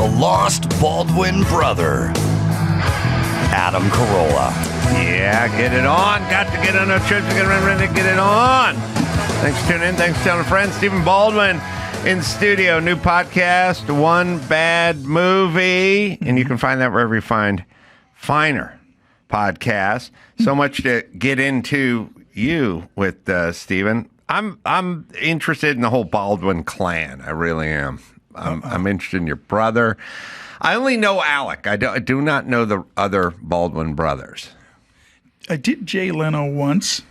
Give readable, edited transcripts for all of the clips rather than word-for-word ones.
the lost Baldwin brother, Adam Carolla. Yeah, get it on. Got to get on a trip to get it on. Thanks for tuning in. Thanks for telling a friend. Stephen Baldwin in studio. New podcast, One Bad Movie. And you can find that wherever you find finer podcasts. So much to get into you with, Stephen. I'm interested in the whole Baldwin clan. I really am. I'm interested in your brother. I only know Alec. I do not know the other Baldwin brothers. I did Jay Leno once,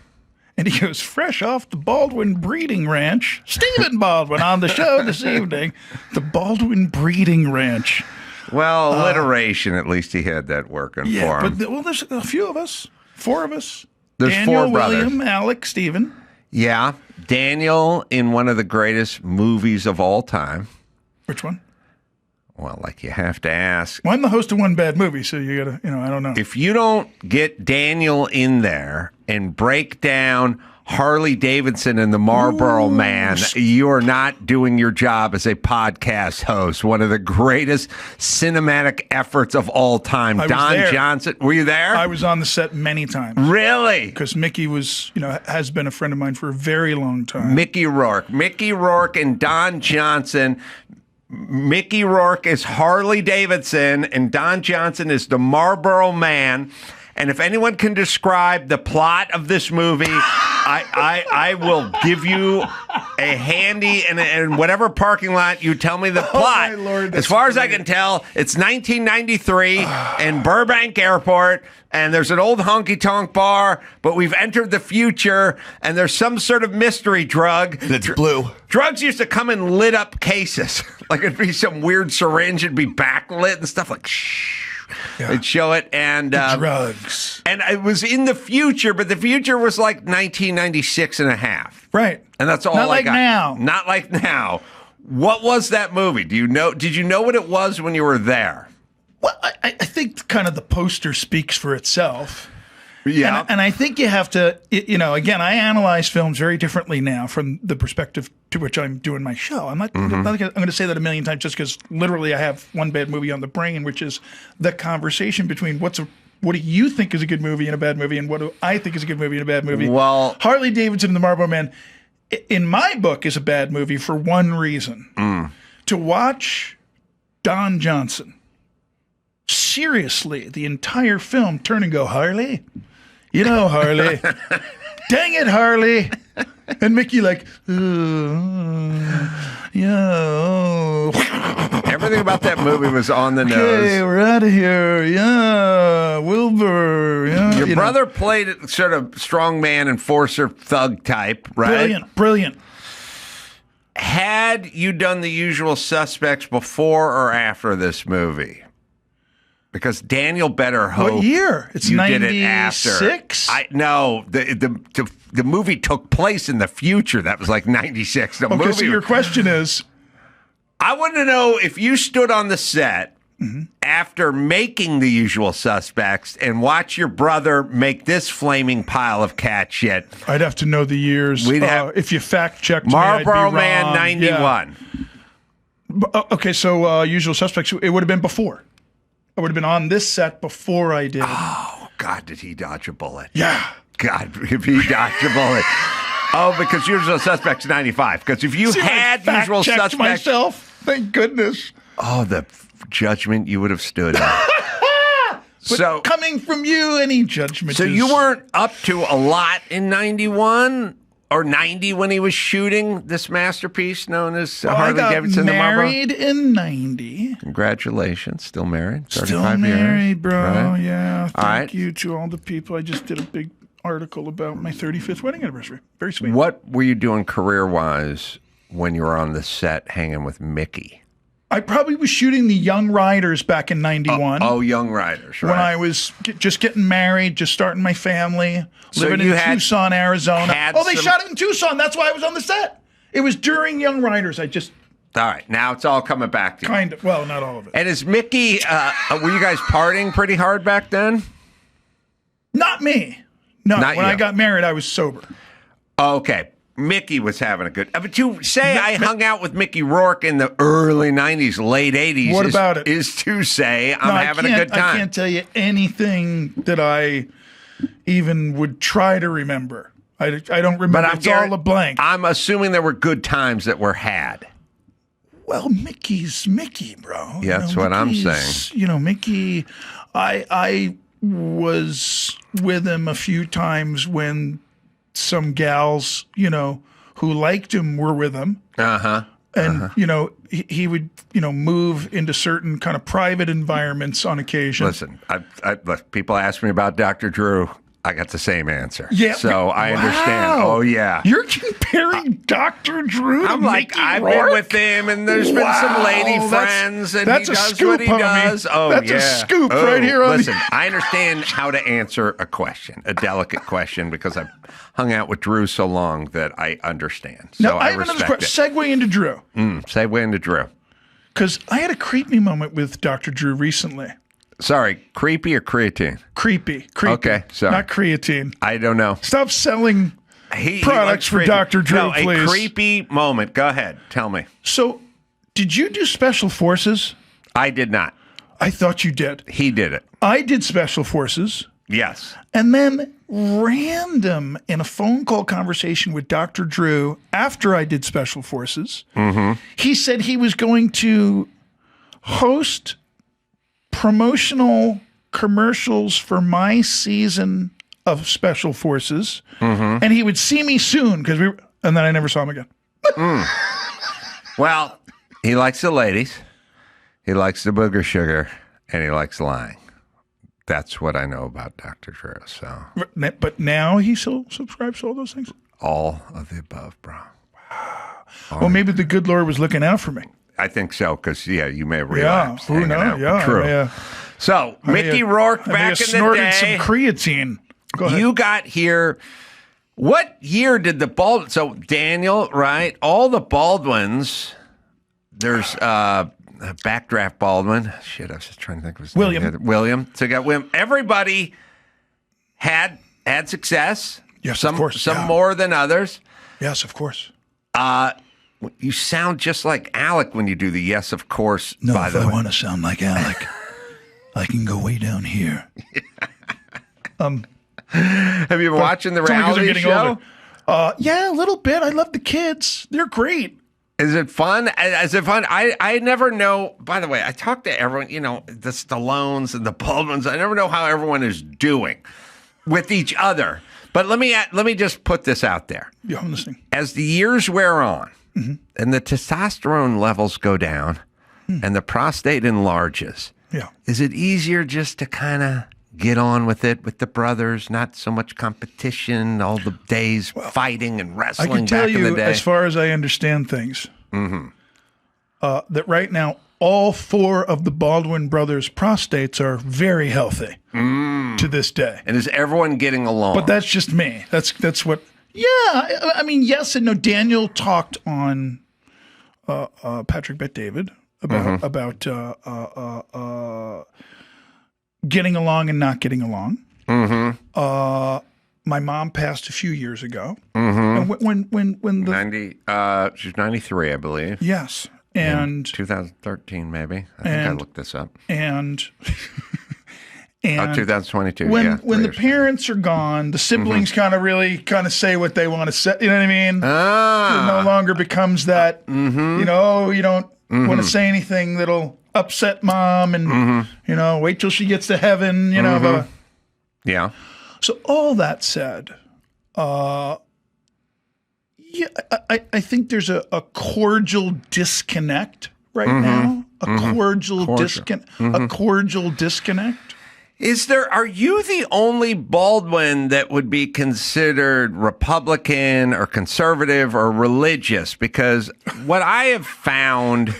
and he goes, fresh off the Baldwin Breeding Ranch. Stephen Baldwin on the show this evening. The Baldwin Breeding Ranch. Well, alliteration, at least he had that working for him. But there's a few of us. 4 of us. There's Daniel, 4 brothers. William, Alec, Stephen. Yeah. Daniel in one of the greatest movies of all time. Which one? Well, like you have to ask. Well, I'm the host of One Bad Movie, so you gotta, I don't know. If you don't get Daniel in there and break down Harley Davidson and the Marlboro Man, you are not doing your job as a podcast host. One of the greatest cinematic efforts of all time. Don Johnson. Were you there? I was on the set many times. Really? Because Mickey was, has been a friend of mine for a very long time. Mickey Rourke and Don Johnson. Mickey Rourke is Harley Davidson, and Don Johnson is the Marlboro Man. And if anyone can describe the plot of this movie, I will give you a handy and whatever parking lot you tell me the plot. Oh, my Lord, as far as I can tell, it's 1993 in Burbank Airport, and there's an old honky-tonk bar, but we've entered the future, and there's some sort of mystery drug. It's blue. Drugs used to come in lit-up cases. Like it'd be some weird syringe, it'd be backlit and stuff like shh. Yeah. They'd show it, and drugs. And it was in the future, but the future was like 1996 and a half. Right. And that's all Not I like got. now. Not like now. What was that movie? Did you know what it was when you were there? Well, I think kind of the poster speaks for itself. Yeah. And I think you have to, again, I analyze films very differently now from the perspective to which I'm doing my show. I'm not going to say that a million times just because literally I have One Bad Movie on the brain, which is the conversation between what do you think is a good movie and a bad movie, and what do I think is a good movie and a bad movie. Well, Harley Davidson and the Marlboro Man, in my book, is a bad movie for one reason. To watch Don Johnson seriously the entire film turn and go, Harley? Harley. Dang it, Harley. And Mickey like, yeah. Everything about that movie was on the nose. Okay, we're out of here. Yeah, Wilbur. Yeah. Your brother played sort of strongman, enforcer, thug type, right? Brilliant. Had you done The Usual Suspects before or after this movie? Because Daniel better hope. What year? It's you 96? did it after. No, the movie took place in the future. That was like 96. The movie. So your question is, I want to know if you stood on the set after making The Usual Suspects and watch your brother make this flaming pile of cat shit. I'd have to know the years. If you fact checked Marlboro me, Man 91. Yeah. Okay, so Usual Suspects, it would have been before. I would have been on this set before I did. Oh, God, did he dodge a bullet? Yeah. God, if he dodged a bullet. Oh, because Usual Suspects 95. Because if you had Usual Suspects. myself. Thank goodness. Oh, the judgment you would have stood in. So coming from you, any judgment. So you weren't up to a lot in 91 or 90 when he was shooting this masterpiece known as Harley Davidson. I got married in 90. Congratulations. Still married? 35 Still married, years, bro. Right? Yeah. Thank you to all the people. I just did a big article about my 35th wedding anniversary. Very sweet. What were you doing career-wise when you were on the set hanging with Mickey? I probably was shooting the Young Riders back in 91. Young Riders, right. When I was just getting married, just starting my family, living in Tucson, Arizona. They shot it in Tucson. That's why I was on the set. It was during Young Riders. All right, now it's all coming back to you. Kind of. Well, not all of it. And is Mickey, were you guys partying pretty hard back then? Not me. No, when I got married, I was sober. Okay. Mickey was having a good. But you say I hung out with Mickey Rourke in the early '90s, late '80s. What about it? Is to say I'm having a good time. I can't tell you anything that I even would try to remember. I don't remember. But it's all a blank. I'm assuming there were good times that were had. Well, Mickey's Mickey, bro. Yeah, that's what I'm saying. You know, Mickey. I was with him a few times when some gals, you know, who liked him were with him. And, you know, he would, you know, move into certain kind of private environments on occasion. Listen, people ask me about Dr. Drew. I got the same answer. Yeah. So I understand. Oh, yeah. You're comparing Dr. Drew to Mickey I've Rourke? been with him, and there's been some lady friends, and he does what he does. Oh, that's a scoop right here. Listen, I understand how to answer a question, a delicate question, because I've hung out with Drew so long that I understand. So now, I have another question. Segue into Drew. Segue into Drew. Because I had a creepy moment with Dr. Drew recently. Sorry, creepy or creatine? Creepy. Okay, sorry. Not creatine. I don't know. Stop selling products for Dr. Drew, please. A creepy moment. Go ahead. Tell me. So, did you do Special Forces? I did not. I thought you did. He did it. I did Special Forces. Yes. And then random in a phone call conversation with Dr. Drew after I did Special Forces, he said he was going to host promotional commercials for my season of Special Forces, and he would see me soon and then I never saw him again. Well, he likes the ladies, he likes the booger sugar, and he likes lying. That's what I know about Dr. Drew. So, but now he still subscribes to all those things. All of the above, bro. Wow. Well, maybe the good Lord was looking out for me. I think so, because, you may have relapsed. Yeah, who knows? Yeah, true. So, Mickey Rourke back in the day. Snorted some creatine. Go ahead. You got here. What year did the Baldwin? So, Daniel, right? All the Baldwins, there's Backdraft Baldwin. Shit, I was just trying to think of his name. William. So, you got William. Everybody had success. Yes, of course. Some more than others. Yes, of course. You sound just like Alec when you do the yes, of course. No, by the way. I want to sound like Alec, I can go way down here. Have you been watching the reality show? Yeah, a little bit. I love the kids. They're great. Is it fun? Is it fun? I never know. By the way, I talk to everyone, the Stallones and the Baldwins. I never know how everyone is doing with each other. But let me just put this out there. Yeah, I'm listening. As the years wear on, and the testosterone levels go down, and the prostate enlarges, is it easier just to kind of get on with it with the brothers, not so much competition, all the days fighting and wrestling I can tell back in the you, day? as far as I understand things, that right now all four of the Baldwin brothers' prostates are very healthy to this day. And is everyone getting along? But that's just me. That's what. Yeah, I mean, yes and no. Daniel talked on Patrick Bet David about getting along and not getting along. My mom passed a few years ago. And when the she's 93, I believe. Yes, and 2013 maybe. I think I looked this up. And 2022. When the parents are gone, the siblings kind of say what they want to say. You know what I mean? It no longer becomes that. You don't want to say anything that'll upset mom, and wait till she gets to heaven. Yeah. So all that said, I think there's a cordial disconnect right now. A cordial disconnect. Are you the only Baldwin that would be considered Republican or conservative or religious? Because what I have found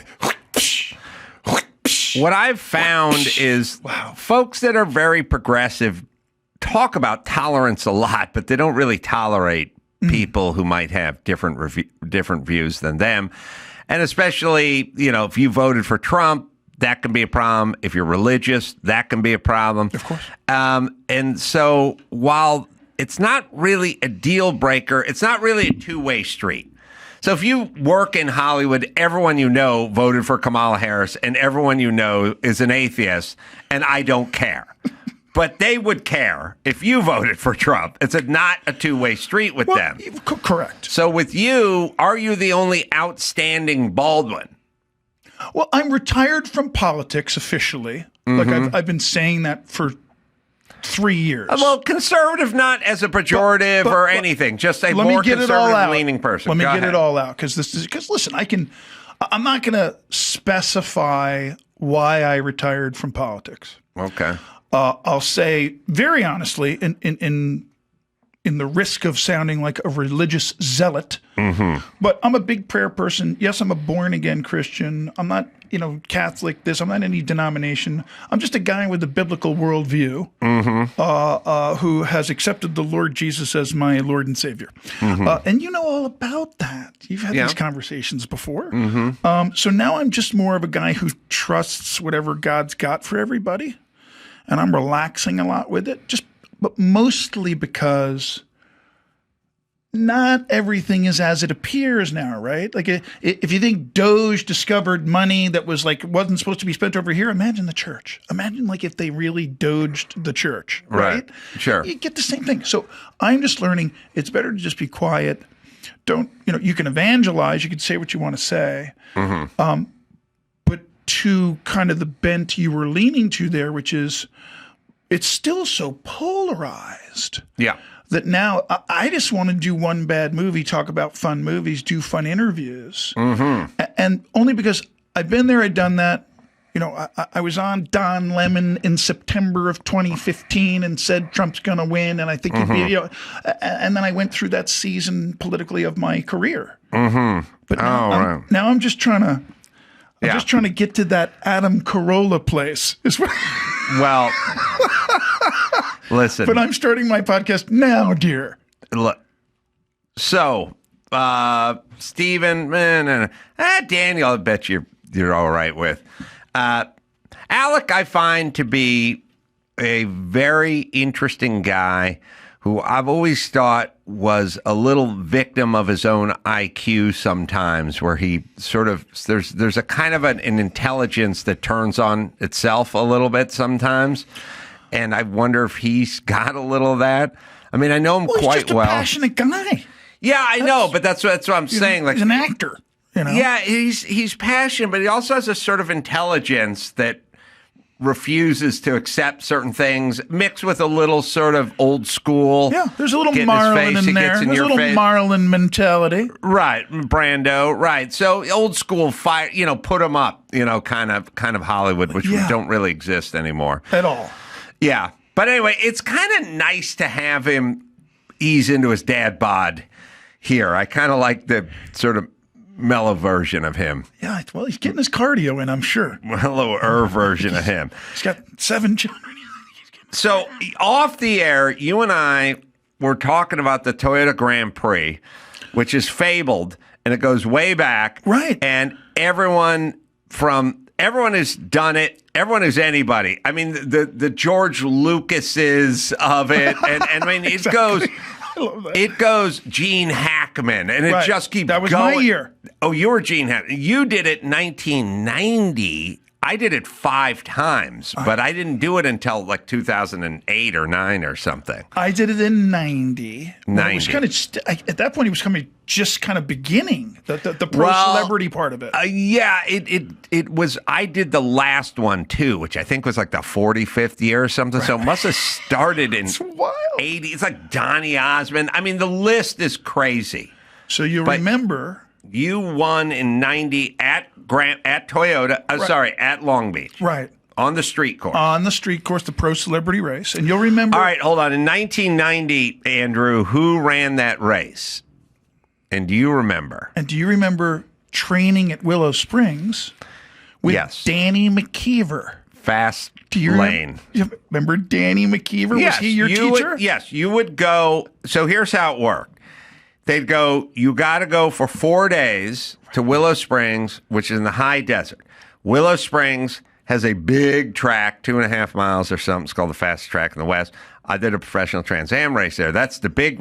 is folks that are very progressive talk about tolerance a lot, but they don't really tolerate people who might have different views than them. And especially, if you voted for Trump, that can be a problem. If you're religious, that can be a problem. Of course. And so while it's not really a deal breaker. It's not really a two-way street. So if you work in Hollywood, everyone you know voted for Kamala Harris, and everyone you know is an atheist, and I don't care. But they would care if you voted for Trump. It's not a two-way street with them. Correct. So with you, are you the only outstanding Baldwin? Well, I'm retired from politics officially. Like I've been saying that for 3 years. Well, conservative not as a pejorative or anything, just a more conservative-leaning person. Let me get it all out, because listen, I'm not going to specify why I retired from politics. Okay. I'll say very honestly, in the risk of sounding like a religious zealot, but I'm a big prayer person. Yes, I'm a born-again Christian. I'm not, Catholic, I'm not any denomination. I'm just a guy with a biblical worldview who has accepted the Lord Jesus as my Lord and Savior. And you know all about that. You've had these conversations before. So now I'm just more of a guy who trusts whatever God's got for everybody. And I'm relaxing a lot with it, but mostly because not everything is as it appears now, right? Like if you think Doge discovered money that was wasn't supposed to be spent over here, imagine the church. Imagine if they really doged the church, right? Sure. You get the same thing. So I'm just learning it's better to just be quiet. Don't, you can evangelize, you can say what you want to say. But to kind of the bent you were leaning to there, which is it's still so polarized. Yeah. That now I just want to do one bad movie, talk about fun movies, do fun interviews. And only because I've been there, I've done that. I was on Don Lemon in September of 2015 and said Trump's going to win, and I think he'd be, and then I went through that season politically of my career. But now, now I'm just trying to, just trying to get to that Adam Carolla place. Well, listen. But I'm starting my podcast now, dear. Look, so Stephen, Daniel, I bet you're all right with. Alec, I find to be a very interesting guy who I've always thought was a little victim of his own IQ sometimes, where he sort of, there's a kind of an intelligence that turns on itself a little bit sometimes. And I wonder if he's got a little of that. I mean, I know him quite well. He's just a passionate guy. Yeah, I know, but that's what I'm saying. He's an actor. Yeah, he's passionate, but he also has a sort of intelligence that refuses to accept certain things, mixed with a little sort of old school. Yeah, there's a little Marlon in there. There's a little Marlon mentality. Right, Brando. Right, so old school fire. Put him up. Kind of Hollywood, which don't really exist anymore at all. Yeah, but anyway, it's kind of nice to have him ease into his dad bod here. I kind of like the sort of mellow version of him. Yeah, well, he's getting his cardio in, I'm sure. Mellower version of him. He's got 7 children. So off the air, you and I were talking about the Toyota Grand Prix, which is fabled, and it goes way back. Right. And everyone who's done it, everyone who's anybody. I mean, the George Lucases of it, and I mean, it goes. I love that. It goes Gene Hackman, and it just keeps going. That was my year. Oh, you were Gene Hackman. You did it 1990. I did it 5 times, but I didn't do it until 2008 or 9 or something. I did it in 90. 90. It was kind of at that point, he was just kind of beginning the pro celebrity part of it. Yeah, it was. I did the last one too, which I think was the 45th year or something. Right. So it must have started in 80. It's like Donny Osmond. I mean, the list is crazy. So remember. You won in 90 at Toyota, at Long Beach. Right. On the street course. On the street course, the pro celebrity race. And you'll remember. All right, hold on. In 1990, Andrew, who ran that race? And do you remember? And do you remember training at Willow Springs with Danny McKeever? Fast lane. Remember Danny McKeever? Yes, was he your teacher? Yes, you would go. So here's how it worked. They'd go, you got to go for 4 days to Willow Springs, which is in the high desert. Willow Springs has a big track, 2.5 miles or something. It's called the fastest track in the West. I did a professional Trans Am race there. That's the big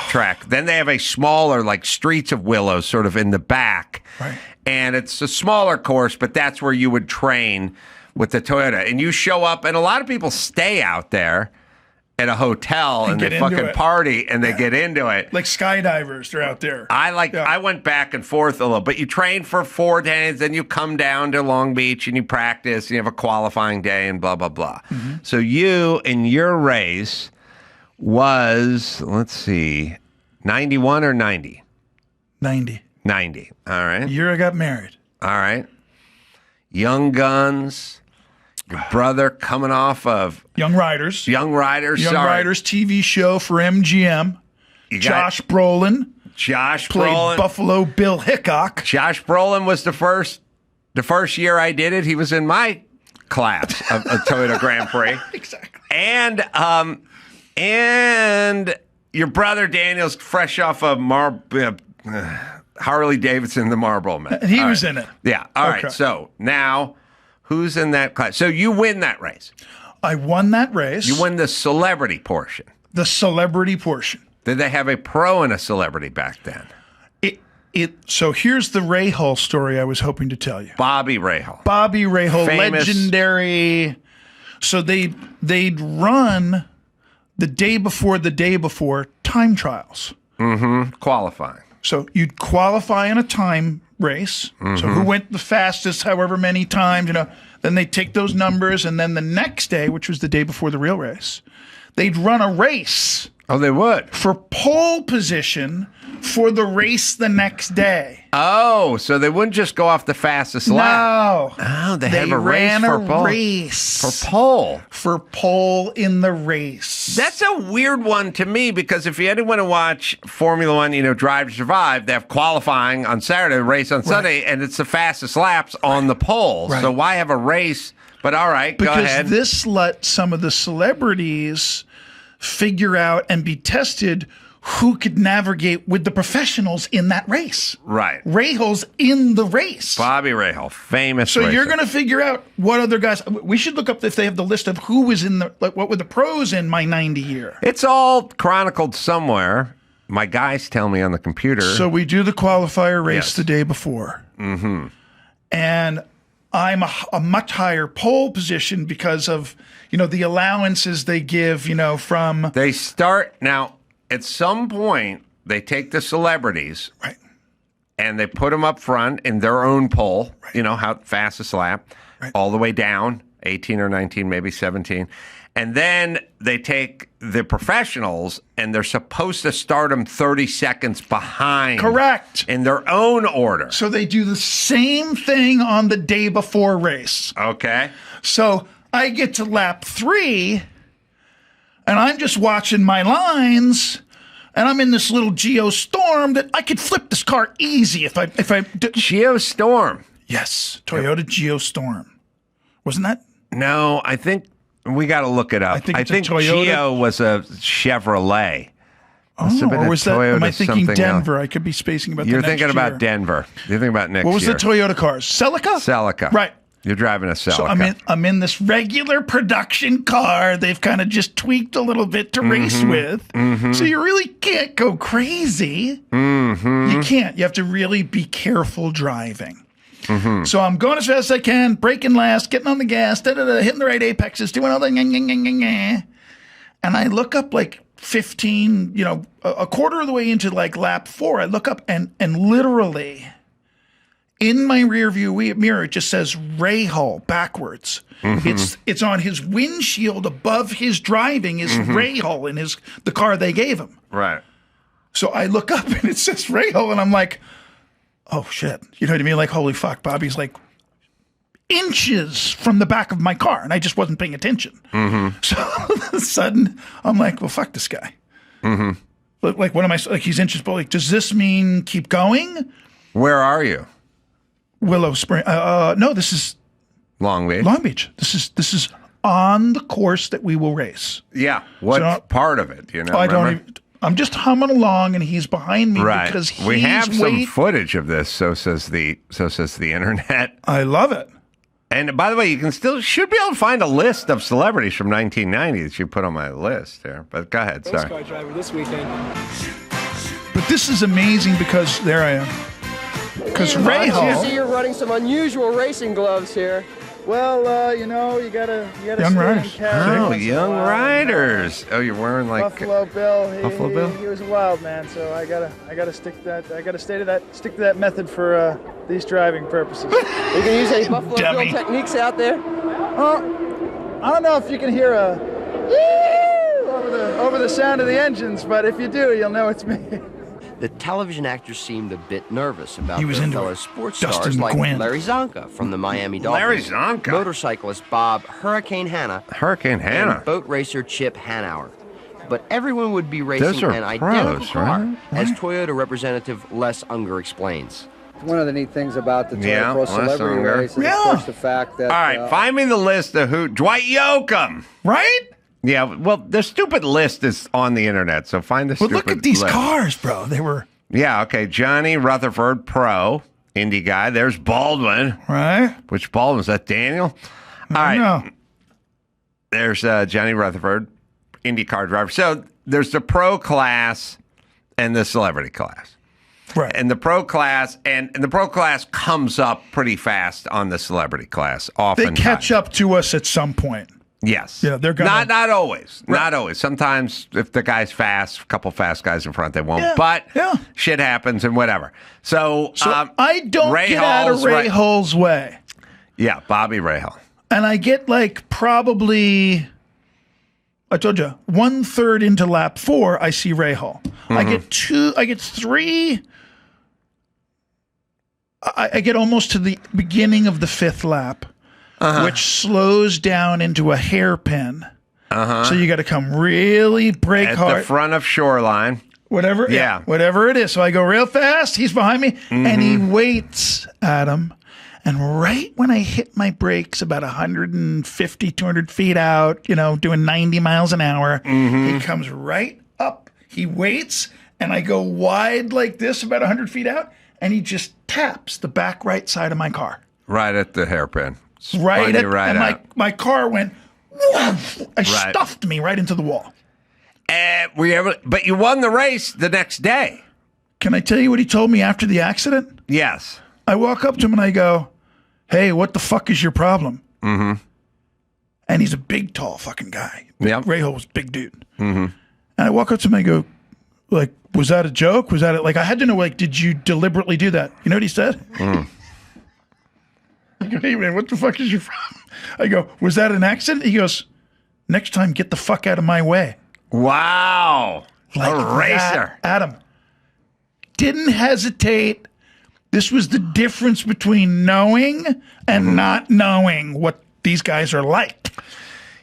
track. Then they have a smaller, like Streets of Willows, sort of in the back. Right. And it's a smaller course, but that's where you would train with the Toyota. And you show up, and a lot of people stay out there at a hotel and they fucking party and they get into it. Like skydivers, they're out there. I went back and forth a little, but you train for 4 days, then you come down to Long Beach and you practice and you have a qualifying day and blah, blah, blah. Mm-hmm. So you, in your race, was, let's see, 91 or 90? 90. 90. All right. The year I got married. All right. Young Guns. Your brother coming off of Young Riders. Young Riders TV show for MGM. Josh Brolin. Played Buffalo Bill Hickok. Josh Brolin was the first year I did it. He was in my class of Toyota Grand Prix. Exactly. And your brother Daniel's fresh off of Harley Davidson, the Marlboro Man. And he was in it. Yeah. All right. So now, who's in that class? So you win that race. I won that race. You win the celebrity portion. The celebrity portion. Did they have a pro and a celebrity back then? So here's the Rahal story I was hoping to tell you. Bobby Rahal. Famous. Legendary. So they'd run the day before time trials. Mm-hmm. Qualifying. So you'd qualify in a time race. Mm-hmm. So who went the fastest, however many times, then they take those numbers, and then the next day, which was the day before the real race, they'd run a race. Oh, they would? For pole position for the race the next day. Oh, so they wouldn't just go off the fastest lap. No. Oh, they had a race for pole. For pole. For pole in the race. That's a weird one to me, because if you want to watch Formula One, Drive to Survive, they have qualifying on Saturday, race on Sunday, and it's the fastest laps on the pole. Right. So why have a race? But all right, go ahead. Because this let some of the celebrities figure out and be tested who could navigate with the professionals in that race. Right. Rahal's in the race. Bobby Rahal, famous So racer. you're going to figure out what other guys. We should look up if they have the list of who was in what were the pros in my 90 year. It's all chronicled somewhere. My guys tell me on the computer. So we do the qualifier race the day before. Mm-hmm. And I'm a much higher pole position because of, the allowances they give, from... They start... Now, at some point, they take the celebrities... Right. And they put them up front in their own pole, how fastest lap, all the way down, 18 or 19, maybe 17. And then they take the professionals, and they're supposed to start them 30 seconds behind. Correct. In their own order. So they do the same thing on the day before race. Okay. So I get to lap 3, and I'm just watching my lines, and I'm in this little Geostorm that I could flip this car easy if I Geostorm. Yes, Toyota Geostorm. Wasn't that? No, I think we got to look it up. I think Geo was a Chevrolet. Or was that? Am I thinking Denver? Else. I could be spacing about. You're the next thinking about year. Denver. You're thinking about next year. What was the Toyota cars? Celica. Right. You're driving a Celica. So I'm in this regular production car. They've kind of just tweaked a little bit to race with. Mm-hmm. So you really can't go crazy. Mm-hmm. You can't. You have to really be careful driving. Mm-hmm. So I'm going as fast as I can, braking last, getting on the gas, hitting the right apexes, doing all the and I look up like 15, a quarter of the way into like lap 4. I look up and literally in my rear view mirror, it just says Rahal backwards. Mm-hmm. It's on his windshield above his driving is Rahal in the car they gave him. Right. So I look up and it says Rahal, and I'm like, oh shit. You know what I mean? Like, holy fuck, Bobby's like inches from the back of my car, and I just wasn't paying attention. Mm-hmm. So all of a sudden, I'm like, well, fuck this guy. Mm-hmm. Like, what am I? Like, he's inches, but like, does this mean keep going? Where are you? Willow Spring. No, this is Long Beach. Long Beach. This is on the course that we will race. Yeah. What part of it? I don't even. I'm just humming along, and he's behind me because we have some footage of this. So says the internet. I love it. And by the way, you should be able to find a list of celebrities from 1990 that you put on my list here. But go ahead, sorry. Car driver this weekend. But this is amazing because there I am. Because Ray Hall. I see you're running some unusual racing gloves here. Well, you gotta Young Riders. Oh, Young Riders. Oh, you're wearing like Buffalo Bill. Buffalo Bill? He was a wild man, so I gotta stick to that method for these driving purposes. Are you gonna use any Buffalo Dummy. Bill techniques out there? I don't know if you can hear a over the sound of the engines, but if you do, you'll know it's me. The television actor seemed a bit nervous about He was their into fellow it. sports Dustin stars like McQuinn. Larry Zonka from the Miami Dolphins, Larry Zonka. motorcyclist Bob Hurricane Hanna, and boat racer Chip Hanauer. But everyone would be racing Those are an identical pros, car, right? as Toyota representative Les Unger explains. One of the neat things about the Yeah, Toyota Pro Les Celebrity Unger. race is, Yeah. of course, the fact that... All right, find me the list of who. Dwight Yoakam. Right? Yeah, well, the stupid list is on the internet, so find the But stupid look at these list. cars, bro. They were, Yeah, okay. Johnny Rutherford, pro, Indy guy. There's Baldwin. right? Which Baldwin? Is that Daniel? All right. No. There's Johnny Rutherford, IndyCar driver. So there's the pro class and the celebrity class. Right. And the pro class and the pro class comes up pretty fast on the celebrity class. Often They catch up to us at some point. Yes. Yeah, they're gonna- not always. Right. Not always. Sometimes if the guy's fast, a couple fast guys in front, they won't. Yeah, But yeah. shit happens and whatever. So, I don't Ray get out of Hall's Ray right- Hall's way. Yeah, Bobby Rahal. And I get like probably, I told you, 1/3 into lap 4, I see Ray Hall. I get 3. I get almost to the beginning of the 5th lap, which slows down into a hairpin. So you got to come really brake At hard. the front of Shoreline. Whatever, Yeah. whatever it is. So I go real fast. He's behind me, and he waits, Adam. And right when I hit my brakes, about 150, 200 feet out, doing 90 miles an hour, he comes right up. He waits, and I go wide like this, about 100 feet out, and he just taps the back right side of my car. Right at the hairpin. Right, Spun you right and out. my car went. Stuffed me right into the wall. Were you able? But you won the race the next day. Can I tell you what he told me after the accident? Yes. I walk up to him and I go, "Hey, what the fuck is your problem?" Mm-hmm. And he's a big, tall fucking guy. Yep. Ray Hall was a big dude. Mm-hmm. And I walk up to him and I go, like, was that a joke? Was that it? Like, I had to know, like, did you deliberately do that? You know what he said? I go, "Hey, man, what the fuck is your problem?" I go, "Was that an accident?" He goes, "Next time, get the fuck out of my way." Wow. Like a racer. that, Adam. Didn't hesitate. This was the difference between knowing and not knowing what these guys are like.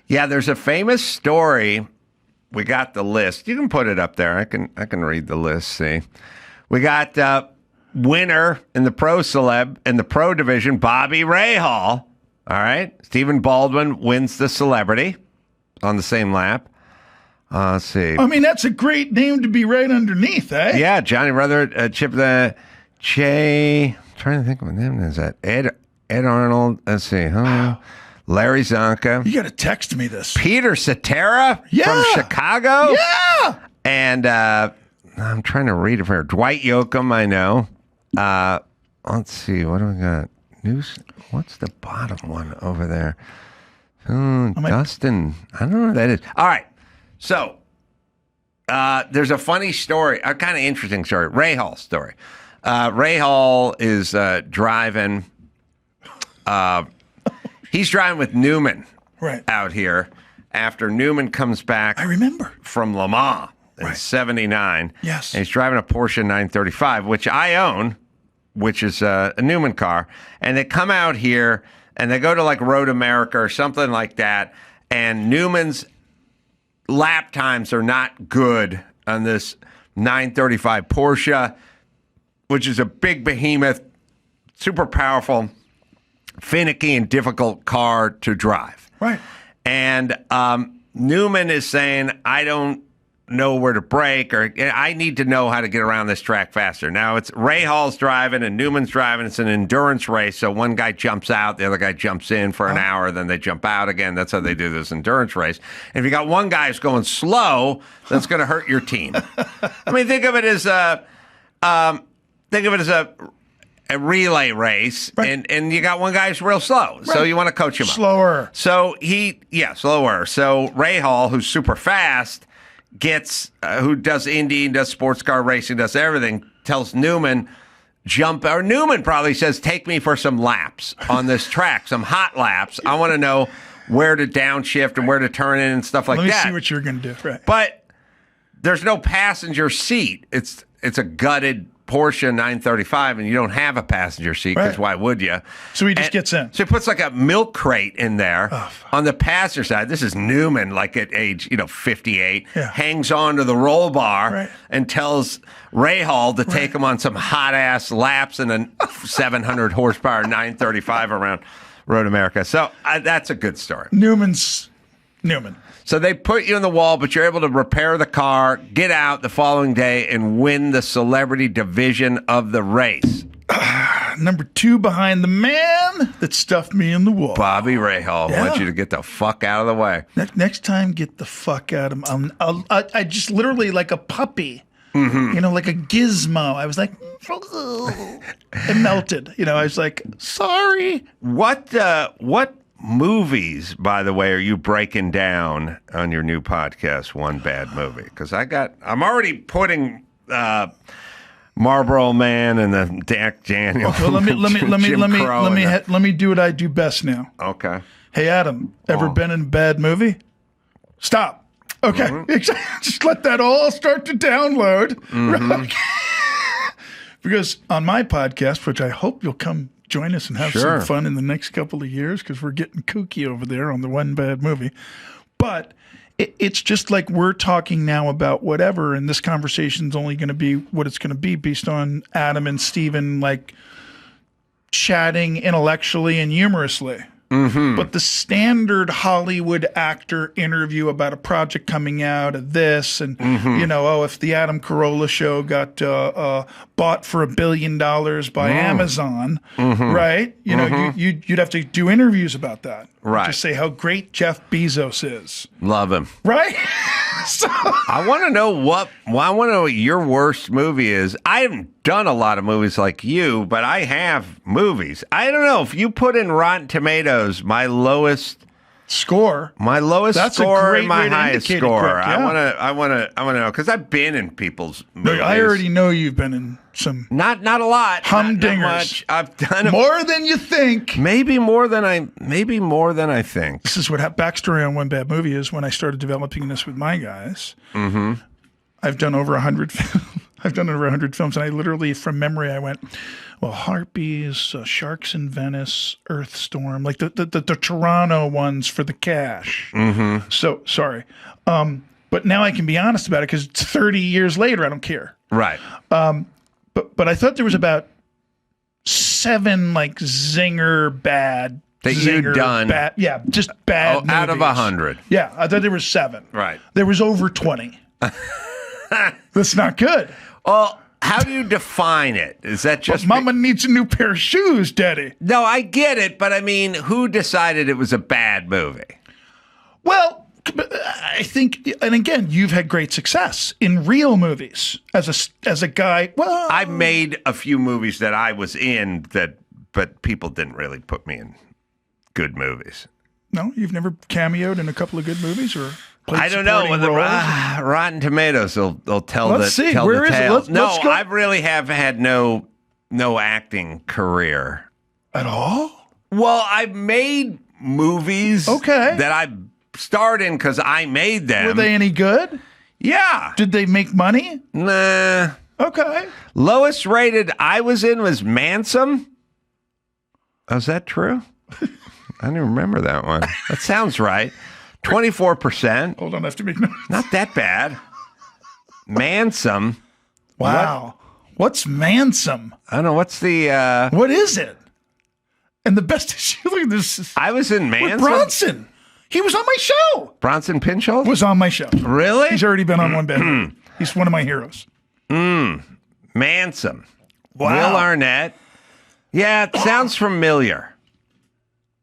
Yeah, there's a famous story. We got the list. You can put it up there. I can read the list. See, we got winner in the pro division, Bobby Rahal. All right, Stephen Baldwin wins the celebrity on the same lap. Let's see. I mean, that's a great name to be right underneath, eh? Yeah, Johnny Rutherford, Chip the Che. Trying to think of what name is that. Ed Arnold. Let's see. Larry Zonka. You got to text me this. Peter Cetera from Chicago. Yeah. And I'm trying to read it here. Dwight Yoakam, I know. Let's see. What do we got? News. What's the bottom one over there? Dustin. I don't know what that is. All right. So there's a funny story, a kind of interesting story. Ray Hall story. Ray Hall is driving. He's driving with Newman out here after Newman comes back. I remember. From Le Mans in 79. Yes. And he's driving a Porsche 935, which I own, which is a Newman car. And they come out here and they go to like Road America or something like that. And Newman's lap times are not good on this 935 Porsche, which is a big behemoth, super powerful, finicky and difficult car to drive. Right. And Newman is saying, I don't know where to brake, or I need to know how to get around this track faster. Now it's Ray Hall's driving and Newman's driving. It's an endurance race. So one guy jumps out, the other guy jumps in for an hour, then they jump out again. That's how they do this endurance race. And if you got one guy who's going slow, that's going to hurt your team. I mean, think of it as a relay race, right. and you got one guy who's real slow, right. So you want to coach him slower. Up. So slower. So Ray Hall, who's super fast, who does Indy, does sports car racing, does everything, tells Newman, Newman probably says, take me for some laps on this track, some hot laps. I want to know where to downshift and where to turn in and stuff like that. Let me see what you're going to do. Right. But there's no passenger seat. It's a gutted Porsche 935, and you don't have a passenger seat because why would you? So he just gets in. So he puts like a milk crate in there on the passenger side. This is Newman, like at age 58, hangs on to the roll bar and tells Ray Hall to take him on some hot ass laps in a 700 horsepower 935 around Road America. So that's a good story. Newman. So they put you in the wall, but you're able to repair the car, get out the following day, and win the celebrity division of the race. Number 2 behind the man that stuffed me in the wall. Bobby Rahal wants you to get the fuck out of the way. Next time, get the fuck out of him. I just literally, like a puppy, like a gizmo. I was like, it melted. I was like, sorry. What movies, by the way, are you breaking down on your new podcast, One Bad Movie? Because I'm already putting Marlboro Man and the Jack Daniels. Okay, let me do what I do best now. Okay. Hey, Adam, ever been in a bad movie? Stop. Okay, just let that all start to download. Right? Because on my podcast, which I hope you'll come join us and have some fun in the next couple of years, because we're getting kooky over there on the One Bad Movie. But it's just like we're talking now about whatever, and this conversation's only going to be what it's going to be based on Adam and Steven like chatting intellectually and humorously. But the standard Hollywood actor interview about a project coming out of this, and if the Adam Carolla Show got bought for $1 billion by Amazon, right? You'd have to do interviews about that, right? Just say how great Jeff Bezos is. Love him, right? So I want to know what your worst movie is. I haven't done a lot of movies like you, but I have movies. I don't know if you put in Rotten Tomatoes my lowest score, that's score, and my highest score. Quick, yeah. I want to know, because I've been in people's movies. I already know you've been in some not a lot, humdingers. Not much. I've done more than you think. Maybe more than I think. This is what backstory on One Bad Movie is. When I started developing this with my guys, I've done over 100 films. I've done over 100 films, and I literally, from memory, I went, Harpies, Sharks in Venice, Earthstorm, like the Toronto ones for the cash. So, sorry. But now I can be honest about it, because it's 30 years later. I don't care. Right. But I thought there was about 7 like zinger bad. That you'd done. Bad, yeah, just bad movies. Out of 100. Yeah, I thought there was 7. Right. There was over 20. That's not good. Well, how do you define it? Is that just... Mama needs a new pair of shoes, Daddy. No, I get it, but I mean, who decided it was a bad movie? Well, I think, and again, you've had great success in real movies as a guy. Well, I made a few movies that I was in but people didn't really put me in good movies. No, you've never cameoed in a couple of good movies, or... I don't know. When the Rotten Tomatoes, they'll tell let's the see. tell Where the is tale. it? Let's go. I really have had no acting career at all. Well, I've made movies that I starred in because I made them. Were they any good? Yeah. Did they make money? Nah. Okay. Lowest rated I was in was Manson. Oh, is that true? I don't remember that one. That sounds right. 24%. Hold on, I have to make notes. Not that bad. Manson. Wow. What's Manson? I don't know. What's the... What is it? And the best is, look at this. I was in Manson. With Bronson. He was on my show. Bronson Pinchot? Was on my show. Really? He's already been on one bed. He's one of my heroes. Manson. Wow. Will Arnett. Yeah, it sounds familiar.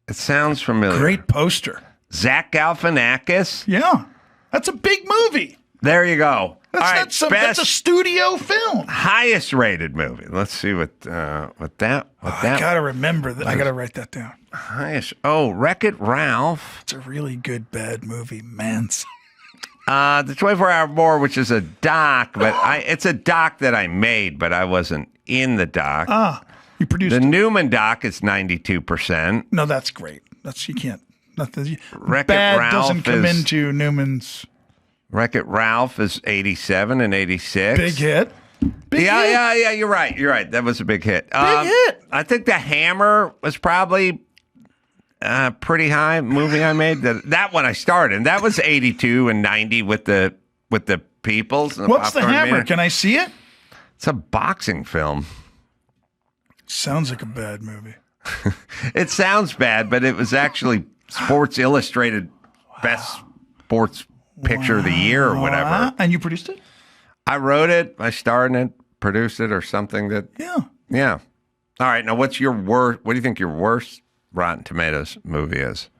It sounds familiar. Great poster. Zach Galifianakis. Yeah. That's a big movie. There you go. That's a studio film. Highest rated movie. Let's see what that. I gotta remember that. I gotta write that down. Highest. Oh, Wreck-It Ralph. It's a really good bad movie, Manson. The 24-Hour War, which is a doc, but it's a doc that I made, but I wasn't in the doc. You produced the it. Newman doc is 92%. No, that's great. You can't. Nothing. Wreck-It Bad Ralph doesn't come into Newman's. Wreck-It Ralph is 87 and 86. Big hit. Yeah. You're right. That was a big hit. Big hit. I think The Hammer was probably pretty high movie I made. That one I starred in. That was 82 and 90 with the Peoples. And What's The Popcorn Hammer? Man. Can I see it? It's a boxing film. Sounds like a bad movie. It sounds bad, but it was actually Sports Illustrated Best Sports Picture of the Year or whatever. And you produced it? I wrote it, I starred in it, produced it, or something that. Yeah. All right. Now, what's your worst? What do you think your worst Rotten Tomatoes movie is?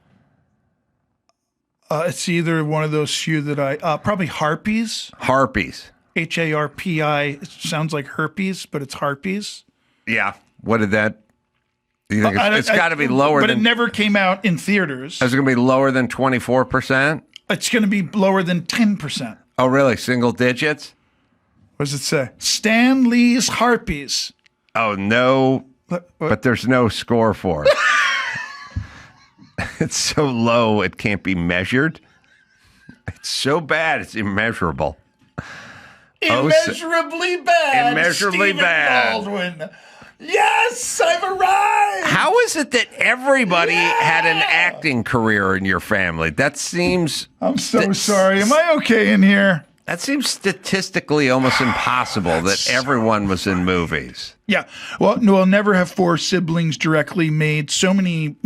It's either one of those few that I probably Harpies. Harpies. HARPI. It sounds like herpes, but it's Harpies. Yeah. What did that? Do you think it's got to be lower? But it never came out in theaters. Is it going to be lower than 24%? It's going to be lower than 10%. Oh, really? Single digits? What does it say? Stan Lee's Harpies. Oh, no. What? But there's no score for it. It's so low, it can't be measured. It's so bad, it's immeasurable. Immeasurably bad. Immeasurably Stephen bad. Baldwin. Yes, I've arrived. How is it that everybody had an acting career in your family? That seems... I'm so sorry. Am I okay in here? That seems statistically almost impossible that everyone was in movies. Yeah. Well, no, I'll never have four siblings directly made so many,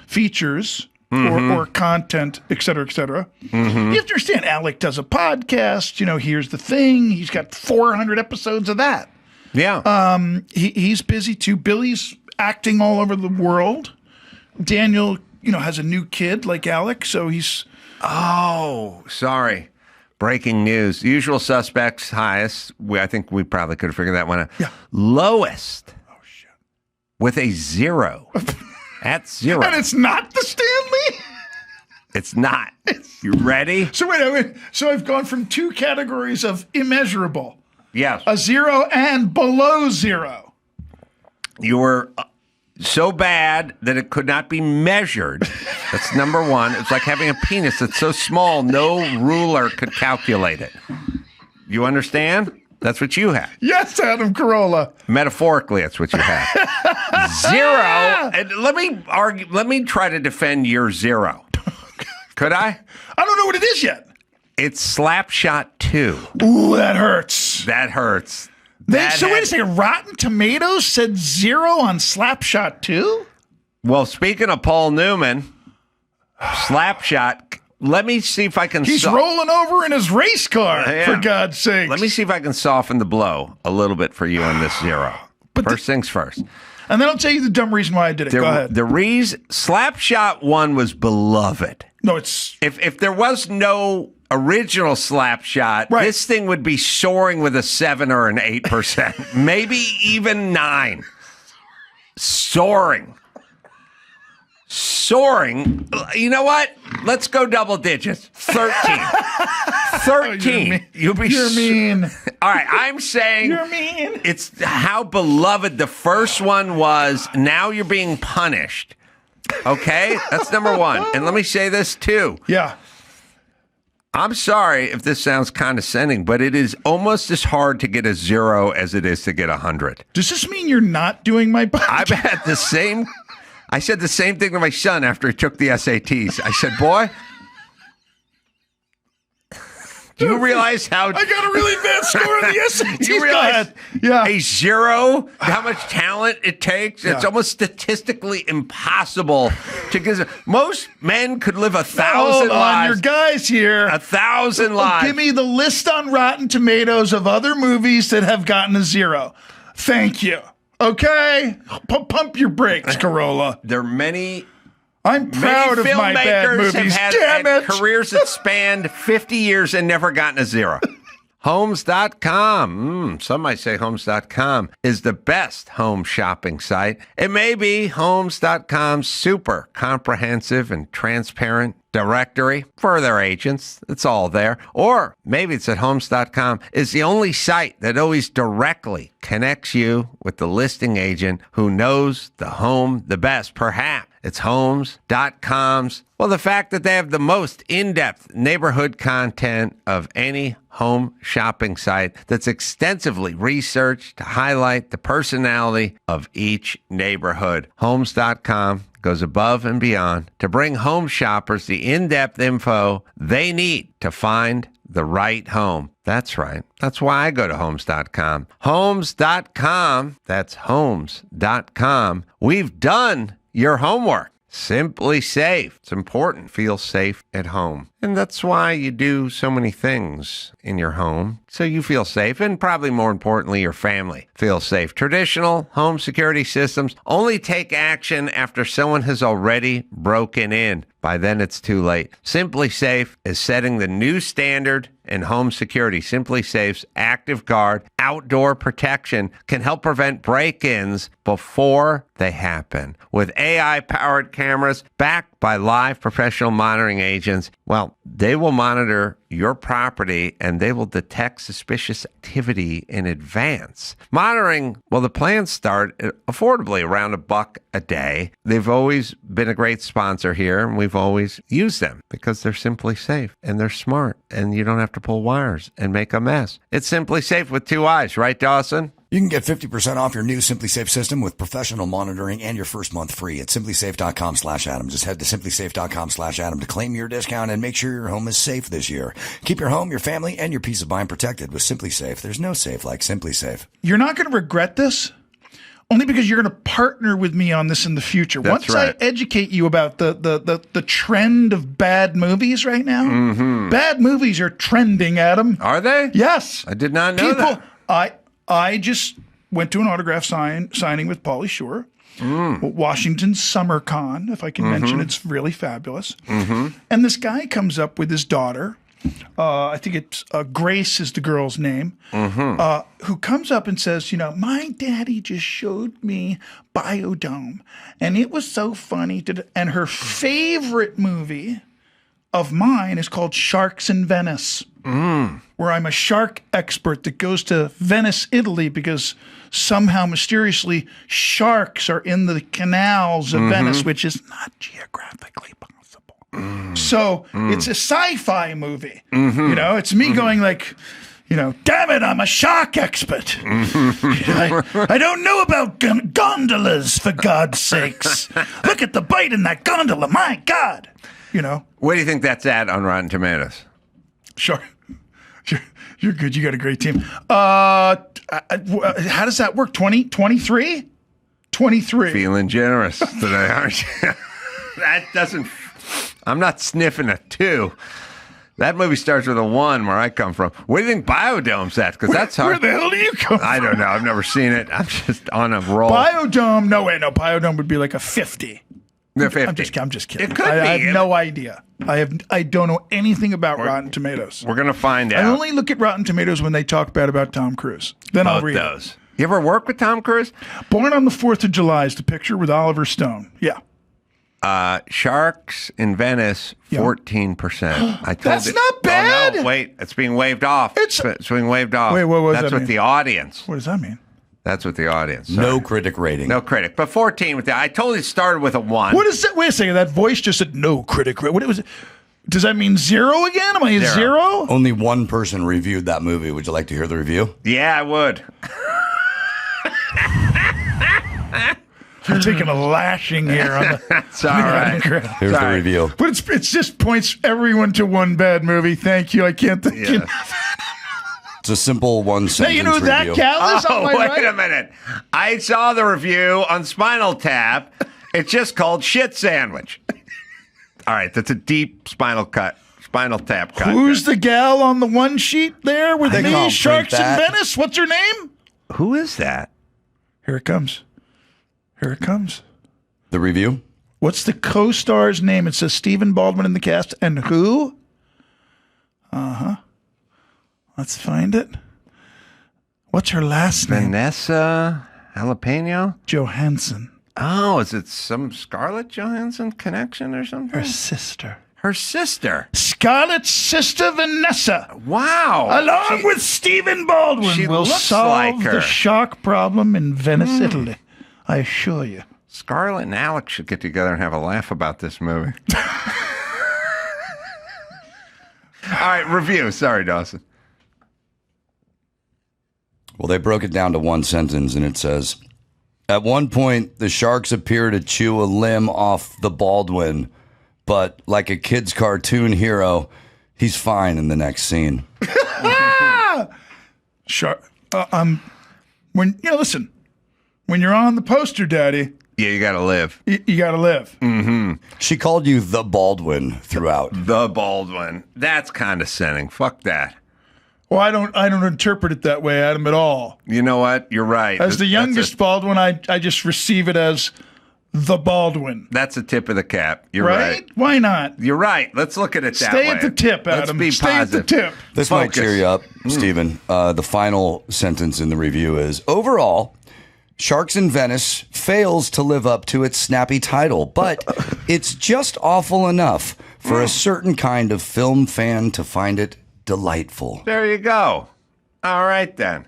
features or content, et cetera, et cetera. Mm-hmm. You have to understand, Alec does a podcast. Here's the thing. He's got 400 episodes of that. Yeah. He's busy too. Billy's acting all over the world. Daniel, has a new kid like Alec, so he's... Oh, sorry. Breaking news. Usual Suspects, highest. I think we probably could have figured that one out. Yeah. Lowest. Oh, shit. With a 0. At 0. And it's not the Stanley? It's not. You ready? So wait. So I've gone from two categories of immeasurable. Yes. A 0 and below 0. You were so bad that it could not be measured. That's number one. It's like having a penis that's so small, no ruler could calculate it. You understand? That's what you have. Yes, Adam Carolla. Metaphorically, that's what you have. 0. And let me try to defend your 0. Could I? I don't know what it is yet. It's Slapshot 2. Ooh, that hurts. That hurts. Wait a second. Rotten Tomatoes said 0 on Slapshot 2? Well, speaking of Paul Newman, Slapshot, let me see if I can... He's rolling over in his race car, for God's sake. Let me see if I can soften the blow a little bit for you on this 0. But first things first. And then I'll tell you the dumb reason why I did it. Go ahead. The reason... Slapshot 1 was beloved. No, it's... If there was no original Slapshot, right, this thing would be soaring with a 7 or an 8%. Maybe even 9. Soaring. You know what? Let's go double digits. 13. 13. You're mean. All right, I'm saying you're mean. It's how beloved the first one was. Now you're being punished. Okay? That's number one. And let me say this too. Yeah. I'm sorry if this sounds condescending, but it is almost as hard to get a 0 as it is to get 100. Does this mean you're not doing my podcast? I said the same thing to my son after he took the SATs. I said, boy, Do you realize how... I got a really bad score on the SATs. You realize Yeah. a 0, how much talent it takes? It's almost statistically impossible to get... Most men could live 1,000 Hold on, lives. your guys here. 1,000 lives. Give me the list on Rotten Tomatoes of other movies that have gotten a 0. Thank you. Okay? Pump your brakes, Carolla. There are many... I'm proud of my bad filmmakers movies. have Damn had it. careers that spanned 50 years and never gotten a 0. Homes.com, some might say Homes.com, is the best home shopping site. It may be Homes.com's super comprehensive and transparent directory for their agents. It's all there. Or maybe it's that Homes.com is the only site that always directly connects you with the listing agent who knows the home the best. Perhaps it's Homes.com's. Well, the fact that they have the most in-depth neighborhood content of any home shopping site that's extensively researched to highlight the personality of each neighborhood. Homes.com goes above and beyond to bring home shoppers the in-depth info they need to find the right home. That's right. That's why I go to Homes.com. Homes.com. That's Homes.com. We've done your homework. Simply safe. It's important. Feel safe at home. And that's why you do so many things in your home, so you feel safe, and probably more importantly, your family feels safe. Traditional home security systems only take action after someone has already broken in. By then, it's too late. Simply Safe is setting the new standard in home security. Simply Safe's Active Guard outdoor protection can help prevent break-ins before they happen. With AI-powered cameras backed by live professional monitoring agents, well, they will monitor your property and they will detect suspicious activity in advance. Monitoring, well, the plans start affordably around $1 a day. They've always been a great sponsor here, and we've always used them because they're simply safe and they're smart, and you don't have to pull wires and make a mess. It's Simply Safe with 2 eyes, right, Dawson? You can get 50% off your new Simply Safe system with professional monitoring and your first month free at simplysafe.com/Adam. Just head to simplysafe.com/Adam to claim your discount and make sure your home is safe this year. Keep your home, your family, and your peace of mind protected with Simply Safe. There's no safe like Simply Safe. You're not going to regret this, only because you're going to partner with me on this in the future. That's Once right. I educate you about the trend of bad movies right now, bad movies are trending, Adam. Are they? Yes. I did not know that. I just went to an autograph signing with Pauly Shore. Washington Summer Con, if I can mention, it's really fabulous. And this guy comes up with his daughter. I think it's Grace is the girl's name, who comes up and says, you know, my daddy just showed me Biodome, and it was so funny. And her favorite movie of mine is called Sharks in Venice, where I'm a shark expert that goes to Venice, Italy, because somehow mysteriously sharks are in the canals of Venice, which is not geographically possible. So it's a sci-fi movie. You know, it's me going like, you know, damn it, I'm a shark expert. I don't know about gondolas, for God's sakes. Look at the bite in that gondola, my God. You know. Where do you think that's at on Rotten Tomatoes? Sure. You're good. You got a great team. How does that work? 20, 23? 23. Feeling generous today, aren't you? That doesn't... I'm not sniffing a 2. That movie starts with a 1 where I come from. Where do you think Biodome's at? Because that's hard. Where the hell do you come from? I don't know. I've never seen it. I'm just on a roll. Biodome. No, wait, no. Biodome would be like a 50. The 50. I'm just kidding. It could I be. have no idea. I don't know anything about Rotten Tomatoes. We're going to find I out. only look at Rotten Tomatoes when they talk bad about Tom Cruise. Then I'll read those. it. You ever work with Tom Cruise? Born on the 4th of July is the picture with Oliver Stone. Yeah. Sharks in Venice, 14%. I told That's you. not bad. Oh, no, wait, it's being waved off. It's being waved off. Wait, what does That's that with mean? the audience. What does that mean? That's with the audience. No critic rating. No critic, but 14 with the. I told you it started with a 1. What is that? Wait a second. That voice just said no critic. What was it? Does that mean 0 again? Am I at 0? Only one person reviewed that movie. Would you like to hear the review? Yeah, I would. I'm taking a lashing here on the. That's all right. Here's the review. But it's just points everyone to one bad movie. Thank you. I can't think. Yes. It's a simple one sentence Hey, you know who that review. Cal is? Oh, wait a minute. I saw the review on Spinal Tap. It's just called Shit Sandwich. All right, that's a deep Spinal Tap cut. Who's the gal on the one sheet there with They me? can't Sharks print and that. Venice. What's her name? Who is that? Here it comes. Here it comes. The review? What's the co-star's name? It says Stephen Baldwin in the cast. And who? Let's find it. What's her last name? Vanessa Jalapeno? Johansson. Oh, is it some Scarlett Johansson connection or something? Her sister. Her sister. Scarlett's sister Vanessa. Wow. Along with Stephen Baldwin, she will looks solve like her. the shark problem in Venice, Italy. I assure you. Scarlett and Alec should get together and have a laugh about this movie. All right, review. Sorry, Dawson. Well, they broke it down to one sentence, and it says, at one point, the sharks appear to chew a limb off the Baldwin, but like a kid's cartoon hero, he's fine in the next scene. Shark. Listen, when you're on the poster, Daddy, Yeah, you got to live. you got to live. She called you the Baldwin throughout. The Baldwin. That's condescending. Fuck that. Well, I don't interpret it that way, Adam, at all. You know what? You're right. As the youngest Baldwin, I just receive it as the Baldwin. That's a tip of the cap. You're right. Why not? You're right. Let's look at it that way. Stay at the tip, Adam. Let's be Stay positive. at the tip. This might Focus. cheer you up, Stephen. The final sentence in the review is, overall, Sharks in Venice fails to live up to its snappy title, but it's just awful enough for a certain kind of film fan to find it delightful. There you go. All right, then.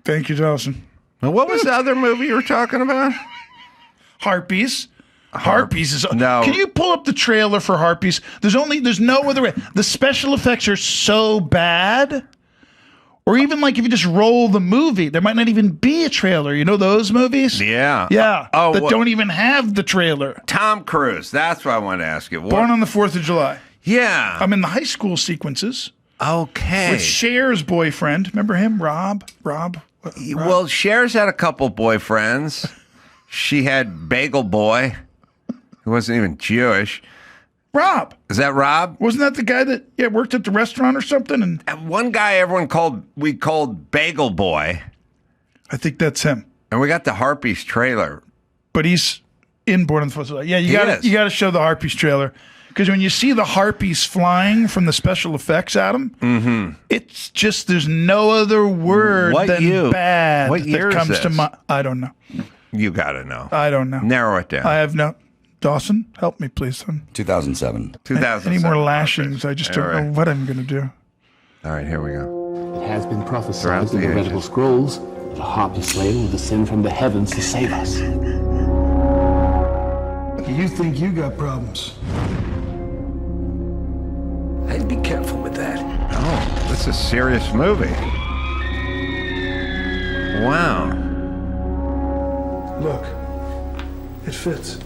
Thank you, Dawson. Now, what was the other movie you were talking about? Harpies. Harpies is No. Can you pull up the trailer for Harpies? There's no other way. The special effects are so bad. Or even like if you just roll the movie, there might not even be a trailer. You know those movies? Yeah. Yeah. Oh, that what- don't even have the trailer. Tom Cruise. That's what I wanted to ask you. What? Born on the 4th of July. Yeah. I'm in the high school sequences Okay. with Cher's boyfriend. Remember him? Rob? Well, Cher's had a couple boyfriends. She had Bagel Boy, who wasn't even Jewish. Rob. Is that Rob? Wasn't that the guy that worked at the restaurant or something? And One guy we called Bagel Boy, I think that's him. and we got the Harpies trailer. But he's in Born on the 4th of July. Yeah, He is. you got to show the Harpies trailer. Because when you see the Harpies flying from the special effects, Adam, it's just, there's no other word What than year? bad What year that is comes to this? mind. I don't know. You got to know. I don't know. Narrow it down. I have no. Dawson, help me, please, son. 2007. 2007. Any more lashings? I just don't know what I'm going to do. All right, here we go. It has been Throughout prophesied the in the ages. Reticle Scrolls that a harpy slayer will descend from the heavens to save us. You think you got problems? I'd be careful with that. Oh, this is a serious movie. Wow. Look, it fits.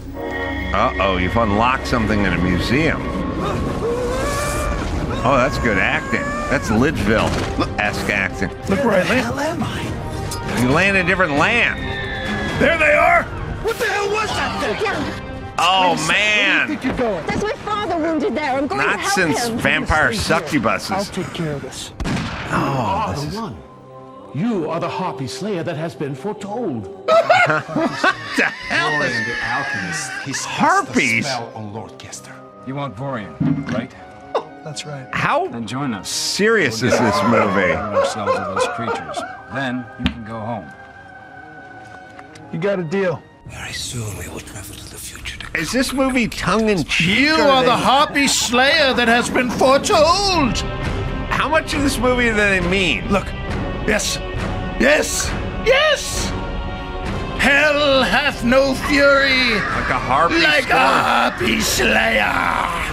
Uh-oh, you've unlocked something in a museum. Oh, that's good acting. That's Lidville-esque acting. Look where I land. Hell am I? You land in a different land. There they are. What the hell was that thing? Oh, man. You're going. There's my father wounded there. I'm going to Not help since him. vampire I'll succubuses. take care of this. Oh, The this is... one. You are the harpy slayer that has been foretold. What the hell is... The alchemist. He's Harpies? the spell on Lord Kester. You want Vorian, right? That's right. How Then join us. serious is this movie? Ourselves to those creatures. Then you can go home. You got a deal. Very soon we will travel to the future. Is this movie tongue-in-cheek? You are the Harpy Slayer that has been foretold. How much of this movie do they mean? Look, yes, yes, yes. Hell hath no fury Like a harpy like storm? a Harpy Slayer.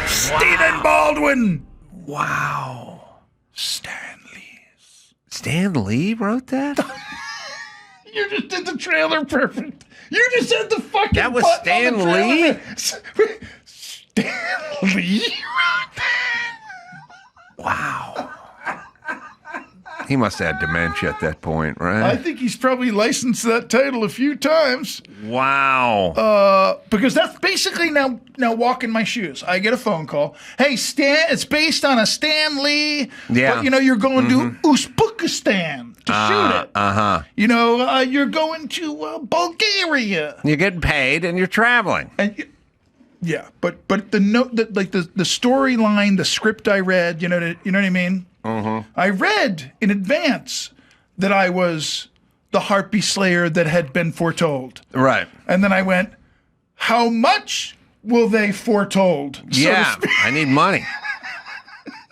Stephen Baldwin. Wow. Stan Lee. Stan Lee wrote that? You just did the trailer perfect. You just said the fucking. That was button on the Stan Lee? trailer. Stan Lee? Wow. He must have had dementia at that point, right? I think he's probably licensed that title a few times. Wow. Because that's basically now walking my shoes. I get a phone call. Hey, Stan, it's based on a Stan Lee. Yeah. But, you're going to Uzbekistan to shoot it. Uh-huh. You're going to Bulgaria. You're getting paid and you're traveling. And yeah, but the note that the storyline, the script I read, you know what I mean? Mm-hmm. I read in advance that I was the Harpy Slayer that had been foretold. Right. And then I went, how much will they foretold? Yeah, I need money.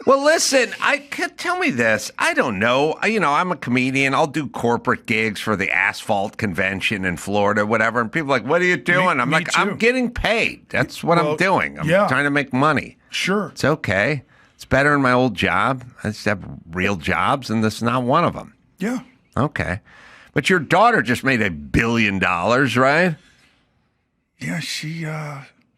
Well, listen, tell me this. I don't know. I'm a comedian. I'll do corporate gigs for the Asphalt Convention in Florida, whatever. And people are like, what are you doing? I'm like, I'm getting paid. That's what I'm doing. I'm trying to make money. Sure. It's okay. It's better than my old job. I just have real jobs, and this is not one of them. Yeah. Okay. But your daughter just made $1 billion, right? Yeah, she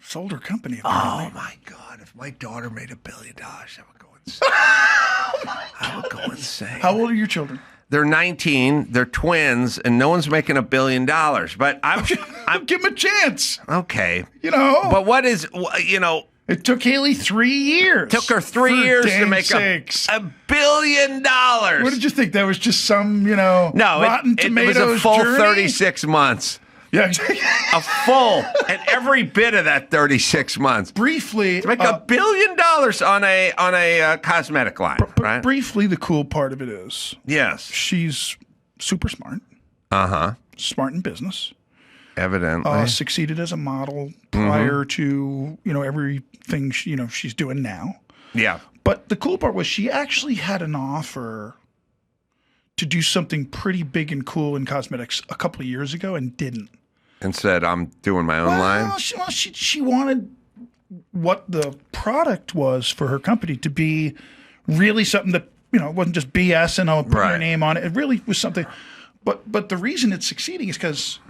sold her company. Apparently. Oh, my God. If my daughter made $1 billion, I would go insane. I would go insane. How old are your children? They're 19. They're twins, and no one's making $1 billion. But I'm give them a chance. Okay. But what is, It took Hailey 3 years. Took her 3 years to make $1 billion. What did you think? That was just some, Rotten Tomatoes it was a full journey? 36 months. Yeah. A full, and every bit of that 36 months. Briefly. To make $1 billion on a cosmetic line, right? Briefly, the cool part of it is. Yes. She's super smart. Uh-huh. Smart in business. Evidently. Succeeded as a model prior to, everything she's doing now. Yeah. But the cool part was she actually had an offer to do something pretty big and cool in cosmetics a couple of years ago and didn't. And said, I'm doing my own line? She wanted what the product was for her company to be really something that, it wasn't just BS and I'll put your name on it. It really was something. But the reason it's succeeding is because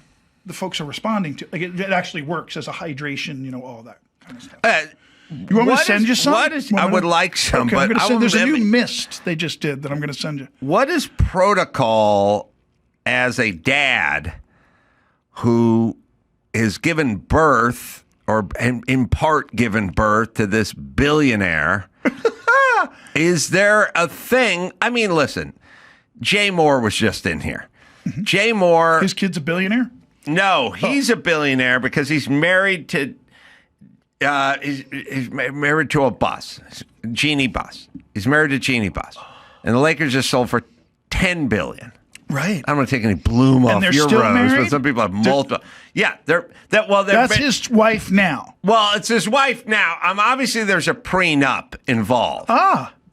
the folks are responding to it actually works as a hydration, all that kind of stuff. You want me to send you some? I would like some, okay, but there's a new mist they just did that I'm going to send you. What is protocol as a dad who is given birth or in part given birth to this billionaire? Is there a thing? I mean, listen, Jay Moore was just in here. Mm-hmm. Jay Moore. His kid's a billionaire? No, he's a billionaire because he's married to he's married to a bus, Genie Bus. He's married to Genie Bus, and the Lakers just sold for $10 billion. Right. I'm going to take any bloom off your rose, married? but some people have multiple. That's his wife now. Well, it's his wife now. Obviously there's a prenup involved.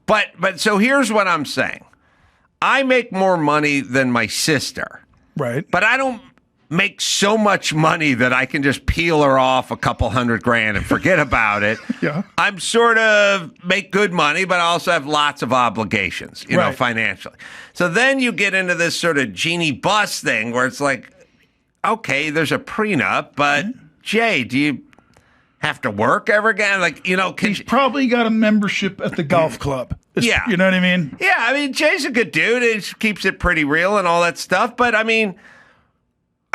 But so here's what I'm saying. I make more money than my sister. Right. But I don't make so much money that I can just peel her off a couple $100,000 and forget about it. Yeah. I'm sort of make good money, but I also have lots of obligations, financially. So then you get into this sort of Genie Bus thing where it's like, okay, there's a prenup, but Jay, do you have to work ever again? Like, he's probably got a membership at the golf club. Yeah. You know what I mean? Yeah, I mean, Jay's a good dude. He keeps it pretty real and all that stuff. But, I mean,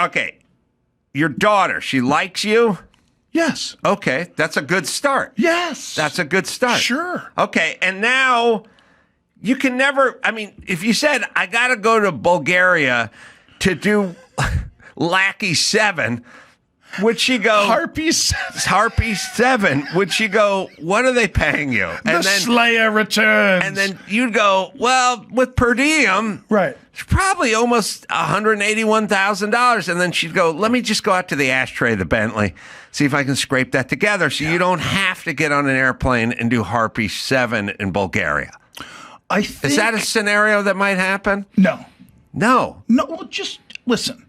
okay, your daughter, she likes you? Yes. Okay, that's a good start. Yes. That's a good start. Sure. Okay, and now you can never, if you said, I got to go to Bulgaria to do Lackey 7, would she go? Harpy 7. Harpy 7. Would she go, what are they paying you? And the Slayer returns. And then you'd go, well, with per diem. Right. It's probably almost $181,000. And then she'd go, let me just go out to the ashtray of the Bentley, see if I can scrape that together so you don't have to get on an airplane and do Harpy 7 in Bulgaria. Is that a scenario that might happen? No. No. No, well, just listen.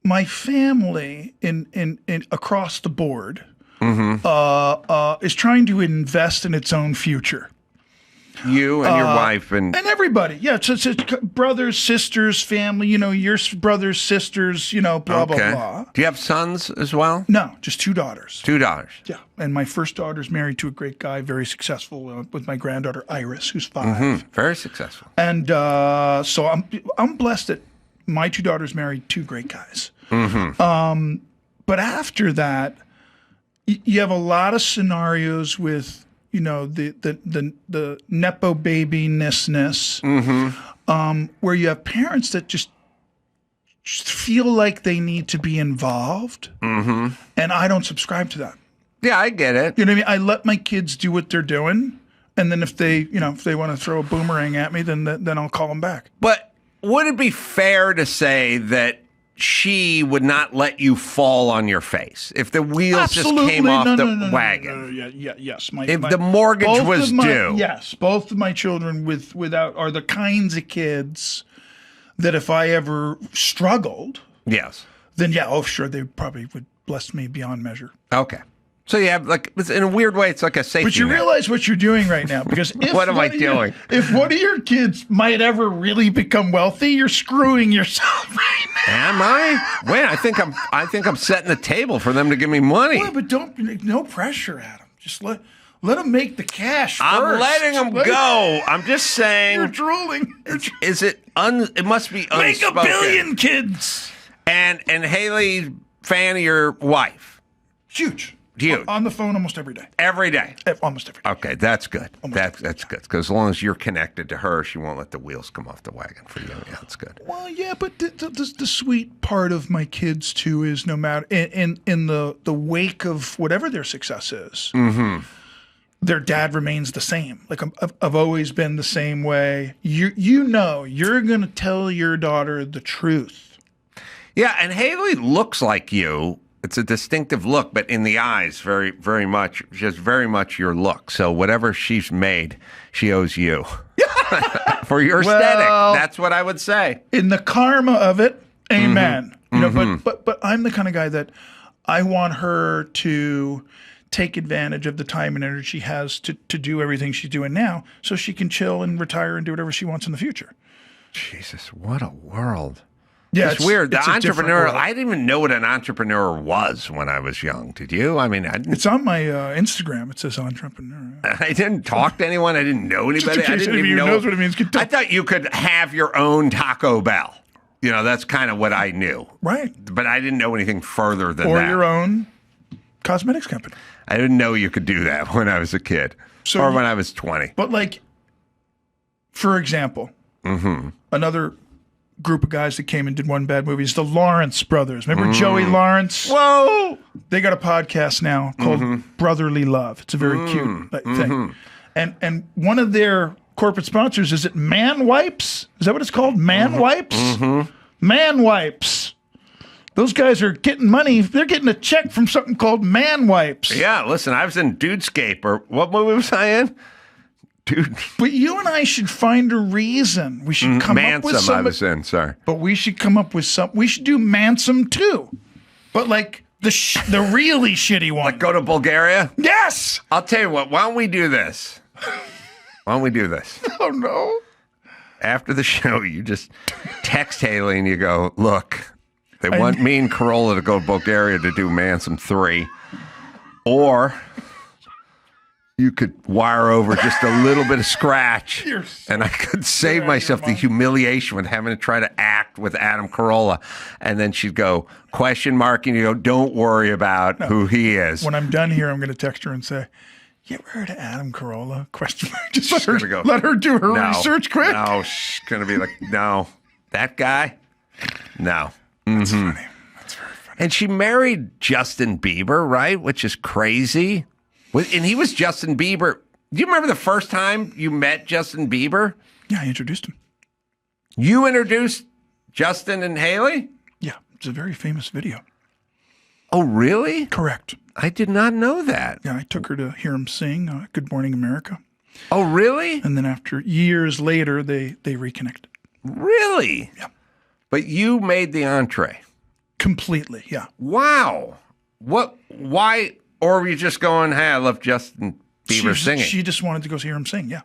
My family in across the board is trying to invest in its own future. You and your wife and everybody. Yeah, it's brothers, sisters, family. Your brothers, sisters. Blah blah blah. Do you have sons as well? No, just 2 daughters. 2 daughters. Yeah, and my first daughter's married to a great guy, very successful, with my granddaughter Iris, who's 5. Mm-hmm. Very successful. And so I'm blessed that my 2 daughters married 2 great guys. Mm-hmm. But after that, you have a lot of scenarios with the nepo baby-ness, where you have parents that just feel like they need to be involved, and I don't subscribe to that. Yeah, I get it. You know what I mean? I let my kids do what they're doing, and then if they want to throw a boomerang at me, then I'll call them back. But would it be fair to say that she would not let you fall on your face if the wheels just came off the wagon? Yes. If the mortgage was due. Yes, both of my children without are the kinds of kids that if I ever struggled, yes, then sure, they probably would bless me beyond measure. Okay. So you have in a weird way, it's like a safety net. But you realize what you're doing right now, because what am I doing? If one of your kids might ever really become wealthy, you're screwing yourself right now. Am I? Wait, I think I'm setting the table for them to give me money. Well, but no pressure, Adam. Just let them make the cash first. I'm letting them go. I'm just saying. You're drooling. It must be unspoken. Make 1 billion kids. And Hailey, fan of your wife? Huge. Huge. On the phone almost every day. Every day? Almost every day. Okay, that's good. That's good. Because as long as you're connected to her, she won't let the wheels come off the wagon for you. Yeah, that's good. Well, yeah, but the sweet part of my kids, too, is no matter in the wake of whatever their success is, their dad remains the same. Like, I've always been the same way. You're going to tell your daughter the truth. Yeah, and Hailey looks like you. It's a distinctive look, but in the eyes, very, very much, just very much your look. So whatever she's made, she owes you for your aesthetic. That's what I would say. In the karma of it, amen. But I'm the kind of guy that I want her to take advantage of the time and energy she has to do everything she's doing now, so she can chill and retire and do whatever she wants in the future. Jesus, what a world. Yeah, it's weird. It's the entrepreneur, I didn't even know what an entrepreneur was when I was young. Did you? I mean, it's on my Instagram. It says entrepreneur. I didn't talk to anyone. I didn't know anybody. I didn't even know. Knows what it means. I thought you could have your own Taco Bell. That's kind of what I knew. Right. But I didn't know anything further than that. Or your own cosmetics company. I didn't know you could do that when I was a kid. Or when I was 20. But for example, another group of guys that came and did one bad movie is the Lawrence brothers. Remember Joey Lawrence? Whoa! They got a podcast now called Brotherly Love. It's a very cute thing. And one of their corporate sponsors, is it Man Wipes? Is that what it's called? Man Wipes? Man Wipes. Those guys are getting money. They're getting a check from something called Man Wipes. Yeah, listen, I was in Dudescape, or what movie was I in? Dude. But you and I should find a reason. We should come up with some. I was in, sorry. But we should come up with some. We should do Mansum too. But the really shitty one. Go to Bulgaria? Yes! I'll tell you what, why don't we do this? Oh, no. After the show, you just text Hailey and you go, look, they want me and Carolla to go to Bulgaria to do Mansum 3. Or you could wire over just a little bit of scratch, and I could save myself the humiliation with having to try to act with Adam Carolla. And then she'd go, question mark, and you go, don't worry about who he is. When I'm done here, I'm going to text her and say, you ever heard of Adam Carolla? Question mark. Just let her do her research quick. No, she's going to be like, no, that guy? No. That's funny. That's very funny. And she married Justin Bieber, right? Which is crazy. And he was Justin Bieber. Do you remember the first time you met Justin Bieber? Yeah, I introduced him. You introduced Justin and Hailey? Yeah, it's a very famous video. Oh, really? Correct. I did not know that. Yeah, I took her to hear him sing Good Morning America. Oh, really? And then after years later, they reconnected. Really? Yeah. But you made the entree. Completely, yeah. Wow. What? Why? Or were you just going, hey, I love Justin Bieber singing? She just wanted to go hear him sing, yeah.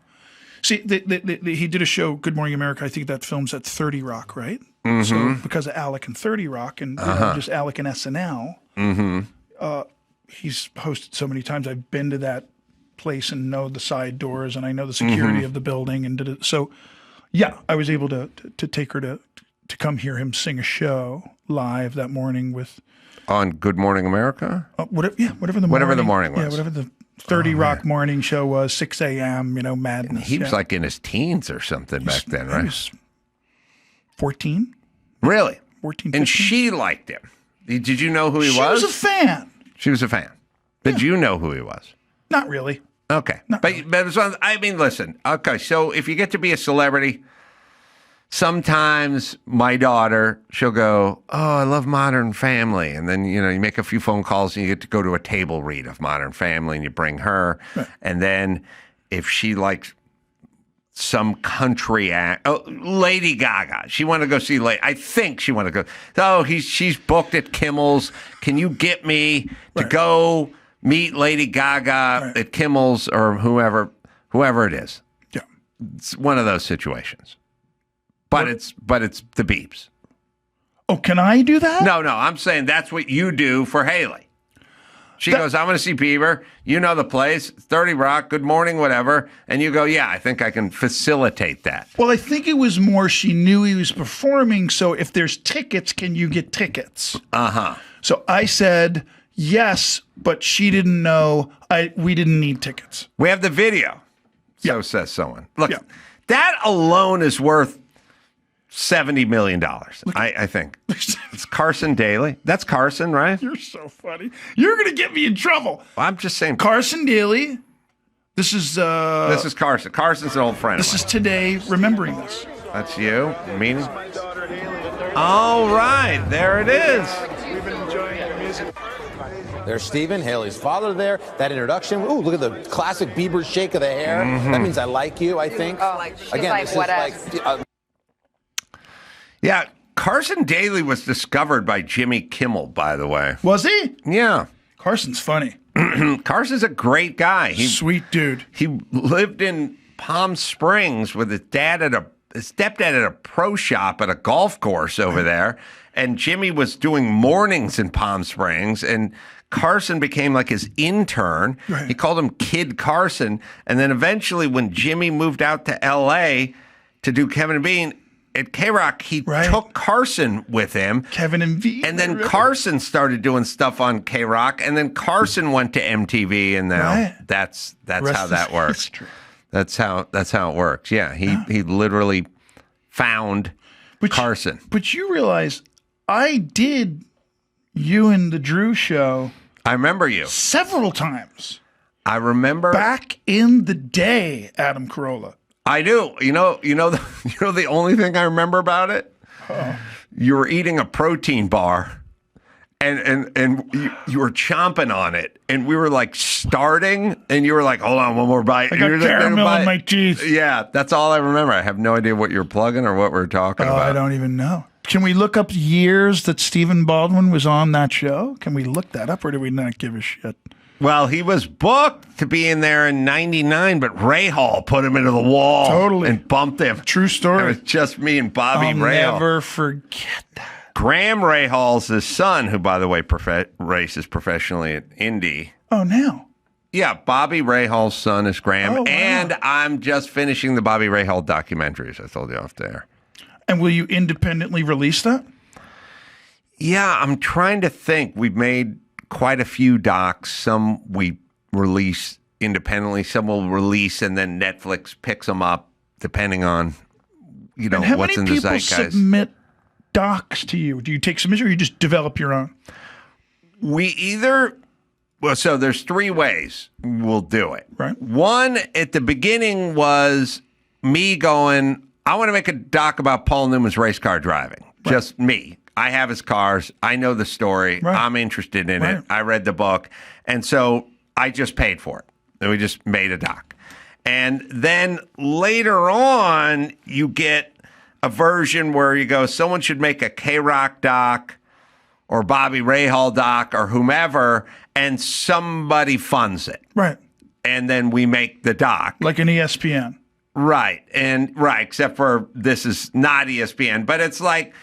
See, he did a show, Good Morning America. I think that film's at 30 Rock, right? Mm-hmm. So because of Alec and 30 Rock and just Alec and SNL, he's hosted so many times. I've been to that place and know the side doors, and I know the security of the building. And did it. So, yeah, I was able to take her to come hear him sing a show live that morning with on Good Morning America. Whatever the morning was. Yeah, whatever the 30 Rock morning show was, 6 a.m. Madness. And he was like in his teens or something back then, right? He was 14. Really? 14. 15. And she liked him. Did you know who he was? She was a fan. She was a fan. Did you know who he was? Not really. Okay. But it was I mean, listen. Okay, so if you get to be a celebrity, sometimes my daughter, she'll go, oh, I love Modern Family. And then, you make a few phone calls and you get to go to a table read of Modern Family and you bring her. Right. And then if she likes some country act, Lady Gaga, she wanted to go see I think she wanted to go. Oh, she's booked at Kimmel's. Can you get me to go meet Lady Gaga at Kimmel's or whoever it is? Yeah. It's one of those situations. But it's the Beeps. Oh, can I do that? No, I'm saying that's what you do for Hailey. She goes, I'm going to see Bieber. You know the place, 30 Rock, Good Morning, whatever. And you go, yeah, I think I can facilitate that. Well, I think it was more she knew he was performing, so if there's tickets, can you get tickets? Uh-huh. So I said yes, but she didn't know we didn't need tickets. We have the video, so says someone. Look, that alone is worth $70 million, I think. It's Carson Daly. That's Carson, right? You're so funny. You're going to get me in trouble. Well, I'm just saying. Carson Daly. This is Carson. Carson's an old friend of mine. This is today remembering this. That's you? Meaning? All right. There it is. We've been enjoying your music. There's Stephen, Hailey's father there. That introduction. Ooh, look at the classic Bieber shake of the hair. That means I like you, I think. Again, this is like... Yeah, Carson Daly was discovered by Jimmy Kimmel, by the way. Was he? Yeah. Carson's funny. Carson's a great guy. Sweet dude. He lived in Palm Springs with his stepdad at a pro shop at a golf course over there. And Jimmy was doing mornings in Palm Springs, and Carson became like his intern. Right. He called him Kid Carson. And then eventually when Jimmy moved out to L.A. to do Kevin and Bean, at K-Rock, he took Carson with him. Kevin and V. And then Carson started doing stuff on K-Rock, and then Carson went to MTV, and now that's how that works. That's how it works. Yeah, he literally found Carson. But you realize I did you and the Drew show. I remember you several times. I remember back in the day, Adam Carolla. I do. You know the only thing I remember about it? You were eating a protein bar and you were chomping on it, and we were like starting, and you were like, hold on, one more bite. I got caramel in my teeth. Yeah, that's all I remember. I have no idea what you're plugging or what we're talking about. I don't even know. Can we look up years that Stephen Baldwin was on that show? Can we look that up, or do we not give a shit? Well, he was booked to be in there in '99, but Ray Hall put him into the wall and bumped him. True story. It was just me and Bobby Ray Hall. I'll never forget that. Graham Ray Hall's his son, who, by the way, races professionally at Indy. Oh, now? Yeah, Bobby Ray Hall's son is Graham. Oh, wow. And I'm just finishing the Bobby Ray Hall documentaries I told you off there. And will you independently release that? Yeah, I'm trying to think. We've made quite a few docs. Some we release independently. Some will release, and then Netflix picks them up, depending on what's in the zeitgeist. How many people submit docs to you? Do you take submissions, or you just develop your own? So there's three ways we'll do it. Right. One, at the beginning, was me going, I want to make a doc about Paul Newman's race car driving. Right. Just me. I have his cars. I know the story. Right. I'm interested in it. I read the book. And so I just paid for it. And we just made a doc. And then later on, you get a version where you go, someone should make a K-Rock doc or Bobby Ray Hall doc or whomever, and somebody funds it. Right. And then we make the doc. Like an ESPN. Right. Except for this is not ESPN. But it's like,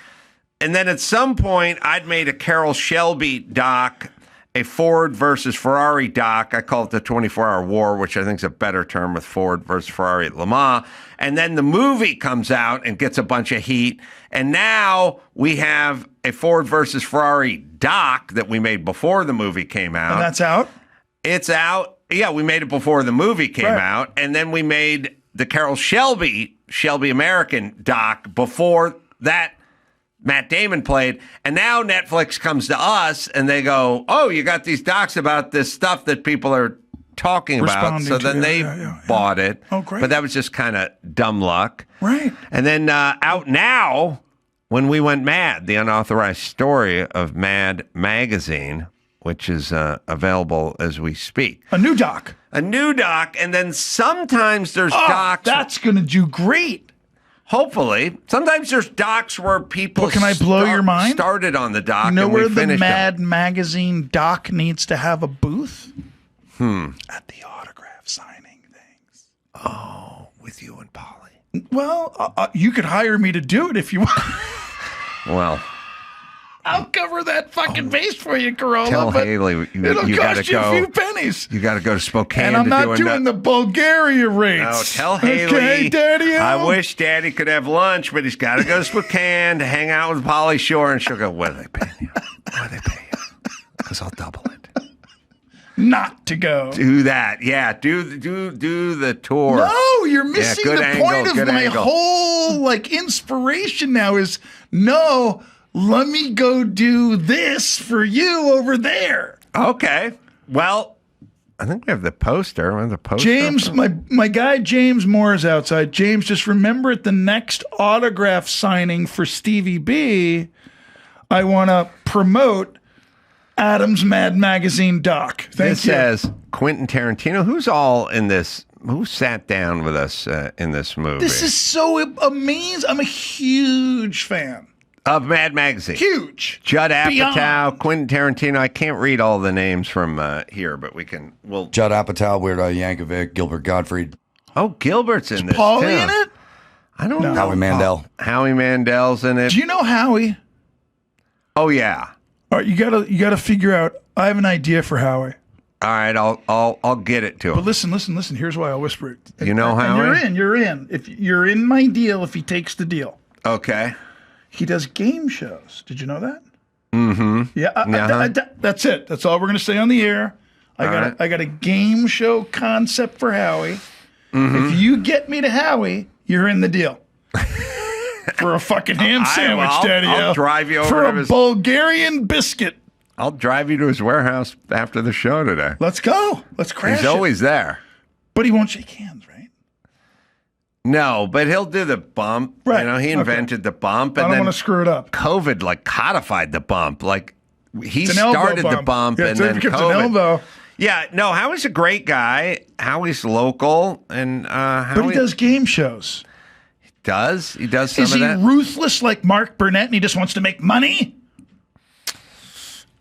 and then at some point, I'd made a Carroll Shelby doc, a Ford versus Ferrari doc. I call it the 24-hour war, which I think is a better term with Ford versus Ferrari at Le Mans. And then the movie comes out and gets a bunch of heat. And now we have a Ford versus Ferrari doc that we made before the movie came out. And that's out? It's out. Yeah, we made it before the movie came out. And then we made the Carroll Shelby American doc before that Matt Damon played. And now Netflix comes to us and they go, oh, you got these docs about this stuff that people are talking about. So then they bought it. Oh, great. But that was just kind of dumb luck. Right. And then out now, When We Went Mad, the unauthorized story of Mad Magazine, which is available as we speak. A new doc. And then sometimes there's docs. That's going to do great. Hopefully. Sometimes there's docs where people Can I blow your mind? Started on the doc. You know and where we the finished Mad them. Magazine doc needs to have a booth? At the autograph signing things. Oh, with you and Polly. Well, you could hire me to do it if you want. Well, I'll cover that fucking base for you, Carolla. tell but Hailey it'll you got to cost you go. a few pennies. You got to go to Spokane. And I'm to not do doing the Bulgaria rates. No, tell Hailey. Okay, Daddy. I wish Daddy could have lunch, but he's got to go to Spokane to hang out with Polly Shore, and she'll go, what are they paying you? What are they paying you? Because I'll double it. Not to go. Do that. Yeah, do the tour. No, you're missing good the angle, point of good my angle. whole inspiration now is no, let me go do this for you over there. Okay. Well, I think we have the poster. We have the poster. James, my guy James Moore is outside. James, just remember at the next autograph signing for Stevie B, I want to promote Adam's Mad Magazine doc. Thank This you. says Quentin Tarantino. Who's all in this? Who sat down with us in this movie? This is so amazing. I'm a huge fan. Of Mad Magazine. Huge. Judd Apatow, Beyond. Quentin Tarantino. I can't read all the names from here, but we'll. Judd Apatow, Weird Al Yankovic, Gilbert Gottfried. Oh, Gilbert's in this Paulie too. in it? I don't know. Howie Mandel. Howie Mandel's in it. Do you know Howie? Oh yeah. All right, you gotta figure out. I have an idea for Howie. All right, I'll get it to him. But listen. Here's why I'll whisper it. You know and Howie? you're in. If you're in my deal, if he takes the deal, Okay. he does game shows. Did you know that? Mm-hmm. Yeah. That's it. That's all we're gonna say on the air. I got a game show concept for Howie. Mm-hmm. If you get me to Howie, you're in the deal. For a fucking ham sandwich, Daddy. I'll drive you over for to a his. Bulgarian biscuit. I'll drive you to his warehouse after the show today. Let's go. Let's crash. He's always there. But he won't shake hands, right? No, but he'll do the bump. Right. You know, he invented the bump, I and don't then want to screw it up. COVID codified the bump. He It's an elbow started the bump. bump, Yeah, and then it's COVID. an elbow. Yeah, no, Howie's a great guy. Howie's local, and Howie But he does game shows. does. He does some Is of he that. ruthless like Mark Burnett and he just wants to make money?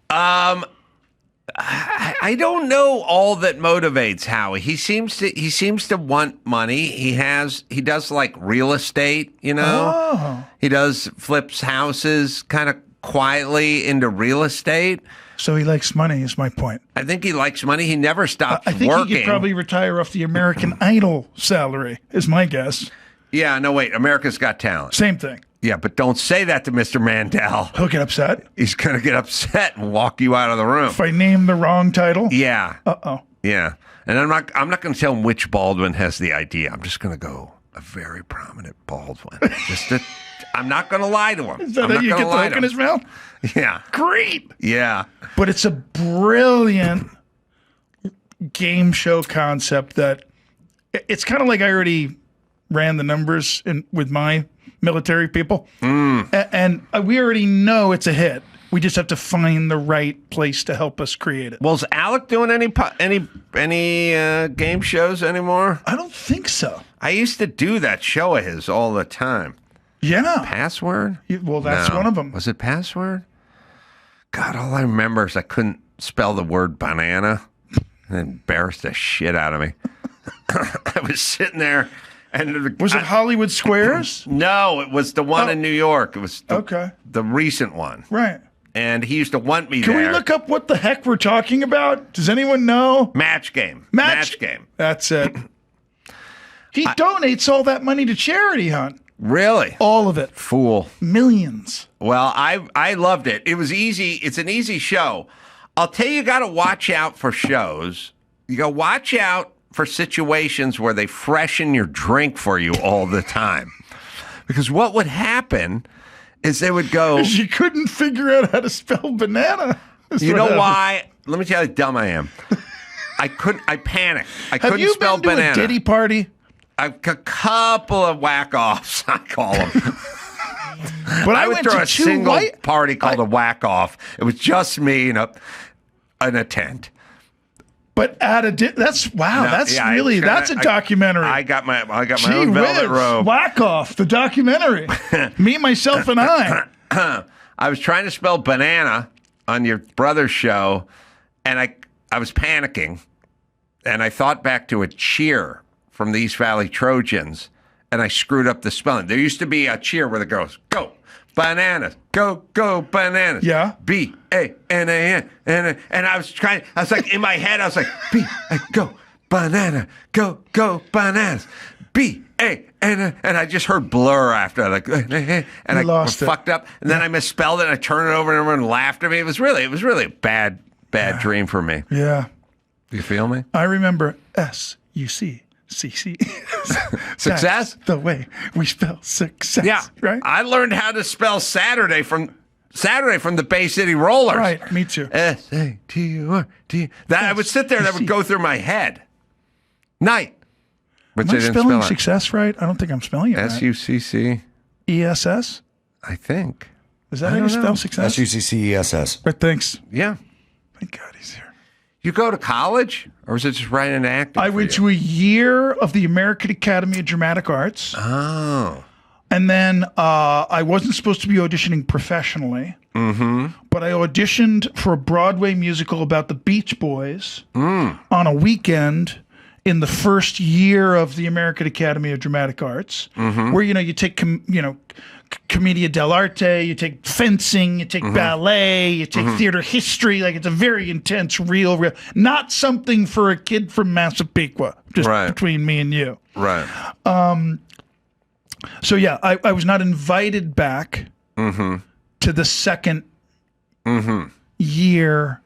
I don't know all that motivates Howie. He seems to want money. He does like real estate, you know. Oh. He flips houses kind of quietly into real estate. So he likes money is my point. I think he likes money. He never stops I think working. he could probably retire off the American Idol salary is my guess. Yeah, no, wait. America's Got Talent. Same thing. Yeah, but don't say that to Mr. Mandel. He'll get upset. He's going to get upset and walk you out of the room. If I name the wrong title? Yeah. Uh-oh. Yeah. And I'm not going to tell him which Baldwin has the idea. I'm just going to go a very prominent Baldwin. I'm not going to lie to him. Is that I'm how not you gonna get the lie hook to in him. his mouth? Yeah. Great. Yeah. But it's a brilliant game show concept that it's kind of like I already ran the numbers with my military people. And we already know it's a hit. We just have to find the right place to help us create it. Well, is Alec doing any game shows anymore? I don't think so. I used to do that show of his all the time. Yeah. Password? Well, that's No. one of them. Was it Password? God, all I remember is I couldn't spell the word banana. It embarrassed the shit out of me. I was sitting there, And was it Hollywood Squares? No, it was the one in New York. It was the recent one. Right. And he used to want me Can there. we look up what the heck we're talking about? Does anyone know? Match Game. Match Game. That's it. He donates all that money to charity, Hunt. Really? All of it. Fool. Millions. Well, I loved it. It was easy. It's an easy show. I'll tell you, got to watch out for shows. You got to watch out for situations where they freshen your drink for you all the time. Because what would happen is they would go... She couldn't figure out how to spell banana. You know why? Let me tell you how dumb I am. I panicked. I couldn't spell banana. Have you been to a Diddy party? A couple of whack-offs, I call them. But I would went throw to a single two party called a whack-off. It was just me in a tent. But at a that's a documentary. I got my own velvet robe. Whack Off, the documentary. Me, myself, and I. I was trying to spell banana on your brother's show, and I was panicking, and I thought back to a cheer from the East Valley Trojans, and I screwed up the spelling. There used to be a cheer where the girls go bananas, go bananas. Yeah. BANAN, and I was like in my head, I was like go banana, go bananas, BANAN, and I just heard blur after and I lost fucked up, and then I misspelled it. And I turned it over, and everyone laughed at me. It was really a bad dream for me. Yeah. Do you feel me? I remember SUCCC. Success? That's the way we spell success. Yeah. Right? I learned how to spell Saturday from the Bay City Rollers. Right. Me too. SATURT. That I would sit there and that would go through my head. Night. But Am I spelling success right? I don't think I'm spelling it right. SUCC. ESS? I think. Is that how you spell success? SUCCESS. Right, thanks. Yeah. Thank God he's here. You go to college? Or was it just right in acting? I went to a year of the American Academy of Dramatic Arts. Oh. And then I wasn't supposed to be auditioning professionally. Mm-hmm. But I auditioned for a Broadway musical about the Beach Boys on a weekend in the first year of the American Academy of Dramatic Arts, where, you take, Commedia dell'arte, you take fencing, you take ballet, you take theater history. Like, it's a very intense, real, not something for a kid from Massapequa, just between me and you. Right. So, yeah, I was not invited back to the second year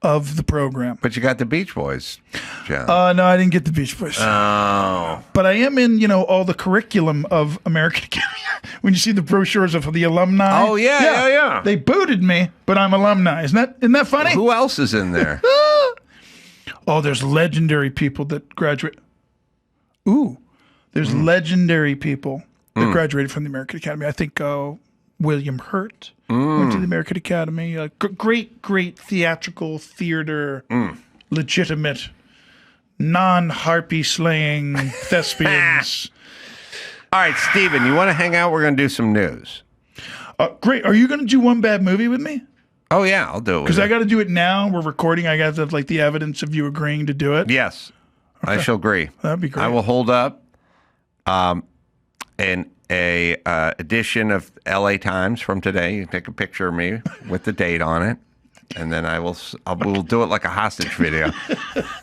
of the program. But you got the Beach Boys, John. No, I didn't get the Beach Boys. Oh. But I am in, all the curriculum of American Academy. When you see the brochures of the alumni. Oh, yeah. They booted me, but I'm alumni. Isn't that funny? Who else is in there? There's legendary people that graduate. There's legendary people that graduated from the American Academy. I think William Hurt went to the American Academy. Great theatrical theater, legitimate, non-harpy slaying thespians. All right, Steven, you want to hang out? We're going to do some news. Great. Are you going to do one bad movie with me? Oh, yeah, I'll do it. Because I got to do it now. We're recording. I got to have the evidence of you agreeing to do it. Yes, okay. I shall agree. That'd be great. I will hold up an edition of LA Times from today. You take a picture of me with the date on it, and then we'll do it like a hostage video.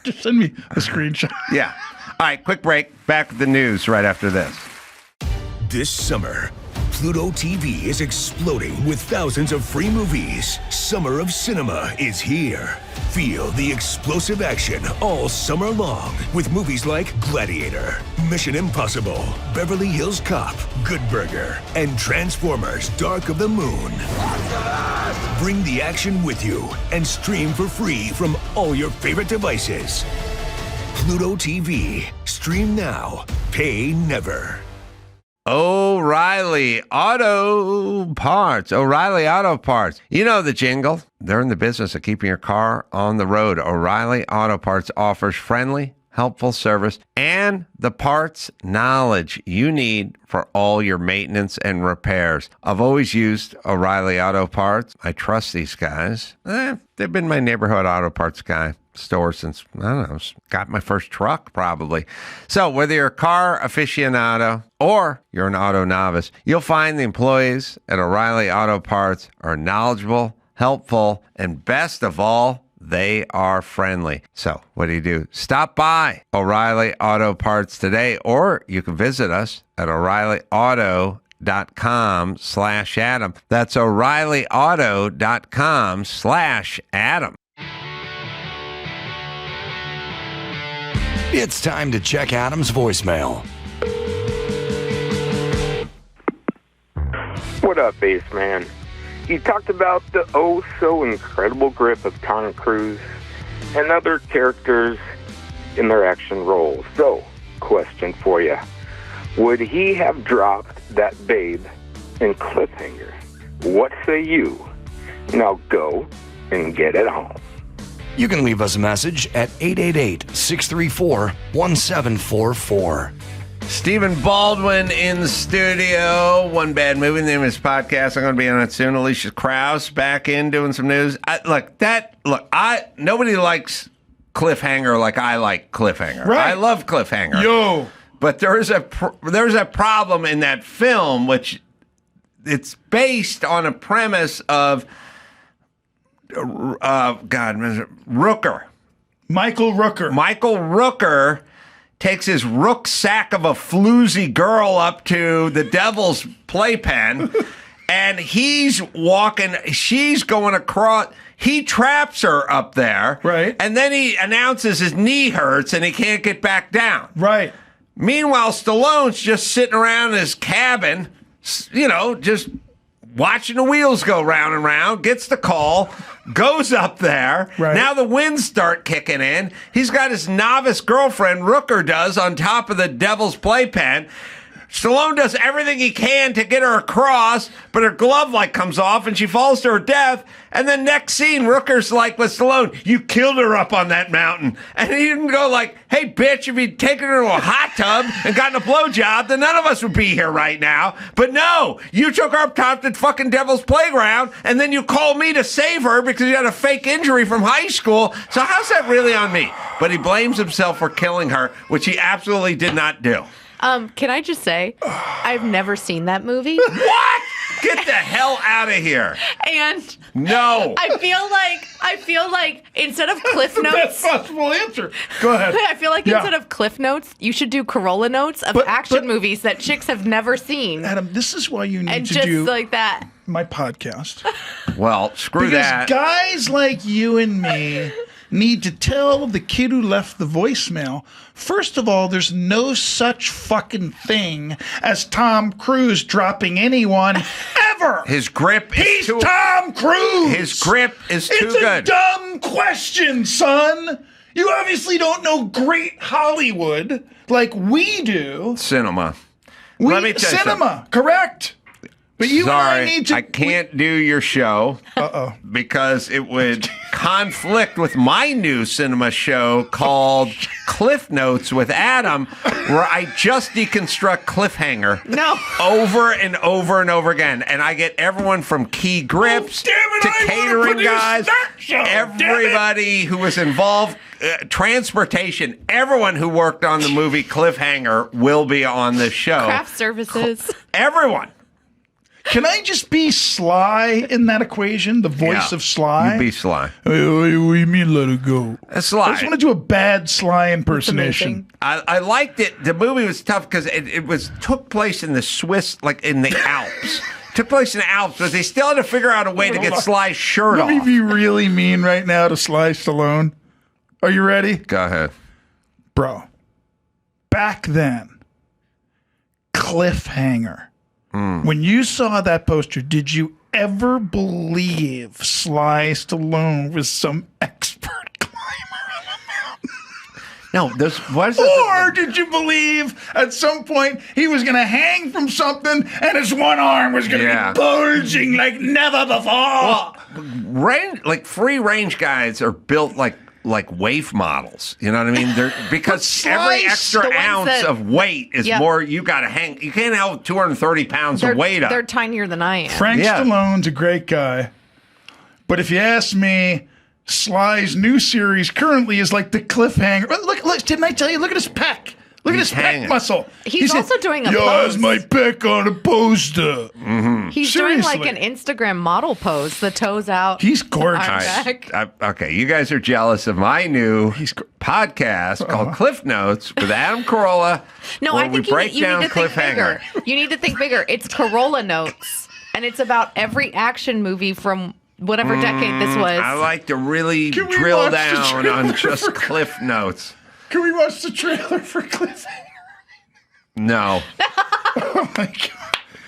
Just send me a screenshot. Yeah. All right, quick break. Back with the news right after this. This summer, Pluto TV is exploding with thousands of free movies. Summer of Cinema is here. Feel the explosive action all summer long with movies like Gladiator, Mission Impossible, Beverly Hills Cop, Good Burger, and Transformers: Dark of the Moon. Bring the action with you and stream for free from all your favorite devices. Pluto TV. Stream now. Pay never. O'Reilly Auto Parts. O'Reilly Auto Parts. You know the jingle. They're in the business of keeping your car on the road. O'Reilly Auto Parts offers friendly, helpful service and the parts knowledge you need for all your maintenance and repairs. I've always used O'Reilly Auto Parts. I trust these guys. They've been my neighborhood auto parts guy store since, I don't know, got my first truck probably. So whether you're a car aficionado or you're an auto novice, you'll find the employees at O'Reilly Auto Parts are knowledgeable, helpful, and best of all, they are friendly. So what do? Stop by O'Reilly Auto Parts today, or you can visit us at O'ReillyAuto.com/Adam. That's O'ReillyAuto.com/Adam. It's time to check Adam's voicemail. What up, Bass Man? You talked about the oh-so-incredible grip of Tom Cruise and other characters in their action roles. So, question for you. Would he have dropped that babe in Cliffhanger? What say you? Now go and get it on. You can leave us a message at 888-634-1744. Stephen Baldwin in the studio. One Bad Movie, the name of his podcast. I'm going to be on it soon. Elisha Krauss back in doing some news. Nobody likes Cliffhanger like I like Cliffhanger. Right. I love Cliffhanger. Yo. But there's a problem in that film, which it's based on a premise of Rooker. Michael Rooker. Michael Rooker takes his rucksack of a floozy girl up to the devil's playpen, and she's going across. He traps her up there, right? And then he announces his knee hurts and he can't get back down, right? Meanwhile, Stallone's just sitting around in his cabin, just watching the wheels go round and round, gets the call, goes up there. Right. Now the winds start kicking in. He's got his novice girlfriend, Rooker does, on top of the devil's playpen. Stallone does everything he can to get her across, but her glove comes off and she falls to her death. And then next scene, Rooker's like with Stallone, you killed her up on that mountain. And he didn't go hey, bitch, if you'd taken her to a hot tub and gotten a blowjob, then none of us would be here right now. But no, you took her up top to fucking Devil's Playground, and then you called me to save her because you had a fake injury from high school. So how's that really on me? But he blames himself for killing her, which he absolutely did not do. Can I just say, I've never seen that movie. What? Get the hell out of here. And no. I feel like instead of Cliff Notes. Best possible answer. Go ahead. I feel like instead of Cliff Notes, you should do Carolla Notes of action movies that chicks have never seen. Adam, this is why you need to just do like that. My podcast. Well, screw that. Because guys like you and me need to tell the kid who left the voicemail, first of all, there's no such fucking thing as Tom Cruise dropping anyone ever. His grip is He's Tom Cruise. His grip is too It's good. a dumb question, son. You obviously don't know great Hollywood like we do. Cinema. Let me tell you cinema, correct. But you Sorry, and I need to. I can't do your show because it would conflict with my new cinema show called Cliff Notes with Adam, where I just deconstruct Cliffhanger over and over and over again. And I get everyone from key grips to catering guys, everybody who was involved. Transportation, everyone who worked on the movie Cliffhanger will be on this show. Craft services. Everyone. Can I just be Sly in that equation? The voice of Sly? You be Sly. What do you mean let it go? Sly. I just want to do a bad Sly impersonation. I liked it. The movie was tough because it took place in the Swiss, in the Alps. Took place in the Alps, but they still had to figure out a way to get Sly's shirt off. Let me be really mean right now to Sly Stallone. Are you ready? Go ahead. Bro, back then, Cliffhanger. When you saw that poster, did you ever believe Sly Stallone was some expert climber on a mountain? Or did you believe at some point he was going to hang from something and his one arm was going to be bulging like never before? Well, free range guys are built like waif models, you know what I mean? They're because every extra ounce of weight is more. You got to hang. You can't have 230 pounds of weight up. They're tinier than I am. Frank Stallone's a great guy, but if you ask me, Sly's new series currently is like the cliffhanger. Look, didn't I tell you? Look at his pec. Look at his pec muscle. He's also doing a Yo, pose. has my pec on a poster. He's doing like an Instagram model pose, the toes out. He's gorgeous. arm back. Okay, you guys are jealous of my new podcast called Cliff Notes with Adam Carolla. No, where I think we break you down need to think cliffhanger. bigger. You need to think bigger. It's Carolla Notes, and it's about every action movie from whatever decade this was. I like to really drill down on just Cliff Notes. Can we watch the trailer for cliffhanger? No. Oh my God.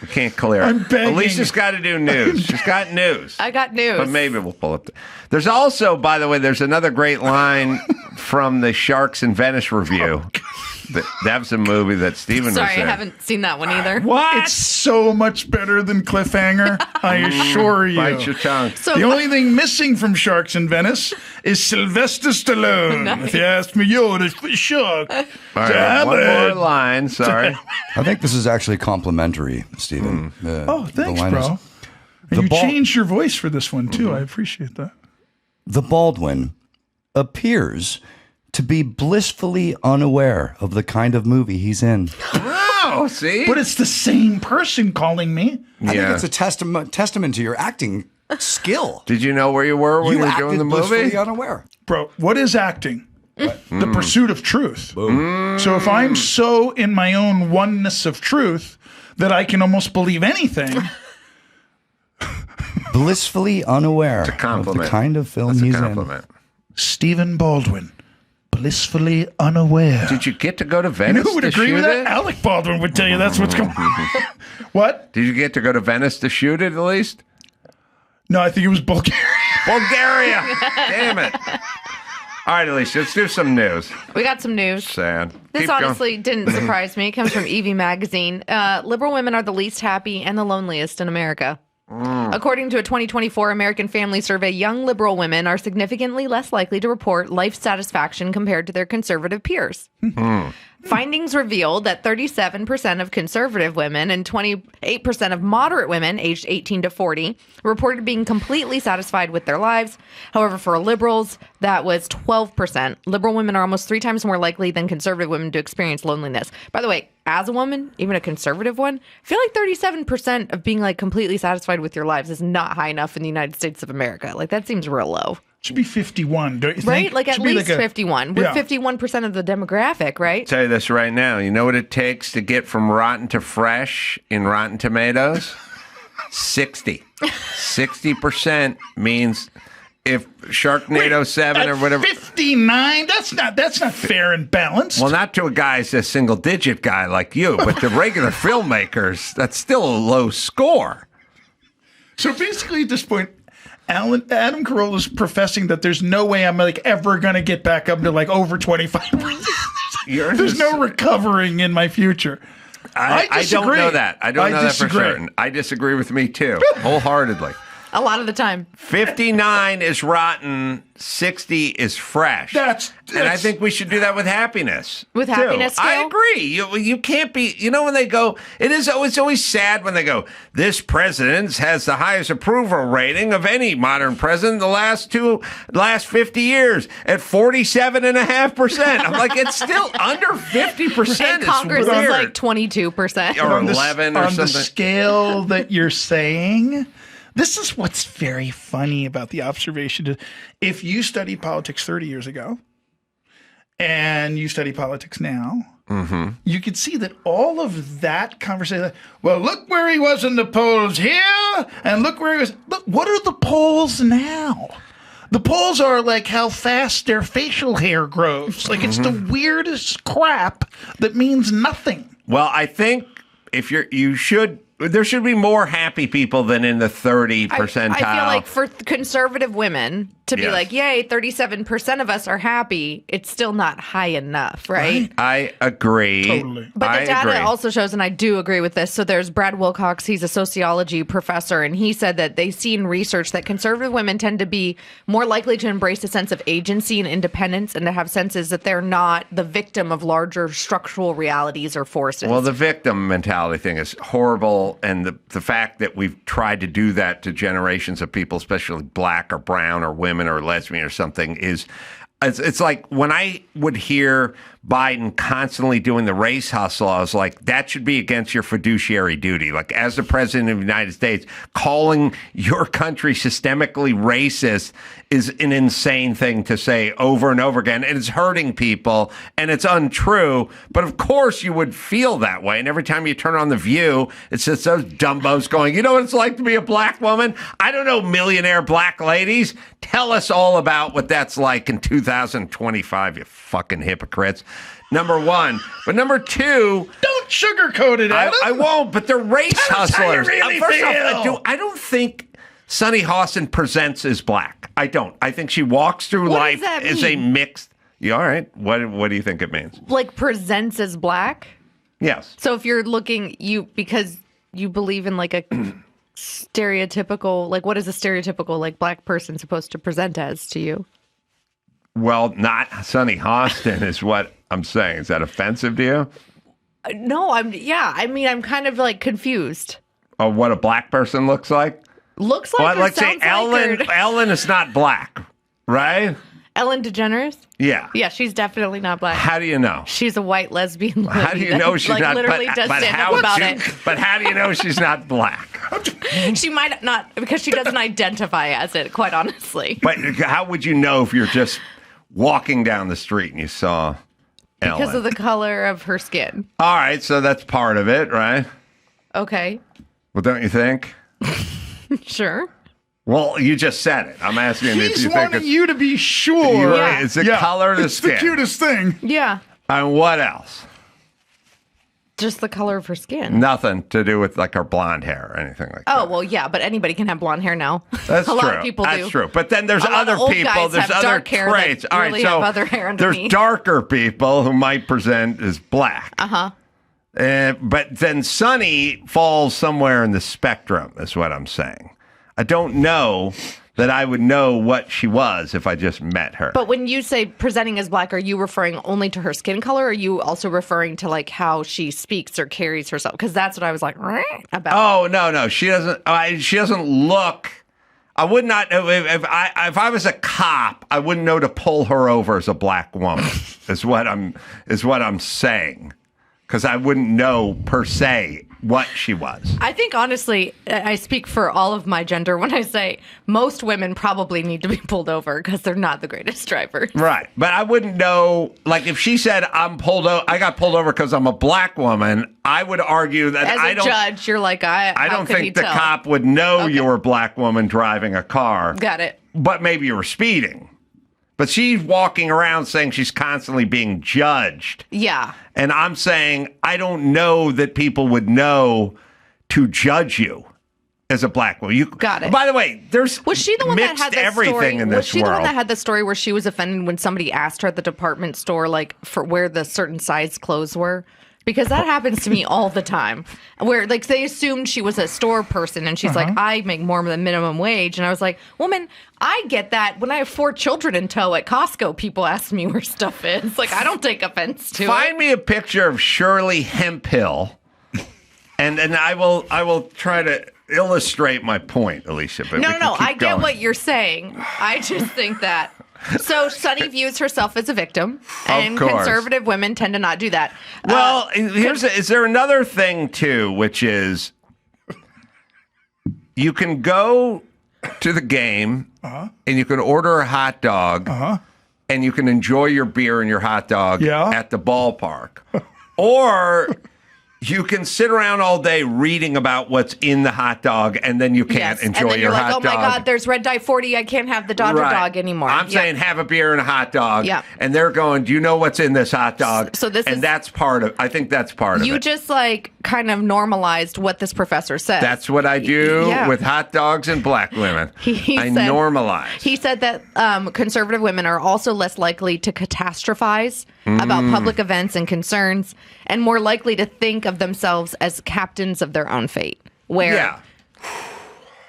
We can't clear it. I'm begging. Alicia's got to do news. She's got news. I got news. But maybe we'll pull up. There's also, by the way, there's another great line from the Sharks in Venice review. That was a movie that Steven Sorry, was in. I haven't seen that one either. What? It's so much better than Cliffhanger, I assure you. Bite your tongue. The only thing missing from Sharks in Venice is Sylvester Stallone. Nice. If you ask me, yo, this shark. All right, one more line. Sorry. I think this is actually complimentary, Stephen. Oh, thanks, line bro. is- And you changed your voice for this one, too. I appreciate that. The Baldwin appears to be blissfully unaware of the kind of movie he's in. Oh, see? But it's the same person calling me. I think it's a testament to your acting skill. Did you know where you were when you were doing the movie? Blissfully unaware. Bro, what is acting? The pursuit of truth. So if I'm so in my own oneness of truth that I can almost believe anything. Blissfully unaware It's a compliment. of the kind of film That's he's a compliment. Stephen Baldwin, blissfully unaware. Did you get to go to You Venice know who would to agree shoot with that? it? Alec Baldwin would tell you that's what's going on. What? Did you get to go to Venice to shoot it at least? No, I think it was Bulgaria. Bulgaria! Damn it. All right, Elisha, let's do some news. We got some news. Sad. This Keep going. honestly didn't surprise me. It comes from Evie Magazine. Liberal women are the least happy and the loneliest in America. According to a 2024 American Family Survey, young liberal women are significantly less likely to report life satisfaction compared to their conservative peers. Findings revealed that 37% of conservative women and 28% of moderate women aged 18 to 40 reported being completely satisfied with their lives. However, for liberals, that was 12%. Liberal women are almost 3 times more likely than conservative women to experience loneliness. By the way, as a woman, even a conservative one, I feel like 37% of being like completely satisfied with your lives is not high enough in the United States of America. Like that seems real low. Should be 51, don't you think? Right? Like at Should be least 51. We're Yeah. 51% of the demographic, right? Tell you this right now. You know what it takes to get from rotten to fresh in Rotten Tomatoes? 60. 60% means if Sharknado 7 or whatever. 59? That's not fair and balanced. Well, not to a guy who's a single-digit guy like you, but the regular filmmakers, that's still a low score. So basically at this point, Adam Carolla is professing that there's no way I'm like ever going to get back up to like over 25%. There's no recovering in my future. I don't disagree. know that. I don't know that for disagree. certain. I disagree with me, too, wholeheartedly. A lot of the time. 59 is rotten, 60 is fresh. And I think we should do that with happiness. With too. happiness I scale? agree. You can't be, when they go, it's always sad when they go, this president has the highest approval rating of any modern president in the last 50 years at 47.5%. I'm like, it's still under 50%. And Congress is like 22%. Or 11 or on something. the scale that you're saying, this is what's very funny about the observation. If you studied politics 30 years ago and you study politics now, you could see that all of that conversation, well, look where he was in the polls here and look where he was. Look, what are the polls now? The polls are like how fast their facial hair grows. Like it's the weirdest crap that means nothing. Well, I think there should be more happy people than in the 30 percentile. I feel like for conservative women to be Yes. like, yay, 37% of us are happy, it's still not high enough, right? I agree. Totally. But the I data agree. also shows, and I do agree with this, so there's Brad Wilcox, he's a sociology professor, and he said that they've seen research that conservative women tend to be more likely to embrace a sense of agency and independence and to have senses that they're not the victim of larger structural realities or forces. Well, the victim mentality thing is horrible people, and the fact that we've tried to do that to generations of people, especially black or brown or women or lesbian or something, is it's like when I would hear Biden constantly doing the race hustle, I was like, that should be against your fiduciary duty. Like, as the president of the United States, calling your country systemically racist is an insane thing to say over and over again. And it's hurting people, and it's untrue. But of course you would feel that way. And every time you turn on The View, it's just those dumbos going, you know what it's like to be a black woman? I don't know, millionaire black ladies. Tell us all about what that's like in 2025, you fucking hypocrites. Number one. But number two... Don't sugarcoat it, Adam. I won't, but they're race hustlers. First off, I don't think Sunny Hostin presents as black. I don't. I think she walks through life as a mixed... You all right? What do you think it means? Like, presents as black? Yes. So if you're looking... because you believe in, like, a stereotypical... Like, what is a stereotypical, like, black person supposed to present as to you? Well, not Sunny Hostin is what I'm saying. Is that offensive to you? No, I'm kind of like confused. Oh, what a black person looks like? Looks like, let's say Ellen is not black, right? Ellen DeGeneres? Yeah. Yeah, she's definitely not black. How do you know? She's a white lesbian lady. How do you know she's like, not? Literally does stand up about it. But how do you know she's not black? She might not, because she doesn't identify as it, quite honestly. But how would you know if you're just walking down the street and you saw Ellen? Because of the color of her skin. All right, so that's part of it, right? Okay. Well, don't you think? Sure. Well, you just said it. I'm asking if you think He's wanting you to be sure. Yeah. It's the color of the skin. It's the cutest thing. Yeah. And what else? Just the color of her skin. Nothing to do with like her blonde hair or anything like that. Oh, well, yeah, but anybody can have blonde hair now. That's a true. lot of people do. That's true. But then there's other people. There's other traits. All right, so have other hair there's underneath. darker people who might present as black. Uh-huh. But then Sunny falls somewhere in the spectrum, is what I'm saying. I don't know that I would know what she was if I just met her. But when you say presenting as black, are you referring only to her skin color, or are you also referring to like how she speaks or carries herself? Because that's what I was like about. Oh, no. She doesn't look... I would not... If I was a cop, I wouldn't know to pull her over as a black woman, is what I'm saying. Because I wouldn't know, per se, what she was. I think, honestly, I speak for all of my gender when I say most women probably need to be pulled over because they're not the greatest drivers. Right. But I wouldn't know, like, if she said, I got pulled over because I'm a black woman, I would argue that As a judge, you're like, I don't think the cop would know you were a black woman driving a car. Got it. But maybe you were speeding. But she's walking around saying she's constantly being judged. Yeah. And I'm saying I don't know that people would know to judge you as a black woman. Got it. By the way, was she the one that had that everything story? in this Was she the one world. that had the story where she was offended when somebody asked her at the department store, like, for where the certain size clothes were? Because that happens to me all the time, where like they assumed she was a store person, and she's like, I make more than minimum wage, and I was like, woman, I get that. When I have 4 children in tow at Costco, people ask me where stuff is. Like, I don't take offense to it. Find me a picture of Shirley Hemphill, and I will try to illustrate my point, Elisha. But No, I get what you're saying. I just think that. So Sunny views herself as a victim, and conservative women tend to not do that. Well, is there another thing too, which is you can go to the game and you can order a hot dog and you can enjoy your beer and your hot dog at the ballpark, or you can sit around all day reading about what's in the hot dog, and then you can't enjoy and then your you're hot like, dog. oh my God, there's red dye 40. I can't have the Dodger dog anymore. I'm saying have a beer and a hot dog. Yeah. And they're going, do you know what's in this hot dog? So that's part of, I think that's part of it. You just like kind of normalized what this professor said. That's what I do with hot dogs and black women. I normalize. He said that conservative women are also less likely to catastrophize about public events and concerns, and more likely to think of themselves as captains of their own fate. Well,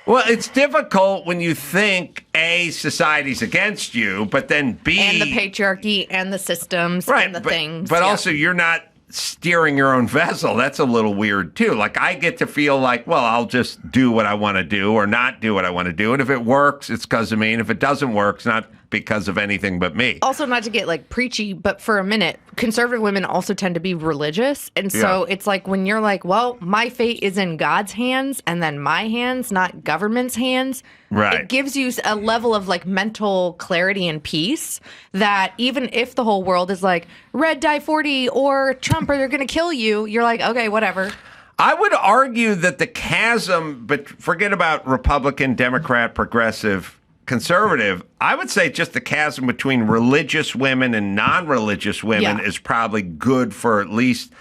it's difficult when you think, A, society's against you, but then B... And the patriarchy and the systems and the things. But also you're not steering your own vessel. That's a little weird too. Like I get to feel like, well, I'll just do what I want to do or not do what I want to do. And if it works, it's because of me. And if it doesn't work, it's not because of anything but me. Also, not to get like preachy, but for a minute, conservative women also tend to be religious. And so it's like when you're like, well, my fate is in God's hands and then my hands, not government's hands. Right. It gives you a level of like mental clarity and peace that even if the whole world is like red dye 40 or Trump or they're going to kill you, you're like, okay, whatever. I would argue that the chasm, but forget about Republican, Democrat, progressive, conservative, I would say just the chasm between religious women and non-religious women is probably good for at least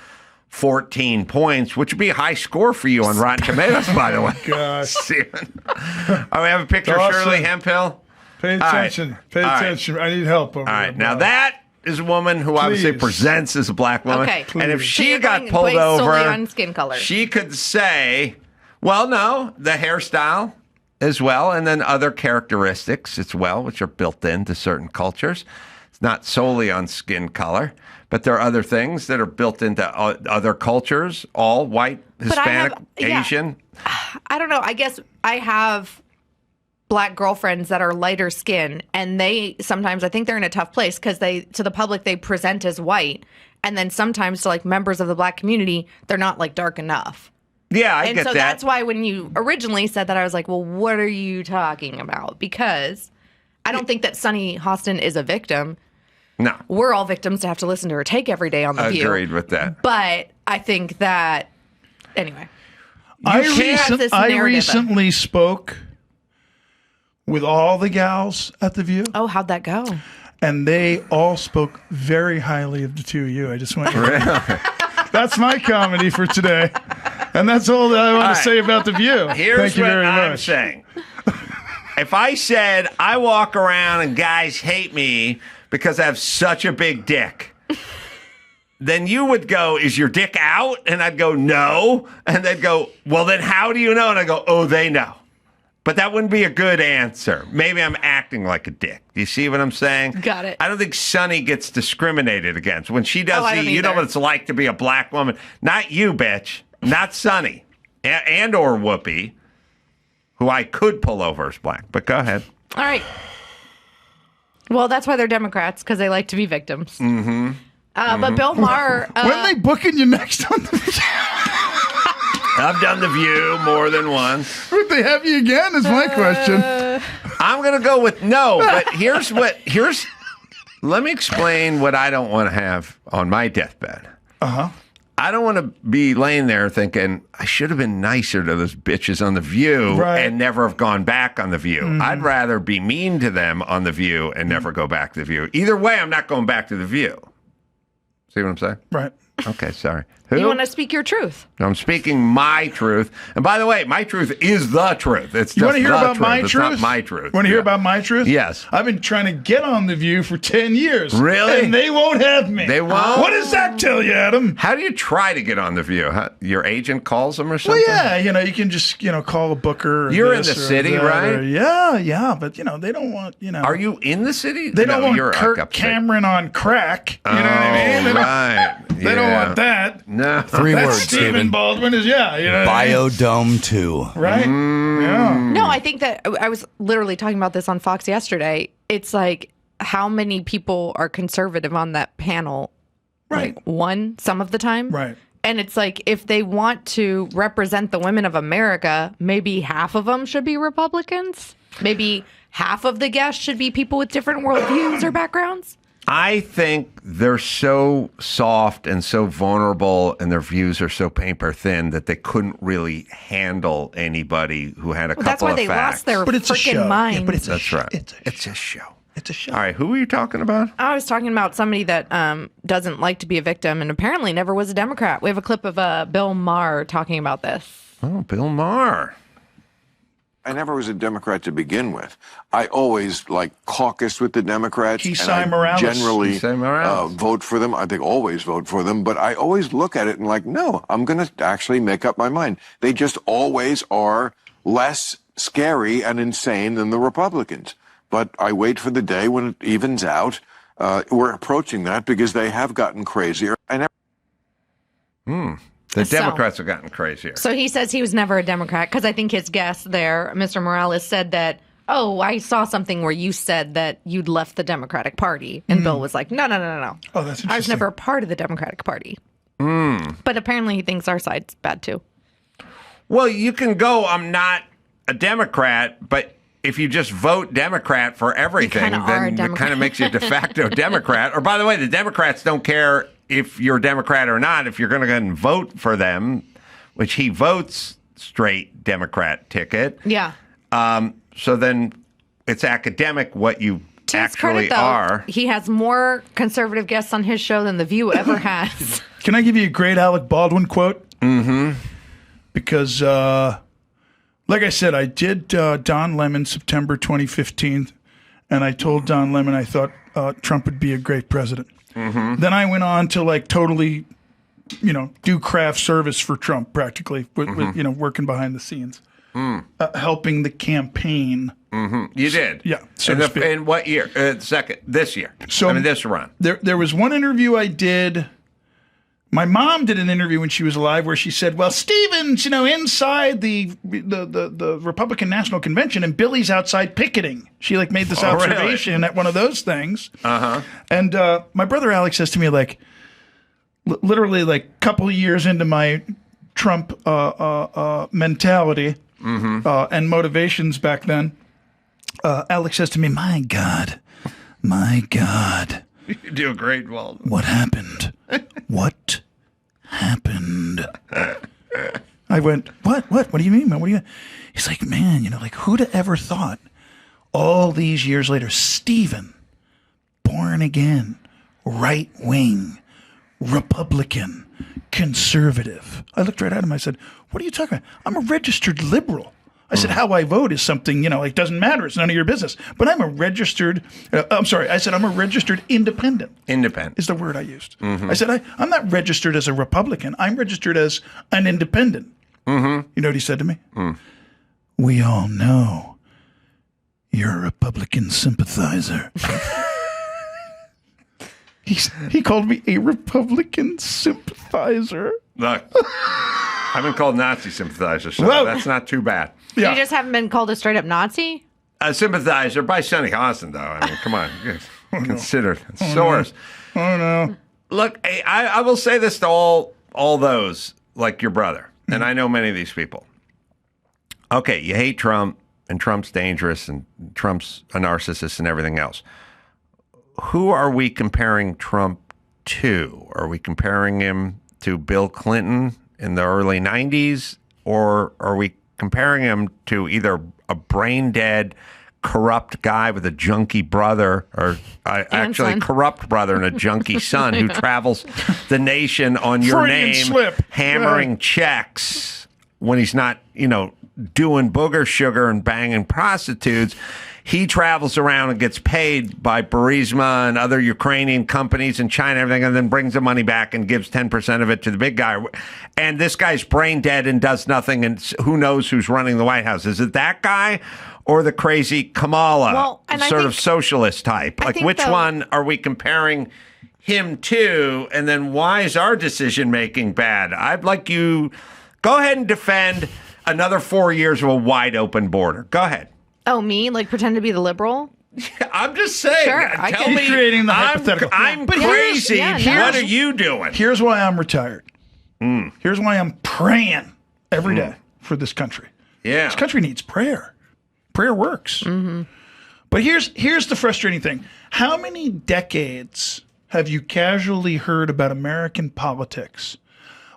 14 points, which would be a high score for you on Rotten Tomatoes, by the way. Gosh. Steven. Oh, we have a picture of Shirley Hemphill. Pay attention. Pay attention. I need help over All right. Now that is a woman who obviously presents as a black woman. Okay. And if she you're got going pulled based over, solely on skin color. she could say, well, no, the hairstyle as well, and then other characteristics as well, which are built into certain cultures. It's not solely on skin color, but there are other things that are built into other cultures, all white, Hispanic, Asian. I don't know. I guess I have black girlfriends that are lighter skin, and they sometimes, I think they're in a tough place because to the public, they present as white. And then sometimes to like members of the black community, they're not like dark enough. Yeah, I get that. And so that's why when you originally said that, I was like, well, what are you talking about? Because I don't think that Sunny Hostin is a victim. No. We're all victims to have to listen to her take every day on The View. Agreed with that. But I think that, anyway. I recently spoke with all the gals at The View. Oh, how'd that go? And they all spoke very highly of the two of you. I just want you to know. That's my comedy for today. And that's all that I want to say about The View. Here's Thank you what very I'm much. saying. If I said I walk around and guys hate me because I have such a big dick, then you would go, is your dick out? And I'd go, no. And they'd go, well, then how do you know? And I go, oh, they know. But that wouldn't be a good answer. Maybe I'm acting like a dick. Do you see what I'm saying? Got it. I don't think Sunny gets discriminated against. When she does you know what it's like to be a black woman. Not you, bitch. Not Sunny. And or Whoopi, who I could pull over as black. But go ahead. All right. Well, that's why they're Democrats, because they like to be victims. Mm-hmm. But Bill Maher... when are they booking you next on The View? I've done The View more than once. Would they have you again is my question. I'm going to go with no, but let me explain what I don't want to have on my deathbed. Uh-huh. I don't want to be laying there thinking, I should have been nicer to those bitches on The View and never have gone back on The View. Mm-hmm. I'd rather be mean to them on The View and never go back to The View. Either way, I'm not going back to The View. See what I'm saying? Right. Okay, sorry. Who? You want to speak your truth. I'm speaking my truth. And by the way, my truth is the truth. It's you just want to hear about truth. my It's truth? not my truth. Want to hear about my truth? Yes. I've been trying to get on The View for 10 years. Really? And they won't have me. They won't? What does that tell you, Adam? How do you try to get on The View? Your agent calls them or something? Well, yeah, you can just, call a booker. Or You're in this the or city, that, right? or- yeah, but, they don't want, Are you in the city? They don't want you're Kirk Cameron on crack. You know what I mean? They don't want that. No. 3 That's words, Stephen Stephen. Baldwin is, you know what I mean? Biodome 2. Right? Yeah. No, I think that I was literally talking about this on Fox yesterday. It's like how many people are conservative on that panel? Right. Like one, some of the time. Right. And it's like if they want to represent the women of America, maybe half of them should be Republicans. Maybe half of the guests should be people with different worldviews or backgrounds. I think they're so soft and so vulnerable and their views are so paper thin that they couldn't really handle anybody who had a couple of facts. That's why they lost their freaking mind. Yeah, but it's That's right. It's a show. It's a show. All right, who were you talking about? I was talking about somebody that doesn't like to be a victim and apparently never was a Democrat. We have a clip of Bill Maher talking about this. Oh, Bill Maher. I never was a Democrat to begin with. I always caucused with the Democrats. Keysai and Morales. I generally Keysai Morales. vote for them. I think always vote for them. But I always look at it and no, I'm going to actually make up my mind. They just always are less scary and insane than the Republicans. But I wait for the day when it evens out. We're approaching that because they have gotten crazier. The Democrats have gotten crazier. So he says he was never a Democrat because I think his guest there, Mr. Morales, said that, oh, I saw something where you said that you'd left the Democratic Party. And Bill was like, no. Oh, that's interesting. I was never a part of the Democratic Party. But apparently he thinks our side's bad too. Well, you can go, I'm not a Democrat, but if you just vote Democrat for everything, then it kind of makes you a de facto Democrat. Or by the way, the Democrats don't care if you're a Democrat or not, if you're going to go and vote for them, which he votes straight Democrat ticket. Yeah. So then it's academic what you actually though, are. He has more conservative guests on his show than The View ever has. Can I give you a great Alec Baldwin quote? Mm-hmm. Because, like I said, I did Don Lemon September 2015, and I told Don Lemon I thought Trump would be a great president. Mm-hmm. Then I went on to totally, do craft service for Trump practically, with working behind the scenes, helping the campaign. Mm-hmm. You did, yeah. In what year? This year. So this run. There was one interview I did. My mom did an interview when she was alive where she said, "Well, Stephen's, inside the Republican National Convention, and Billy's outside picketing." She made this observation at one of those things. Uh-huh. And my brother Alex says to me, literally, a couple of years into my Trump mentality and motivations back then, Alex says to me, "My God, you do a great Walt. What happened? What happened?" I went, What? What do you mean, man? What do you? He's like, man, who'd have ever thought all these years later, Stephen, born again, right wing, Republican, conservative. I looked right at him. I said, what are you talking about? I'm a registered liberal. I said, how I vote is something, it doesn't matter. It's none of your business. But I'm a registered, I said, I'm a registered independent. Independent. Is the word I used. Mm-hmm. I said, I'm not registered as a Republican. I'm registered as an independent. Mm-hmm. You know what he said to me? We all know you're a Republican sympathizer. He called me a Republican sympathizer. Look, I've been called Nazi sympathizer, so that's not too bad. Yeah. You just haven't been called a straight up Nazi? A sympathizer by Sonny Hostin, though. I mean, come on. Consider source. Oh, no. Look, I will say this to all those, like your brother, and I know many of these people. Okay, you hate Trump, and Trump's dangerous, and Trump's a narcissist and everything else. Who are we comparing Trump to? Are we comparing him to Bill Clinton in the early 90s, or are we comparing him to either a brain-dead, corrupt guy with a junkie brother, or actually corrupt brother and a junkie son who travels the nation on your name, hammering checks when he's not, doing booger sugar and banging prostitutes. He travels around and gets paid by Burisma and other Ukrainian companies in China and everything, and then brings the money back and gives 10% of it to the big guy. And this guy's brain dead and does nothing, and who knows who's running the White House. Is it that guy or the crazy Kamala of socialist type? Which one are we comparing him to? And then why is our decision-making bad? I'd like you go ahead and defend another 4 years of a wide-open border. Go ahead. Oh, me? Pretend to be the liberal? I'm just saying. Sure, Tell me, creating the hypothetical. I'm crazy. What are you doing? Here's why I'm retired. Here's why I'm praying every day for this country. Yeah. This country needs prayer. Prayer works. Mm-hmm. But here's the frustrating thing. How many decades have you casually heard about American politics?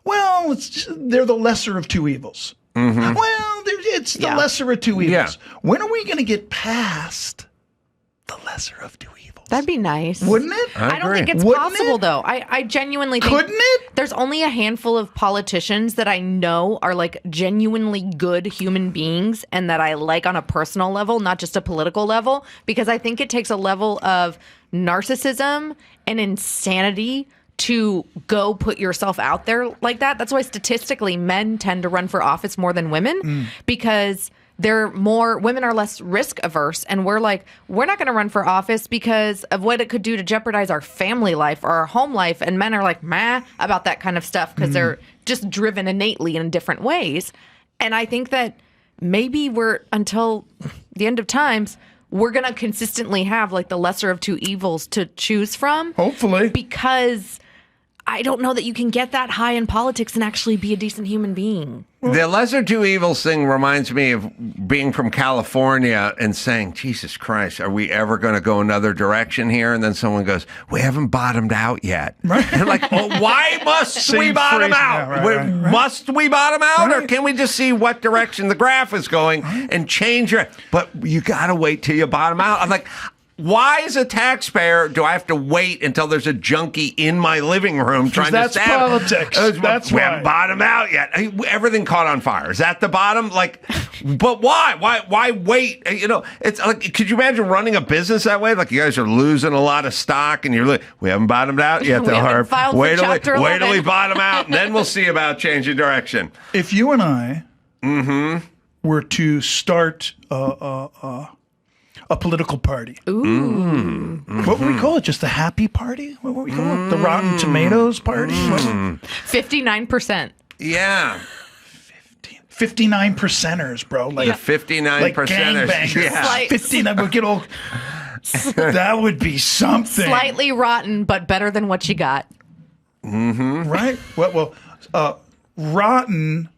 Well, they're the lesser of two evils. Mm-hmm. Well, it's the lesser of two evils. Yeah. When are we going to get past the lesser of two evils? That'd be nice. Wouldn't it? I don't think it's possible, though. I genuinely think... Couldn't it? There's only a handful of politicians that I know are, genuinely good human beings and that I like on a personal level, not just a political level, because I think it takes a level of narcissism and insanity to go put yourself out there like that. That's why statistically men tend to run for office more than women, because women are less risk averse, and we're like, we're not going to run for office because of what it could do to jeopardize our family life or our home life. And men are like, meh, about that kind of stuff because they're just driven innately in different ways. And I think that maybe until the end of times, we're going to consistently have like the lesser of two evils to choose from. Hopefully. Because I don't know that you can get that high in politics and actually be a decent human being. The lesser two evils thing reminds me of being from California and saying, Jesus Christ, are we ever going to go another direction here? And then someone goes, we haven't bottomed out yet. Right. And like, well, why must we bottom out? Must we bottom out? Or can we just see what direction the graph is going and change it? But you got to wait till you bottom out. I'm like, why, as a taxpayer, do I have to wait until there's a junkie in my living room trying to stab? That's politics. That's we why. haven't bottomed out yet. Everything caught on fire. Is that the bottom? Like, but why? Why wait? You know, it's like, could you imagine running a business that way? Like, you guys are losing a lot of stock, and you're like, we haven't bottomed out yet. Wait till we bottom out, and then we'll see about changing direction. If you and I were to start a political party. Ooh. What would we call it? Just the happy party? What would we call it? The Rotten Tomatoes party? 59%. Yeah. 59%ers, bro. Like, the 59%ers. Gangbangers. Yeah. 59. We'll get all. That would be something. Slightly rotten, but better than what you got. Right? Well, rotten,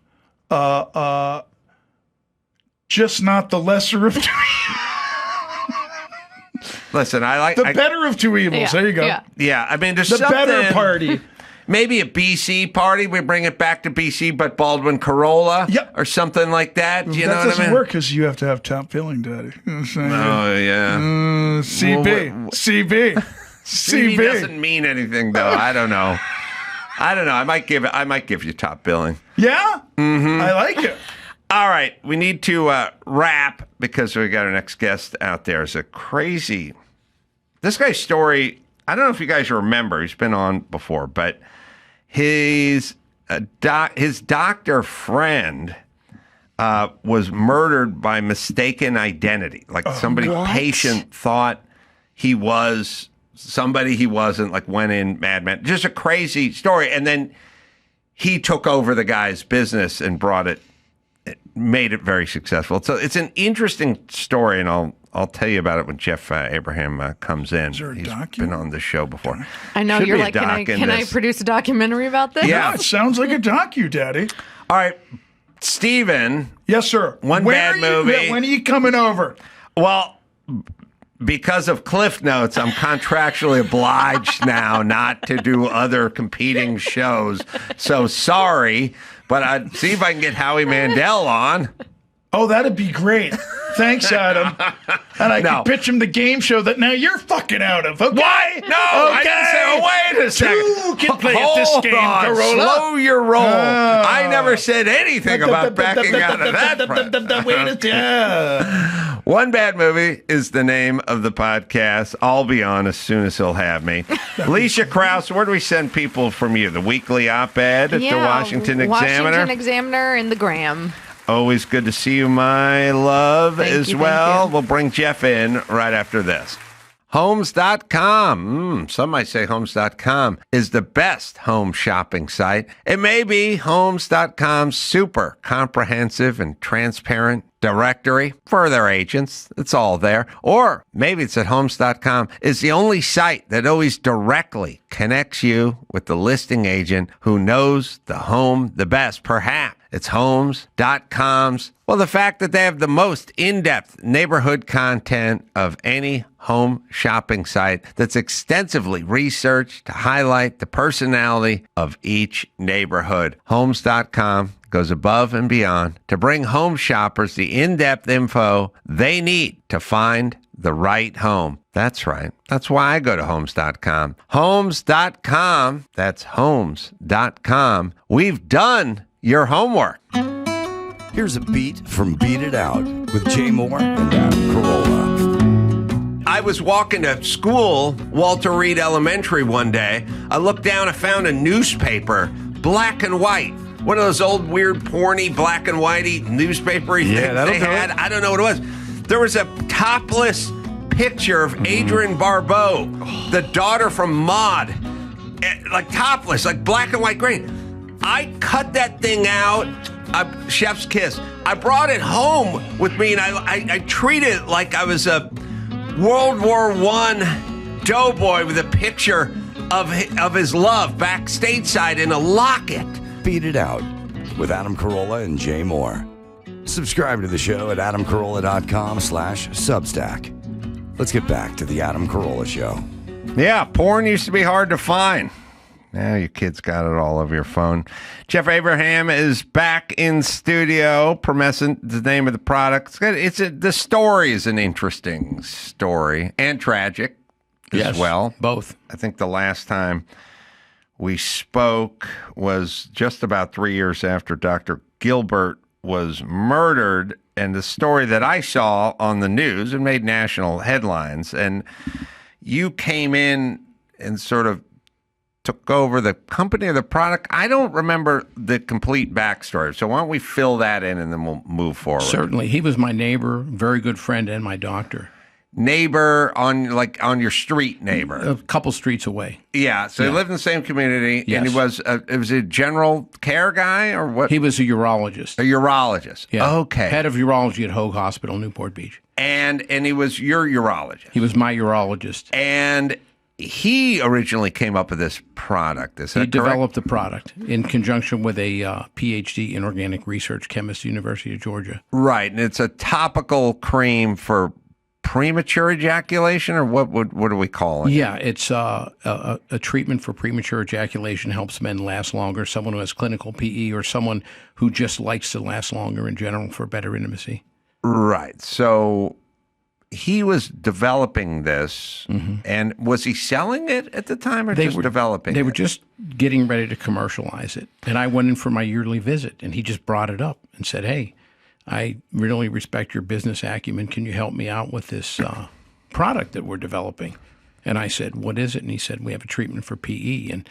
just not the lesser of two. Listen, I like the better of two evils. Yeah, there you go. Yeah, I mean, there's the something, better party. Maybe a BC party. We bring it back to BC, but Baldwin Carolla, or something like that. You know what I mean? That doesn't work because you have to have top billing, Daddy. You know what I'm saying? Oh yeah. CB. CB doesn't mean anything though. I don't know. I might give you top billing. Yeah. I like it. All right, we need to wrap because we got our next guest out there. It's a crazy. This guy's story, I don't know if you guys remember. He's been on before, but his doctor friend was murdered by mistaken identity. Like patient thought he was somebody he wasn't, like went in madman. Just a crazy story. And then he took over the guy's business and made it very successful. So it's an interesting story, and I'll tell you about it when Jeff Abraham comes in. He's been on the show before. I know. You're like, can I produce a documentary about this? Yeah, it sounds like a docu, Daddy. All right, Steven. Yes, sir. Bad movie. When are you coming over? Well, because of Cliff Notes, I'm contractually obliged now not to do other competing shows. So sorry, but I'd see if I can get Howie Mandel on. Oh, that'd be great. Thanks, Adam. And I can pitch him the game show that now you're fucking out of. Okay? Why? No, I didn't say, wait a second. Two can play at this game, Carolla. Slow your roll. I never said anything about backing out of that. One Bad Movie is the name of the podcast. I'll be on as soon as he'll have me. Elisha Krauss, where do we send people from you? The weekly op-ed at the Washington Examiner? Washington Examiner and the Gram. Always good to see you, my love, as well. We'll bring Jeff in right after this. Homes.com, some might say Homes.com is the best home shopping site. It may be Homes.com's super comprehensive and transparent directory for their agents. It's all there. Or maybe it's at Homes.com is the only site that always directly connects you with the listing agent who knows the home the best. Perhaps it's Homes.com's. Well, the fact that they have the most in-depth neighborhood content of any home shopping site that's extensively researched to highlight the personality of each neighborhood. Homes.com goes above and beyond to bring home shoppers the in-depth info they need to find the right home. That's right. That's why I go to Homes.com. Homes.com. That's Homes.com. We've done your homework. Here's a beat from Beat It Out with Jay Moore and Adam Carolla. I was walking to school, Walter Reed Elementary, one day. I looked down and found a newspaper, black and white, one of those old weird porny black and whitey newspapery things they had. I don't know what it was. There was a topless picture of Adrienne Barbeau, the daughter from Maude, like topless, like black and white grain. I cut that thing out, chef's kiss. I brought it home with me, and I treated it like I was a World War I doughboy with a picture of his love back stateside in a locket. Beat It Out with Adam Carolla and Jay Moore. Subscribe to the show at adamcarolla.com/Substack. Let's get back to the Adam Carolla Show. Yeah, porn used to be hard to find. Now you kids got it all over your phone. Jeff Abraham is back in studio. Promescent, the name of the product. The story is an interesting story and tragic as well. Both. I think the last time we spoke was just about 3 years after Dr. Gilbert was murdered, and the story that I saw on the news and made national headlines. And you came in and sort of took over the company or the product. I don't remember the complete backstory. So why don't we fill that in and then we'll move forward. Certainly. He was my neighbor, very good friend, and my doctor. Neighbor on your street neighbor. A couple streets away. Yeah. So he lived in the same community. Yes. And he was a general care guy or what? He was a urologist. A urologist. Yeah. Okay. Head of urology at Hoag Hospital, Newport Beach. And he was your urologist. He was my urologist. And he originally came up with this product. Is that He correct? developed the product in conjunction with a PhD in organic research chemist, University of Georgia. Right. And it's a topical cream for premature ejaculation, or what do we call it? Yeah, it's a treatment for premature ejaculation, helps men last longer, someone who has clinical PE or someone who just likes to last longer in general for better intimacy. Right. So he was developing this, and was he selling it at the time or just developing it? They were just getting ready to commercialize it. And I went in for my yearly visit, and he just brought it up and said, hey, I really respect your business acumen. Can you help me out with this product that we're developing? And I said, what is it? And he said, we have a treatment for PE. And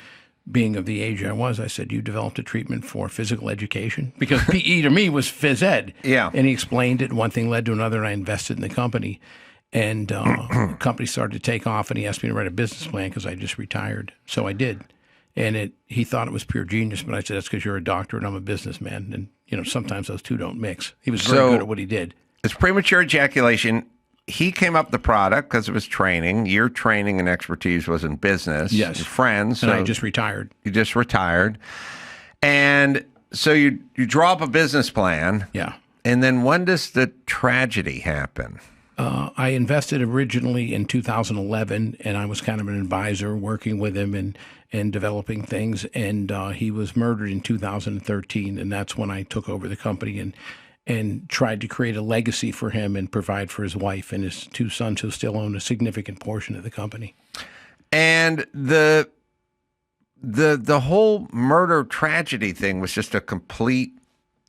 being of the age I was, I said, you developed a treatment for physical education? Because PE to me was phys ed. Yeah. And he explained it. One thing led to another, and I invested in the company. And the company started to take off, and he asked me to write a business plan because I just retired. So I did. And he thought it was pure genius, but I said, that's because you're a doctor and I'm a businessman. And, sometimes those two don't mix. He was very good at what he did. It's premature ejaculation. He came up with the product because of his training. Your training and expertise was in business. Yes. Your friends. And I just retired. You just retired. And so you draw up a business plan. Yeah. And then when does the tragedy happen? I invested originally in 2011, and I was kind of an advisor working with him and developing things. And he was murdered in 2013, and that's when I took over the company and tried to create a legacy for him and provide for his wife and his two sons who still own a significant portion of the company. And the whole murder tragedy thing was just a complete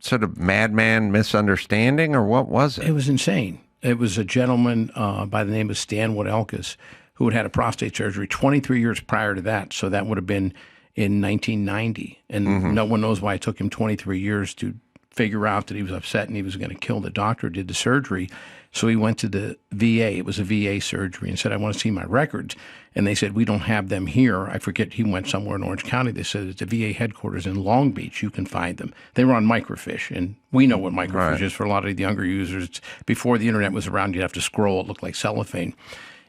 sort of madman misunderstanding, or what was it? It was insane. It was a gentleman by the name of Stan Wood-Elkis who had a prostate surgery 23 years prior to that. So that would have been in 1990. And no one knows why it took him 23 years to figure out that he was upset and he was going to kill the doctor who did the surgery. So he went to the VA. It was a VA surgery, and said, I want to see my records. And they said, we don't have them here. I forget, he went somewhere in Orange County. They said, it's a VA headquarters in Long Beach. You can find them. They were on microfiche, and we know what microfiche is for a lot of the younger users. Before the internet was around, you'd have to scroll. It looked like cellophane.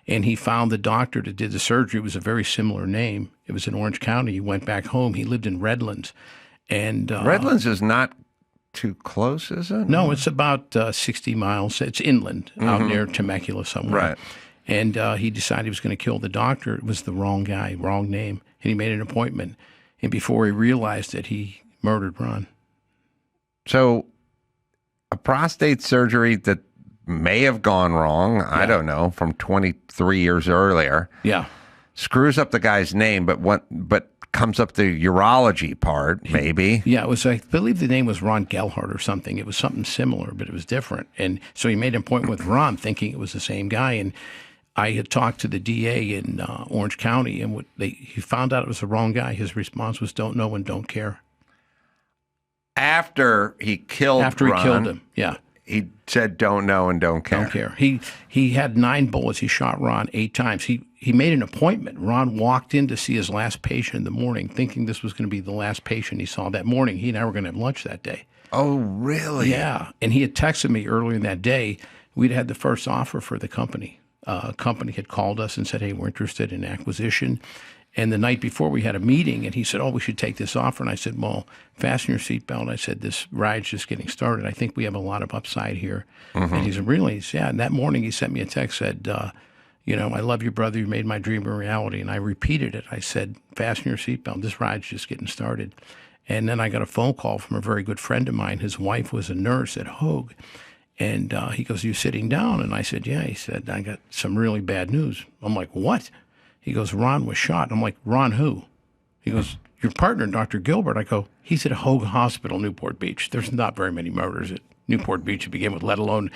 And he found the doctor that did the surgery. It was a very similar name. It was in Orange County. He went back home. He lived in Redlands. And Redlands is not too close, is it? No, it's about 60 miles. It's inland, out near Temecula somewhere. Right. And he decided he was going to kill the doctor. It was the wrong guy, wrong name. And he made an appointment. And before he realized it, he murdered Ron. So a prostate surgery that may have gone wrong, I don't know, from 23 years earlier. Yeah. Screws up the guy's name, but comes up the urology part, maybe. Yeah, it was, I believe the name was Ron Gelhardt or something. It was something similar, but it was different. And so he made an appointment with Ron thinking it was the same guy. And I had talked to the DA in Orange County, and he found out it was the wrong guy. His response was, don't know and don't care. After he killed him, yeah. He said, "Don't know and don't care." Don't care. He had 9 bullets. He shot Ron 8 times. He made an appointment. Ron walked in to see his last patient in the morning, thinking this was going to be the last patient he saw that morning. He and I were going to have lunch that day. Oh, really? Yeah. And he had texted me earlier in that day. We'd had the first offer for the company. A company had called us and said, "Hey, we're interested in acquisition." And the night before, we had a meeting, and he said, "Oh, we should take this offer." And I said, "Well, fasten your seatbelt." I said, "This ride's just getting started. I think we have a lot of upside here." And he said, "Really?" He said, "Yeah." And that morning, he sent me a text, said, "I love you, brother. You made my dream a reality." And I repeated it. I said, "Fasten your seatbelt. This ride's just getting started." And then I got a phone call from a very good friend of mine. His wife was a nurse at Hoag. And he goes, "You sitting down?" And I said, "Yeah." He said, "I got some really bad news." I'm like, "What?" He goes, "Ron was shot." I'm like, "Ron who?" He goes, "Your partner, Dr. Gilbert." I go, "He's at Hoag Hospital, Newport Beach. There's not very many murders at Newport Beach to begin with, let alone."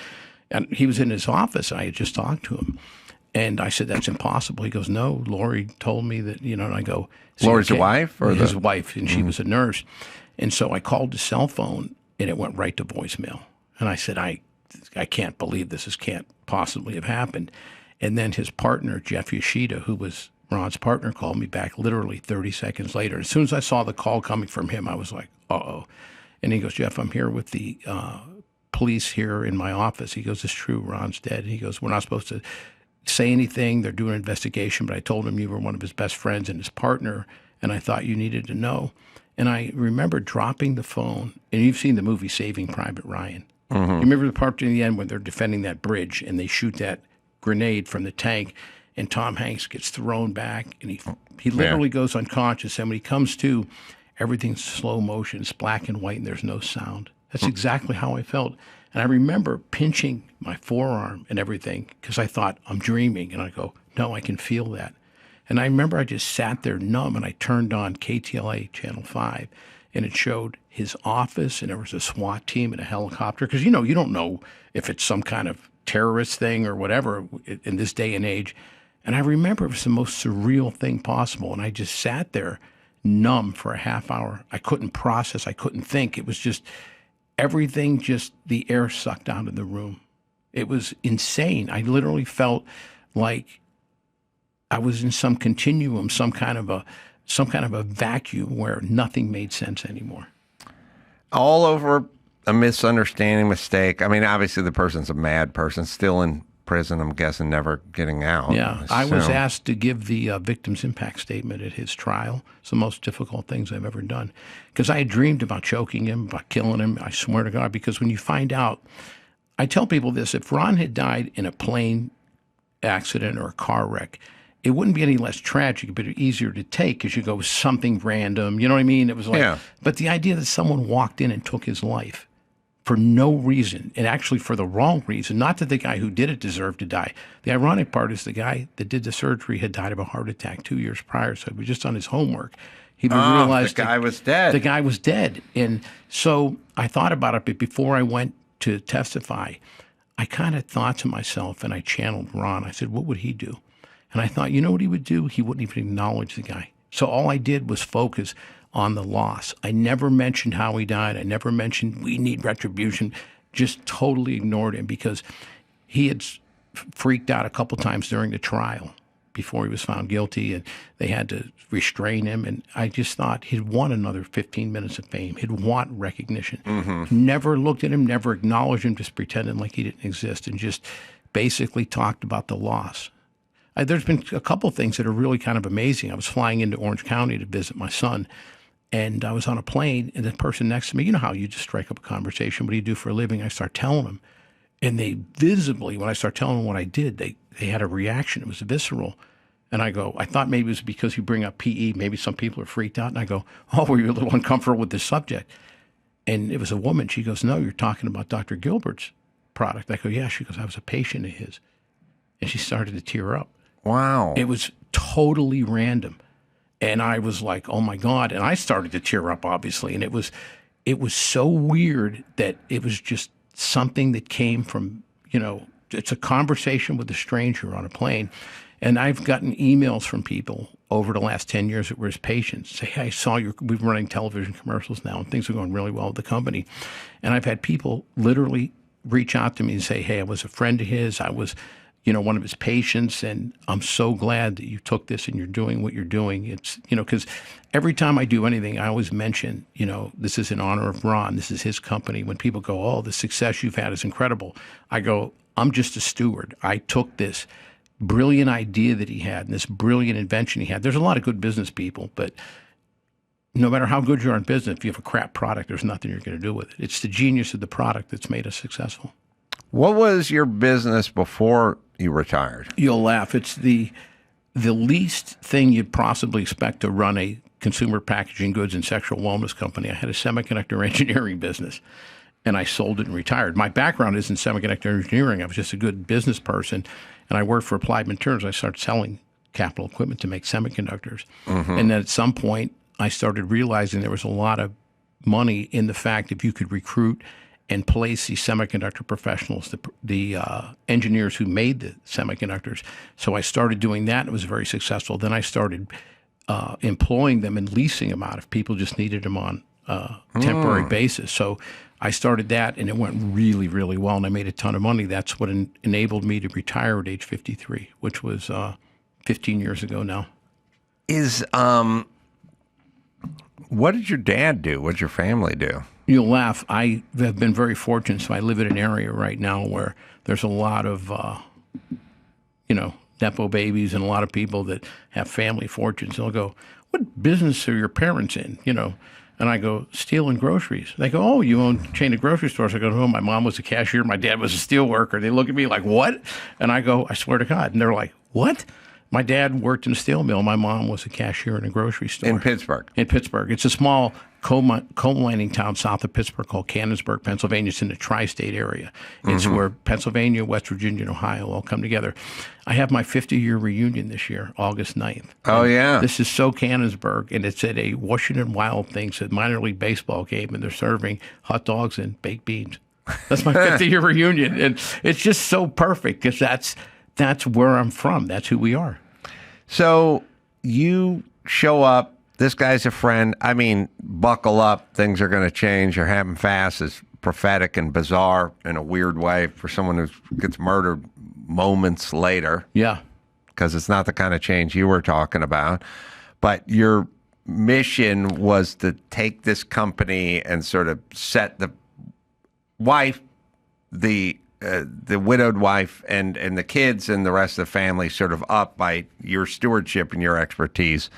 And he was in his office. I had just talked to him. And I said, "That's impossible." He goes, "No, Lori told me that," and I go, Lori's the wife? Or his wife, and she was a nurse. And so I called his cell phone, and it went right to voicemail. And I said, I can't believe this can't possibly have happened. And then his partner, Jeff Yoshida, who was Ron's partner, called me back literally 30 seconds later. As soon as I saw the call coming from him, I was like, uh-oh. And he goes, "Jeff, I'm here with the police here in my office." He goes, "It's true, Ron's dead." He goes, "We're not supposed to say anything. They're doing an investigation, but I told him you were one of his best friends and his partner, and I thought you needed to know." And I remember dropping the phone, and you've seen the movie Saving Private Ryan. You remember the part in the end when they're defending that bridge, and they shoot that grenade from the tank, and Tom Hanks gets thrown back, and he literally goes unconscious. And when he comes to, everything's slow motion, it's black and white, and there's no sound. That's exactly how I felt. And I remember pinching my forearm and everything because I thought, I'm dreaming. And I go, no, I can feel that. And I remember I just sat there numb, and I turned on KTLA Channel 5, and it showed his office, and there was a SWAT team and a helicopter. Because, you don't know if it's some kind of terrorist thing or whatever in this day and age. And I remember it was the most surreal thing possible. And I just sat there numb for a half hour. I couldn't process. I couldn't think. It was just everything, just the air sucked out of the room. It was insane. I literally felt like I was in some continuum, some kind of a vacuum where nothing made sense anymore. All over a misunderstanding, mistake. I mean, obviously the person's a mad person, still in prison, I'm guessing, never getting out. Yeah, I was asked to give the victim's impact statement at his trial. It's the most difficult things I've ever done. Because I had dreamed about choking him, about killing him, I swear to God, because when you find out, I tell people this, if Ron had died in a plane accident or a car wreck, it wouldn't be any less tragic, but easier to take because you go something random. You know what I mean? It was like, But the idea that someone walked in and took his life for no reason, and actually for the wrong reason, not that the guy who did it deserved to die. The ironic part is the guy that did the surgery had died of a heart attack 2 years prior, so he was just on his homework. He realized the guy was dead. The guy was dead. And so I thought about it, but before I went to testify, I kind of thought to myself, and I channeled Ron. I said, what would he do? And I thought, you know what he would do? He wouldn't even acknowledge the guy. So all I did was focus on the loss. I never mentioned how he died. I never mentioned we need retribution. Just totally ignored him because he had freaked out a couple times during the trial before he was found guilty, and they had to restrain him. And I just thought he'd want another 15 minutes of fame. He'd want recognition. Never looked at him, never acknowledged him, just pretended like he didn't exist, and just basically talked about the loss. There's been a couple things that are really kind of amazing. I was flying into Orange County to visit my son, and I was on a plane, and the person next to me, you know how you just strike up a conversation, what do you do for a living? I start telling them, and they visibly, when I start telling them what I did, they had a reaction. It was visceral. And I go, I thought maybe it was because you bring up PE, maybe some people are freaked out. And I go, oh, were you a little uncomfortable with this subject? And it was a woman. She goes, no, you're talking about Dr. Gilbert's product. I go, yeah. She goes, I was a patient of his. And she started to tear up. Wow. It was totally random. And I was like, oh, my God. And I started to tear up, obviously. And it was so weird that it was just something that came from, it's a conversation with a stranger on a plane. And I've gotten emails from people over the last 10 years that were his patients say, hey, I saw we've been running television commercials now and things are going really well with the company. And I've had people literally reach out to me and say, hey, I was a friend of his. I was, one of his patients, and I'm so glad that you took this and you're doing what you're doing. It's, because every time I do anything, I always mention, this is in honor of Ron. This is his company. When people go, oh, the success you've had is incredible, I go, I'm just a steward. I took this brilliant idea that he had and this brilliant invention he had. There's a lot of good business people, but no matter how good you are in business, if you have a crap product, there's nothing you're going to do with it. It's the genius of the product that's made us successful. What was your business before you retired? You'll laugh. It's the least thing you'd possibly expect to run a consumer packaging goods and sexual wellness company. I had a semiconductor engineering business, and I sold it and retired. My background is in semiconductor engineering. I was just a good business person, and I worked for Applied Materials. I started selling capital equipment to make semiconductors. Mm-hmm. And then at some point, I started realizing there was a lot of money in the fact if you could recruit and place these semiconductor professionals, the engineers who made the semiconductors. So I started doing that, and it was very successful. Then I started employing them and leasing them out if people just needed them on a temporary basis. So I started that, and it went really, really well, and I made a ton of money. That's what enabled me to retire at age 53, which was 15 years ago now. What did your dad do? What did your family do? You'll laugh. I have been very fortunate. So I live in an area right now where there's a lot of, Nepo babies and a lot of people that have family fortunes. They'll go, what business are your parents in? And I go, stealing groceries. They go, oh, you own a chain of grocery stores. I go, no, my mom was a cashier. My dad was a steel worker. They look at me like, what? And I go, I swear to God. And they're like, what? My dad worked in a steel mill. My mom was a cashier in a grocery store. In Pittsburgh? In Pittsburgh. It's a small coal mining town south of Pittsburgh called Cannonsburg, Pennsylvania. It's in the tri-state area. It's where Pennsylvania, West Virginia, and Ohio all come together. I have my 50-year reunion this year, August 9th. Oh, yeah. This is so Cannonsburg, and it's at a Washington Wild Things, a minor league baseball game, and they're serving hot dogs and baked beans. That's my 50-year reunion. And it's just so perfect because that's where I'm from. That's who we are. So you show up. This guy's a friend. I mean, buckle up. Things are going to change. You're happening fast. It's prophetic and bizarre in a weird way for someone who gets murdered moments later. Yeah. Because it's not the kind of change you were talking about. But your mission was to take this company and sort of set the wife, the widowed wife and the kids and the rest of the family sort of up by your stewardship and your expertise.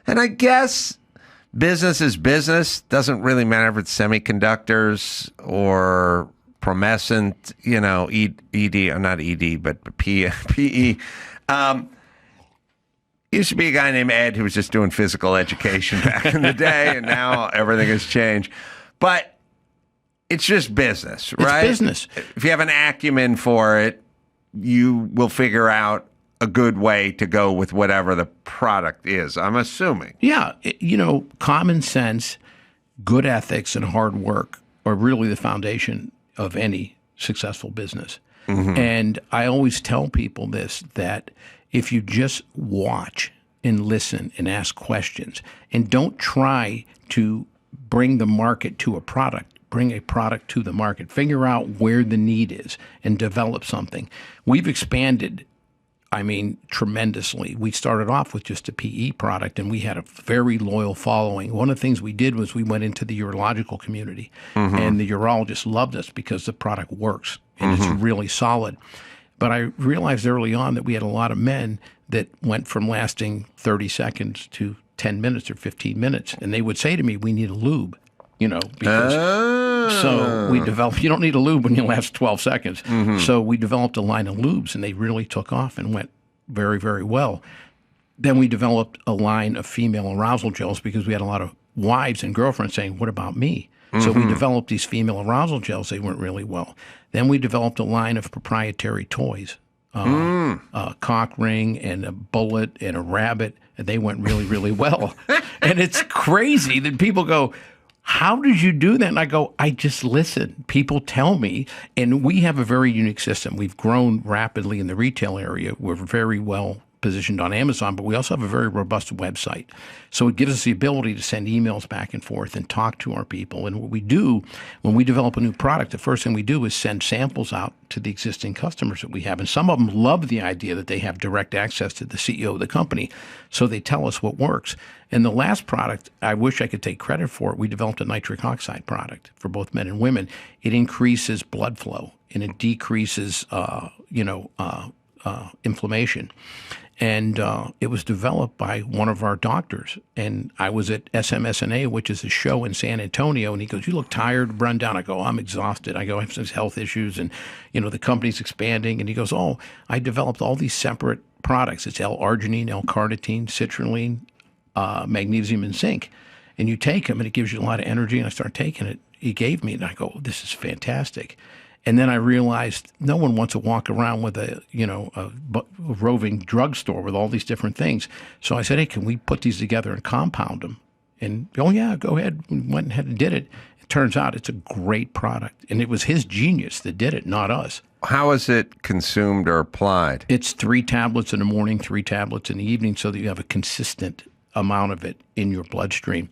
And I guess business is business. Doesn't really matter if it's semiconductors or promescent, ED, or not ED, but PE. Used to be a guy named Ed who was just doing physical education back in the day, and now everything has changed. But it's just business, right? It's business. If you have an acumen for it, you will figure out a good way to go with whatever the product is, I'm assuming. Yeah. Common sense, good ethics, and hard work are really the foundation of any successful business. Mm-hmm. And I always tell people this, that if you just watch and listen and ask questions and don't try to bring the market to a product, bring a product to the market, figure out where the need is and develop something. We've expanded, tremendously. We started off with just a PE product, and we had a very loyal following. One of the things we did was we went into the urological community, and the urologists loved us because the product works, and it's really solid. But I realized early on that we had a lot of men that went from lasting 30 seconds to 10 minutes or 15 minutes, and they would say to me, we need a lube, because... So we developed, you don't need a lube when you last 12 seconds. Mm-hmm. So we developed a line of lubes, and they really took off and went very, very well. Then we developed a line of female arousal gels because we had a lot of wives and girlfriends saying, what about me? Mm-hmm. So we developed these female arousal gels. They went really well. Then we developed a line of proprietary toys, a cock ring and a bullet and a rabbit, and they went really, really well. And it's crazy that people go, how did you do that? And I go, I just listen. People tell me, and we have a very unique system. We've grown rapidly in the retail area. We're very well positioned on Amazon, but we also have a very robust website. So it gives us the ability to send emails back and forth and talk to our people. And what we do when we develop a new product, the first thing we do is send samples out to the existing customers that we have. And some of them love the idea that they have direct access to the CEO of the company. So they tell us what works. And the last product, I wish I could take credit for it. We developed a nitric oxide product for both men and women. It increases blood flow and it decreases, inflammation. And it was developed by one of our doctors. And I was at SMSNA, which is a show in San Antonio. And he goes, "You look tired, run down." I go, "I'm exhausted." I go, "I have some health issues and, the company's expanding." And he goes, "Oh, I developed all these separate products. It's L-arginine, L-carnitine, citrulline, magnesium, and zinc. And you take them and it gives you a lot of energy." And I start taking it. He gave me, and I go, "This is fantastic." And then I realized no one wants to walk around with a roving drugstore with all these different things. So I said, "Hey, can we put these together and compound them?" And, "Oh, yeah, go ahead." We went ahead and did it. It turns out it's a great product. And it was his genius that did it, not us. How is it consumed or applied? It's 3 tablets in the morning, 3 tablets in the evening, so that you have a consistent amount of it in your bloodstream.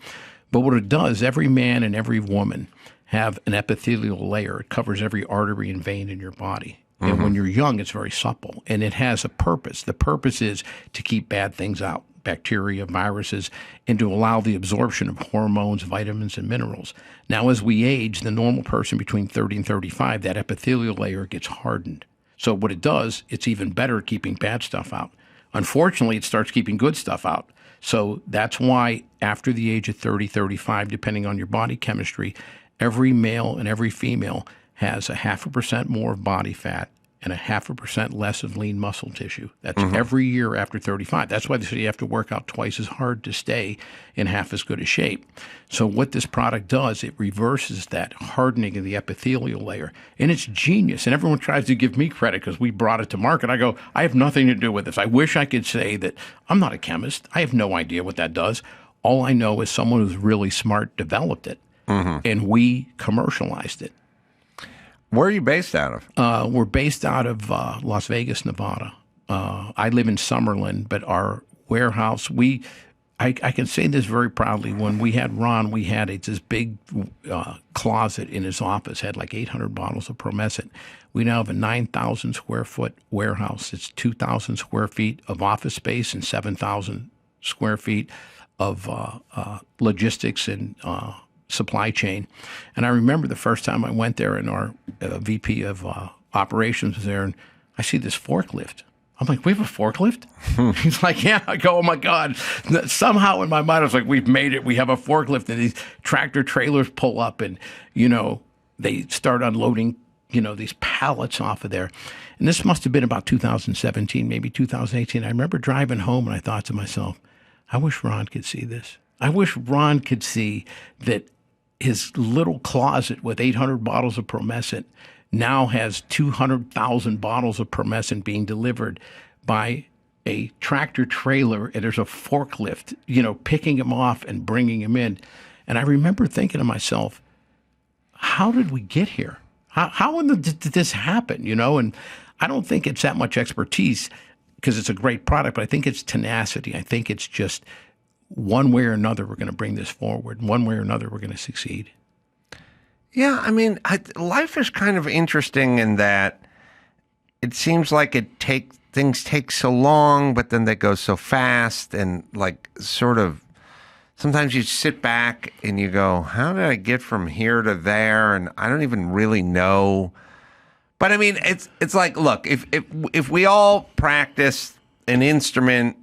But what it does, every man and every woman have an epithelial layer. It covers every artery and vein in your body. Mm-hmm. And when you're young, it's very supple. And it has a purpose. The purpose is to keep bad things out, bacteria, viruses, and to allow the absorption of hormones, vitamins, and minerals. Now, as we age, the normal person between 30 and 35, that epithelial layer gets hardened. So what it does, it's even better at keeping bad stuff out. Unfortunately, it starts keeping good stuff out. So that's why after the age of 30, 35, depending on your body chemistry, every male and every female has 0.5% more of body fat and 0.5% less of lean muscle tissue. That's every year after 35. That's why they say you have to work out twice as hard to stay in half as good a shape. So what this product does, it reverses that hardening of the epithelial layer. And it's genius. And everyone tries to give me credit because we brought it to market. I go, I have nothing to do with this. I wish I could say that I'm not a chemist. I have no idea what that does. All I know is someone who's really smart developed it. And we commercialized it. Where are you based out of? We're based out of Las Vegas, Nevada. I live in Summerlin, but our warehouse, I can say this very proudly. When we had Ron, we had this big closet in his office, had like 800 bottles of Promescent. We now have a 9,000 square foot warehouse. It's 2,000 square feet of office space and 7,000 square feet of logistics and supply chain. And I remember the first time I went there and our VP of operations was there and I see this forklift. I'm like, "We have a forklift?" He's like, "Yeah." I go, "Oh my God." Somehow in my mind, I was like, "We've made it. We have a forklift." And these tractor trailers pull up and, they start unloading, these pallets off of there. And this must have been about 2017, maybe 2018. I remember driving home and I thought to myself, I wish Ron could see this. I wish Ron could see that his little closet with 800 bottles of Promescent now has 200,000 bottles of Promescent being delivered by a tractor trailer, and there's a forklift, picking him off and bringing him in. And I remember thinking to myself, how did we get here? How did this happen, And I don't think it's that much expertise because it's a great product, but I think it's tenacity. I think it's just one way or another, we're going to bring this forward. One way or another, we're going to succeed. Yeah, I mean, life is kind of interesting in that it seems like things take so long, but then they go so fast, and sometimes you sit back and you go, "How did I get from here to there?" And I don't even really know. But I mean, it's like, look, if we all practice an instrument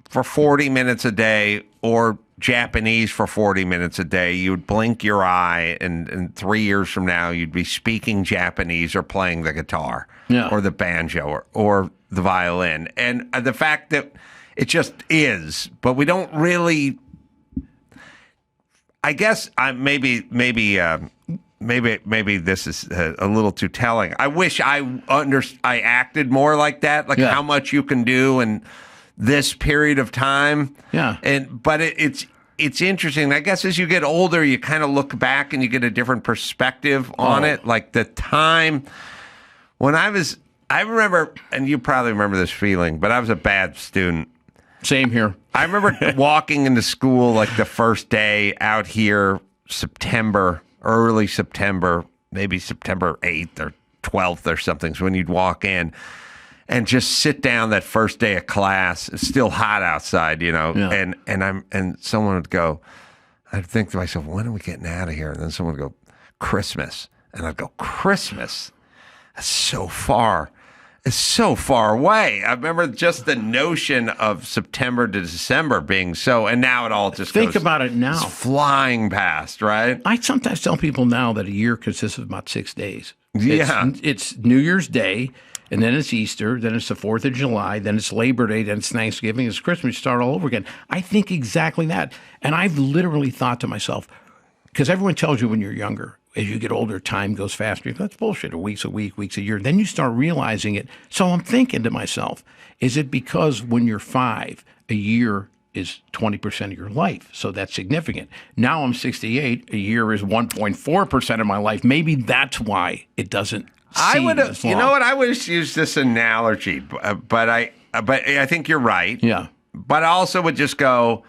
for 40 minutes a day or Japanese for 40 minutes a day, you would blink your eye and 3 years from now you'd be speaking Japanese or playing the guitar or the banjo or the violin. And the fact that it just is, but we don't really, I guess maybe this is a little too telling. I wish I acted more like that, how much you can do and this period of time. Yeah. But it's interesting. I guess as you get older, you kind of look back and you get a different perspective on it. Like the time when I was I remember, and you probably remember this feeling, but I was a bad student. Same here. I remember walking into school like the first day out here, early September, maybe September 8th or 12th or something. So when you'd walk in and just sit down that first day of class, it's still hot outside, and someone would go, I'd think to myself, when are we getting out of here? And then someone would go, Christmas. And I'd go, Christmas? That's so far. It's so far away. I remember just the notion of September to December being so, and now it all just Think about it now. It's flying past, right? I sometimes tell people now that a year consists of about 6 days. Yeah. It's New Year's Day, and then it's Easter, then it's the 4th of July, then it's Labor Day, then it's Thanksgiving, it's Christmas, you start all over again. I think exactly that. And I've literally thought to myself, because everyone tells you when you're younger, as you get older, time goes faster. That's bullshit. Weeks a week, weeks a year. Then you start realizing it. So I'm thinking to myself, is it because when you're 5, a year is 20% of your life? So that's significant. Now I'm 68. A year is 1.4% of my life. Maybe that's why it doesn't seem as long. You know what? I would have used this analogy, but I think you're right. Yeah. But I also would just go,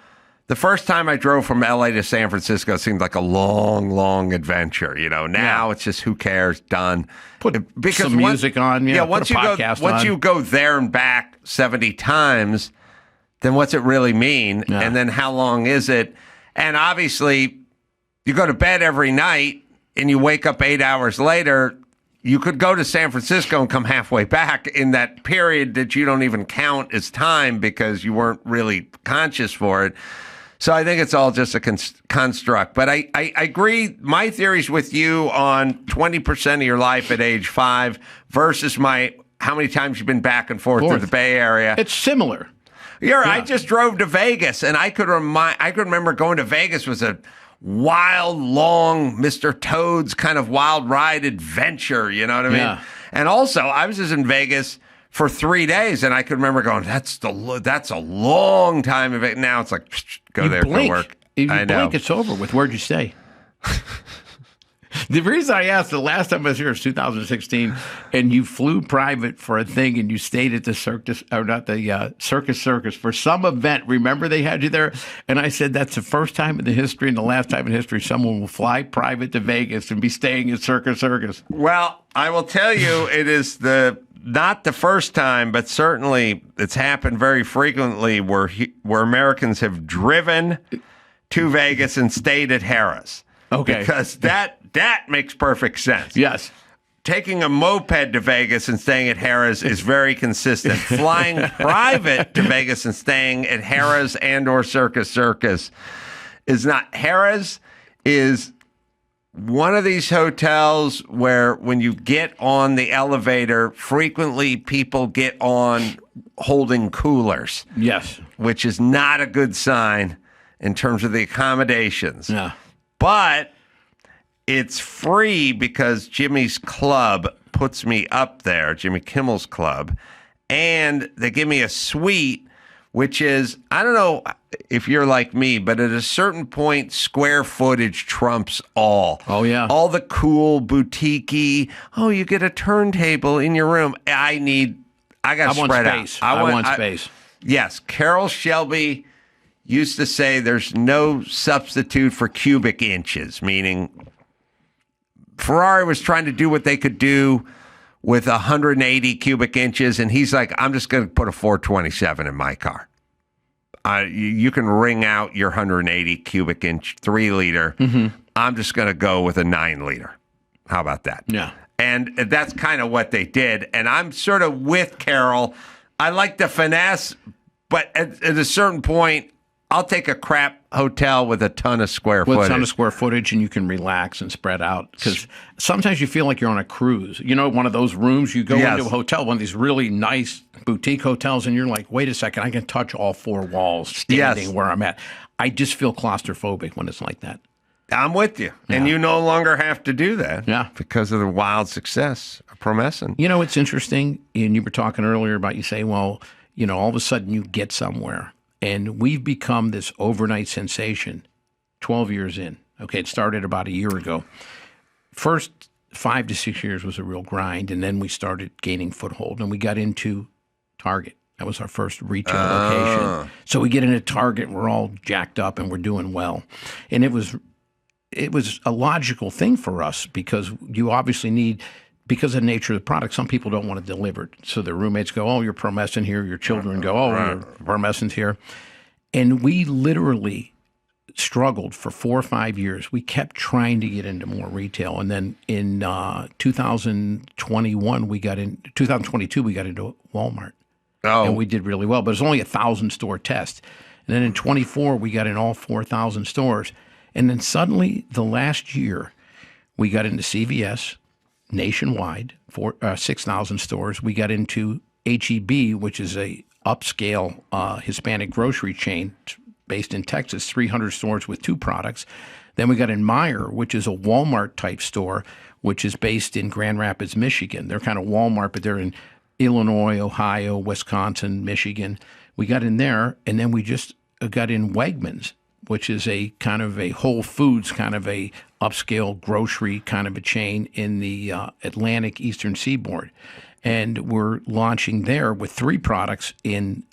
the first time I drove from LA to San Francisco seemed like a long, long adventure. Now it's just who cares, done. Put some music on. Once you go there and back 70 times, then what's it really mean? Yeah. And then how long is it? And obviously, you go to bed every night and you wake up 8 hours later. You could go to San Francisco and come halfway back in that period that you don't even count as time because you weren't really conscious for it. So I think it's all just a construct. But I agree. My theory's with you on 20% of your life at age 5 versus how many times you've been back and forth through the Bay Area. It's similar. I just drove to Vegas, and I could remember going to Vegas was a wild, long Mr. Toad's kind of wild ride adventure. You know what I mean? Yeah. And also, I was just in Vegas for 3 days, and I could remember going, that's a long time of it. Now it's like, go there, go work. If you I know. blink, it's over with. Where'd you stay? The reason I asked, the last time I was here was 2016, and you flew private for a thing, and you stayed at the Circus for some event. Remember they had you there? And I said, that's the first time in the history and the last time in history someone will fly private to Vegas and be staying at Circus. Well, I will tell you, it is not the first time, but certainly it's happened very frequently where Americans have driven to Vegas and stayed at Harrah's. Okay. Because that makes perfect sense. Yes. Taking a moped to Vegas and staying at Harrah's is very consistent. Flying private to Vegas and staying at Harrah's and or Circus is not. Harrah's is one of these hotels where when you get on the elevator, frequently people get on holding coolers. Yes. Which is not a good sign in terms of the accommodations. Yeah. But it's free because Jimmy's Club puts me up there, Jimmy Kimmel's Club, and they give me a suite, which is, I don't know if you're like me, but at a certain point, square footage trumps all. Oh, yeah. All the cool, boutique-y, you get a turntable in your room. I got to spread space. out. I want space. Yes, Carol Shelby used to say there's no substitute for cubic inches, meaning Ferrari was trying to do what they could do with 180 cubic inches, and he's like, I'm just going to put a 427 in my car. You can wring out your 180 cubic inch 3-liter. Mm-hmm. I'm just going to go with a 9-liter. How about that? Yeah. And that's kind of what they did. And I'm sort of with Carol. I like the finesse, but at a certain point, I'll take a crap hotel with a ton of square footage. With a ton of square footage, and you can relax and spread out. Because sometimes you feel like you're on a cruise. One of those rooms, you go into a hotel, one of these really nice boutique hotels, and you're like, wait a second, I can touch all 4 walls standing where I'm at. I just feel claustrophobic when it's like that. I'm with you. Yeah. And you no longer have to do that. Yeah. Because of the wild success of Promescent. It's interesting, and you were talking earlier about, you say, well, all of a sudden you get somewhere. And we've become this overnight sensation 12 years in. Okay, it started about a year ago. First 5 to 6 years was a real grind, and then we started gaining foothold, and we got into Target. That was our first retail location. So we get into Target, we're all jacked up, and we're doing well. And it was a logical thing for us because you obviously need, because of the nature of the product, some people don't want it delivered. So their roommates go, oh, you're promescent here. Your children go, oh, you're promescent here. And we literally struggled for 4 or 5 years. We kept trying to get into more retail. And then in 2022, we got into Walmart. Oh. And we did really well. But it was only a 1,000-store test. And then in 24, we got in all 4,000 stores. And then suddenly, the last year, we got into CVS nationwide, 6,000 stores. We got into H-E-B, which is a upscale Hispanic grocery chain based in Texas, 300 stores with 2 products. Then we got in Meijer, which is a Walmart-type store, which is based in Grand Rapids, Michigan. They're kind of Walmart, but they're in Illinois, Ohio, Wisconsin, Michigan. We got in there, and then we just got in Wegmans, which is a kind of a Whole Foods, kind of a upscale grocery kind of a chain in the Atlantic Eastern Seaboard. And we're launching there with 3 products in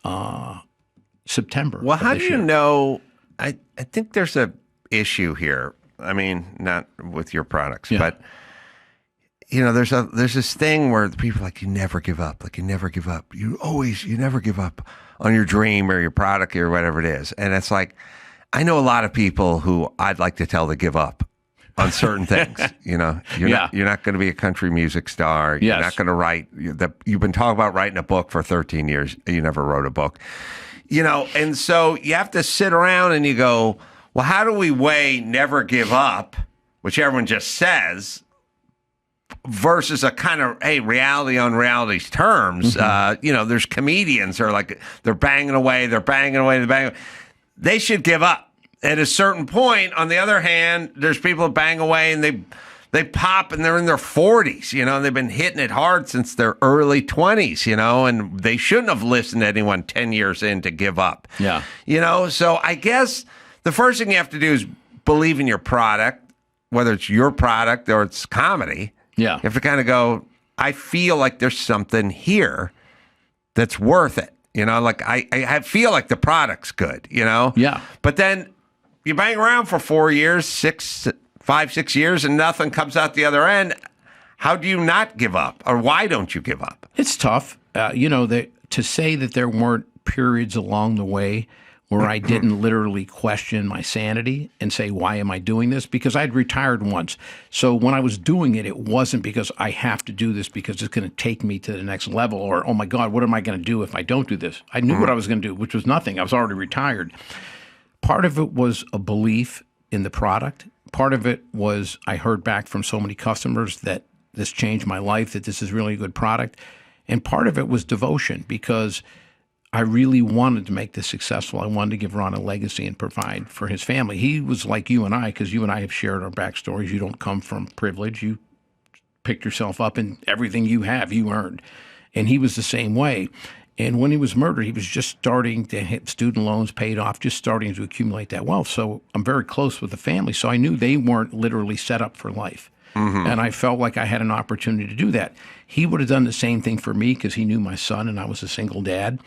September. Well, how do you know? I think there's a issue here. I mean, not with your products, but you know, there's this thing where the people are like, you never give up. Like, you never give up. You never give up on your dream or your product or whatever it is. And it's like, I know a lot of people who I'd like to tell to give up on certain things. You know, you're not going to be a country music star. You're not going to write. You've been talking about writing a book for 13 years. You never wrote a book. You know, and so you have to sit around and you go, well, how do we weigh never give up, which everyone just says, versus a kind of, hey, reality on reality's terms. You know, there's comedians who are like, they're banging away. They should give up. At a certain point, on the other hand, there's people that bang away and they pop and they're in their 40s, you know, and they've been hitting it hard since their early 20s, you know, and they shouldn't have listened to anyone 10 years in to give up. Yeah. You know, so I guess the first thing you have to do is believe in your product, whether it's your product or it's comedy. Yeah. You have to kind of go, I feel like there's something here that's worth it. You know, like I feel like the product's good, you know? Yeah. But then you bang around for 4 years, 5, 6 years, and nothing comes out the other end. How do you not give up? Or why don't you give up? It's tough. You know, to say that there weren't periods along the way where I didn't literally question my sanity and say, why am I doing this? Because I'd retired once. So when I was doing it, it wasn't because I have to do this because it's going to take me to the next level or, oh my God, what am I going to do if I don't do this? I knew what I was going to do, which was nothing. I was already retired. Part of it was a belief in the product. Part of it was I heard back from so many customers that this changed my life, that this is really a good product. And part of it was devotion because I really wanted to make this successful. I wanted to give Ron a legacy and provide for his family. He was like you and I, because you and I have shared our backstories. You don't come from privilege. You picked yourself up, and everything you have, you earned. And he was the same way. And when he was murdered, he was just starting to hit student loans paid off, just starting to accumulate that wealth. So I'm very close with the family. So I knew they weren't literally set up for life. And I felt like I had an opportunity to do that. He would have done the same thing for me because he knew my son and I was a single dad.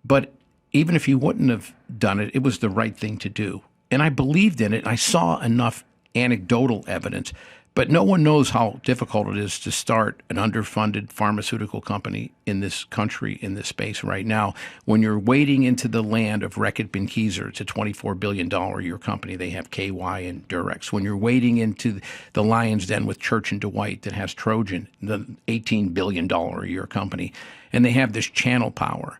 But even if he wouldn't have done it, it was the right thing to do. And I believed in it. I saw enough anecdotal evidence. But no one knows how difficult it is to start an underfunded pharmaceutical company in this country, in this space right now, when you're wading into the land of Reckitt Benckiser. It's a $24 billion a year company. They have KY and Durex. When you're wading into the lion's den with Church & Dwight that has Trojan, the $18 billion a year company, and they have this channel power.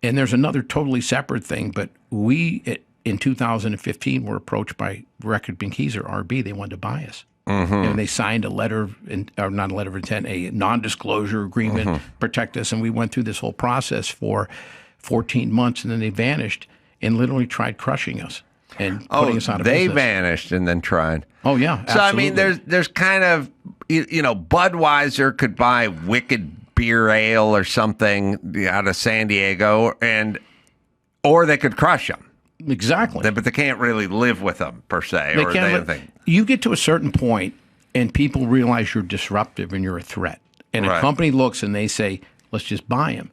And there's another totally separate thing, but we, in 2015, were approached by Reckitt Benckiser, RB. They wanted to buy us. And they signed a letter, or not a letter of intent, a non-disclosure agreement, protect us. And we went through this whole process for 14 months, and then they vanished and literally tried crushing us and putting us out of business. They vanished and then tried. Oh, yeah, absolutely. So, I mean, there's kind of, you know, Budweiser could buy Wicked Beer Ale or something out of San Diego, or they could crush them. Exactly. But they can't really live with them, per se. You get to a certain point, and people realize you're disruptive and you're a threat. And a company looks and they say, let's just buy them.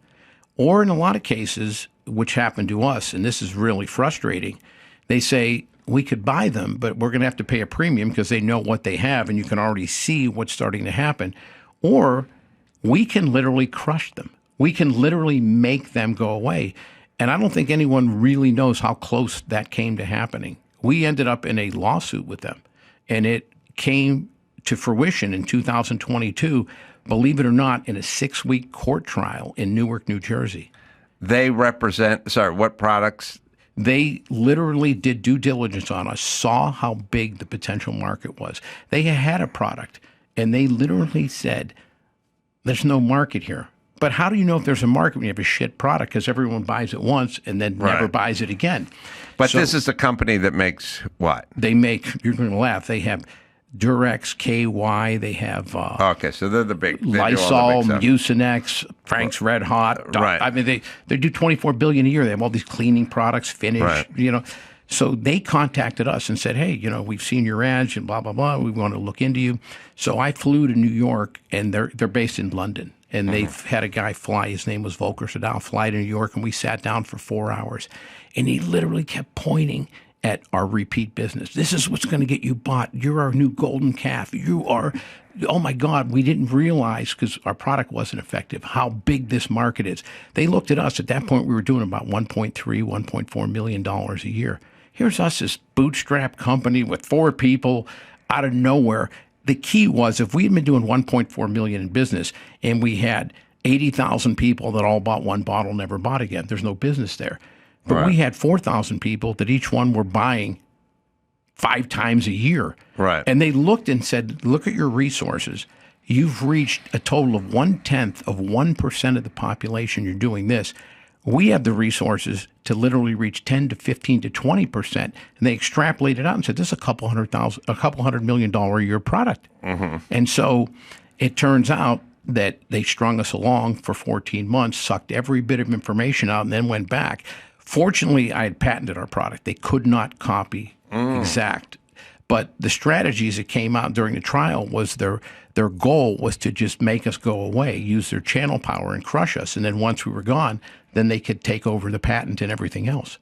Or in a lot of cases, which happened to us, and this is really frustrating, they say, we could buy them, but we're going to have to pay a premium because they know what they have and you can already see what's starting to happen. Or we can literally crush them. We can literally make them go away. And I don't think anyone really knows how close that came to happening. We ended up in a lawsuit with them, and it came to fruition in 2022, believe it or not, in a 6-week court trial in Newark, New Jersey. They represent, what products? They literally did due diligence on us, saw how big the potential market was. They had a product, and they literally said, there's no market here. But how do you know if there's a market when you have a shit product? Because everyone buys it once and then never buys it again. But so, this is a company that makes what? They make, you're going to laugh, they have Durex, KY, they have okay, so they're the big Lysol, Mucinex, Frank's Red Hot. I mean, they do $24 billion a year. They have all these cleaning products, Finish, So they contacted us and said, hey, we've seen your ads and blah, blah, blah. We want to look into you. So I flew to New York, and they're based in London. And they've had a guy fly, his name was Volker Sadal, fly to New York, and we sat down for 4 hours. And he literally kept pointing at our repeat business. This is what's going to get you bought. You're our new golden calf. You are, oh my God, we didn't realize, because our product wasn't effective, how big this market is. They looked at us. At that point, we were doing about $1.4 million a year. Here's us, this bootstrap company with 4 people out of nowhere. The key was, if we had been doing $1.4 million in business and we had 80,000 people that all bought one bottle, never bought again, there's no business there. But we had 4,000 people that each one were buying 5 times a year. Right. And they looked and said, look at your resources. You've reached a total of 1/10 of 1% of the population. You're doing this. We have the resources to literally reach 10 to 15 to 20%. And they extrapolated out and said, this is a couple $100 million a year product. And so it turns out that they strung us along for 14 months, sucked every bit of information out, and then went back. Fortunately, I had patented our product. They could not copy exact. But the strategies that came out during the trial was their goal was to just make us go away, use their channel power and crush us. And then once we were gone, then they could take over the patent and everything else.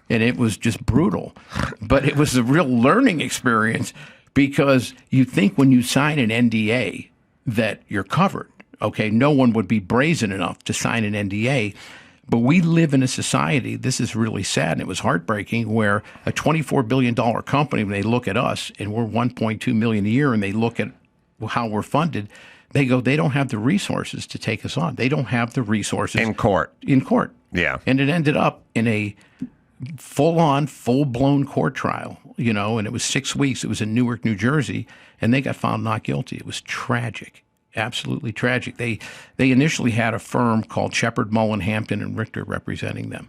And it was just brutal. But it was a real learning experience, because you think when you sign an NDA that you're covered. Okay, no one would be brazen enough to sign an NDA. But we live in a society, this is really sad, and it was heartbreaking, where a $24 billion company, when they look at us, and we're $1.2 million a year, and they look at how we're funded, they go, they don't have the resources to take us on. They don't have the resources. In court. Yeah. And it ended up in a full-on, full-blown court trial, and it was 6 weeks. It was in Newark, New Jersey, and they got found not guilty. It was tragic. Absolutely tragic. They initially had a firm called Shepard, Mullen, Hampton, and Richter representing them.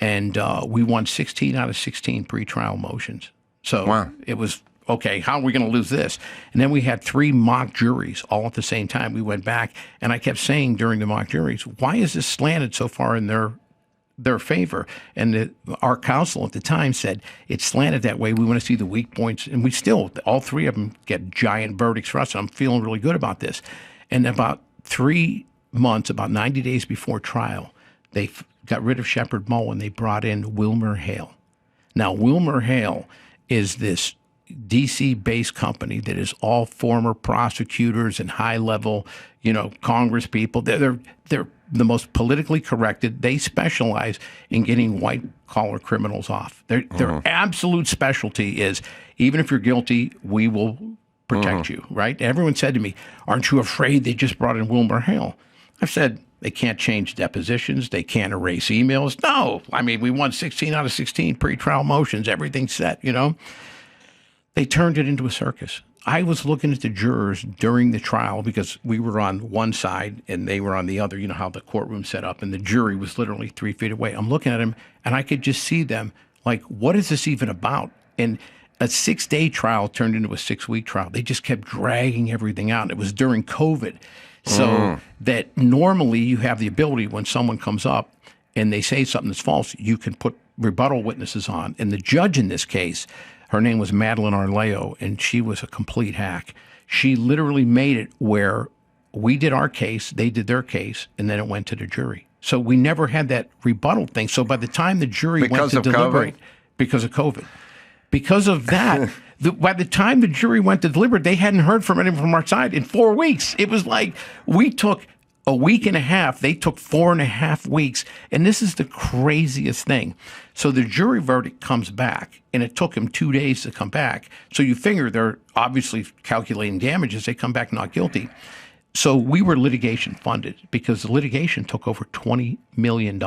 And we won 16 out of 16 pretrial motions. So It was, okay, how are we going to lose this? And then we had 3 mock juries all at the same time. We went back, and I kept saying during the mock juries, why is this slanted so far in their favor? And our counsel at the time said, it's slanted that way. We want to see the weak points. And we still, all 3 of them get giant verdicts for us. I'm feeling really good about this. And about 3 months, about 90 days before trial, they got rid of Shepard Mullen. They brought in Wilmer Hale. Now, Wilmer Hale is this DC-based company that is all former prosecutors and high-level, Congress people. They're the most politically corrected. They specialize in getting white-collar criminals off. Their absolute specialty is, even if you're guilty, we will protect you, right? Everyone said to me, aren't you afraid they just brought in Wilmer Hale? I've said, they can't change depositions. They can't erase emails. No. I mean, we won 16 out of 16 pretrial motions. Everything's set, They turned it into a circus. I was looking at the jurors during the trial, because we were on one side and they were on the other, how the courtroom's set up, and the jury was literally 3 feet away. I'm looking at them, and I could just see them like, what is this even about? And a 6-day trial turned into a 6-week trial. They just kept dragging everything out. It was during COVID. So that normally you have the ability, when someone comes up and they say something that's false, you can put rebuttal witnesses on. And the judge in this case Her name was Madeline Arleo, and she was a complete hack. She literally made it where we did our case, they did their case, and then it went to the jury. So we never had that rebuttal thing. So by the time the jury went to deliberate, because of COVID, because of that, by the time the jury went to deliberate, they hadn't heard from anyone from our side in 4 weeks. It was like we took a week and a half. They took 4.5 weeks. And this is the craziest thing. So the jury verdict comes back, and it took them 2 days to come back. So you figure they're obviously calculating damages. They come back not guilty. So we were litigation funded because the litigation took over $20 million.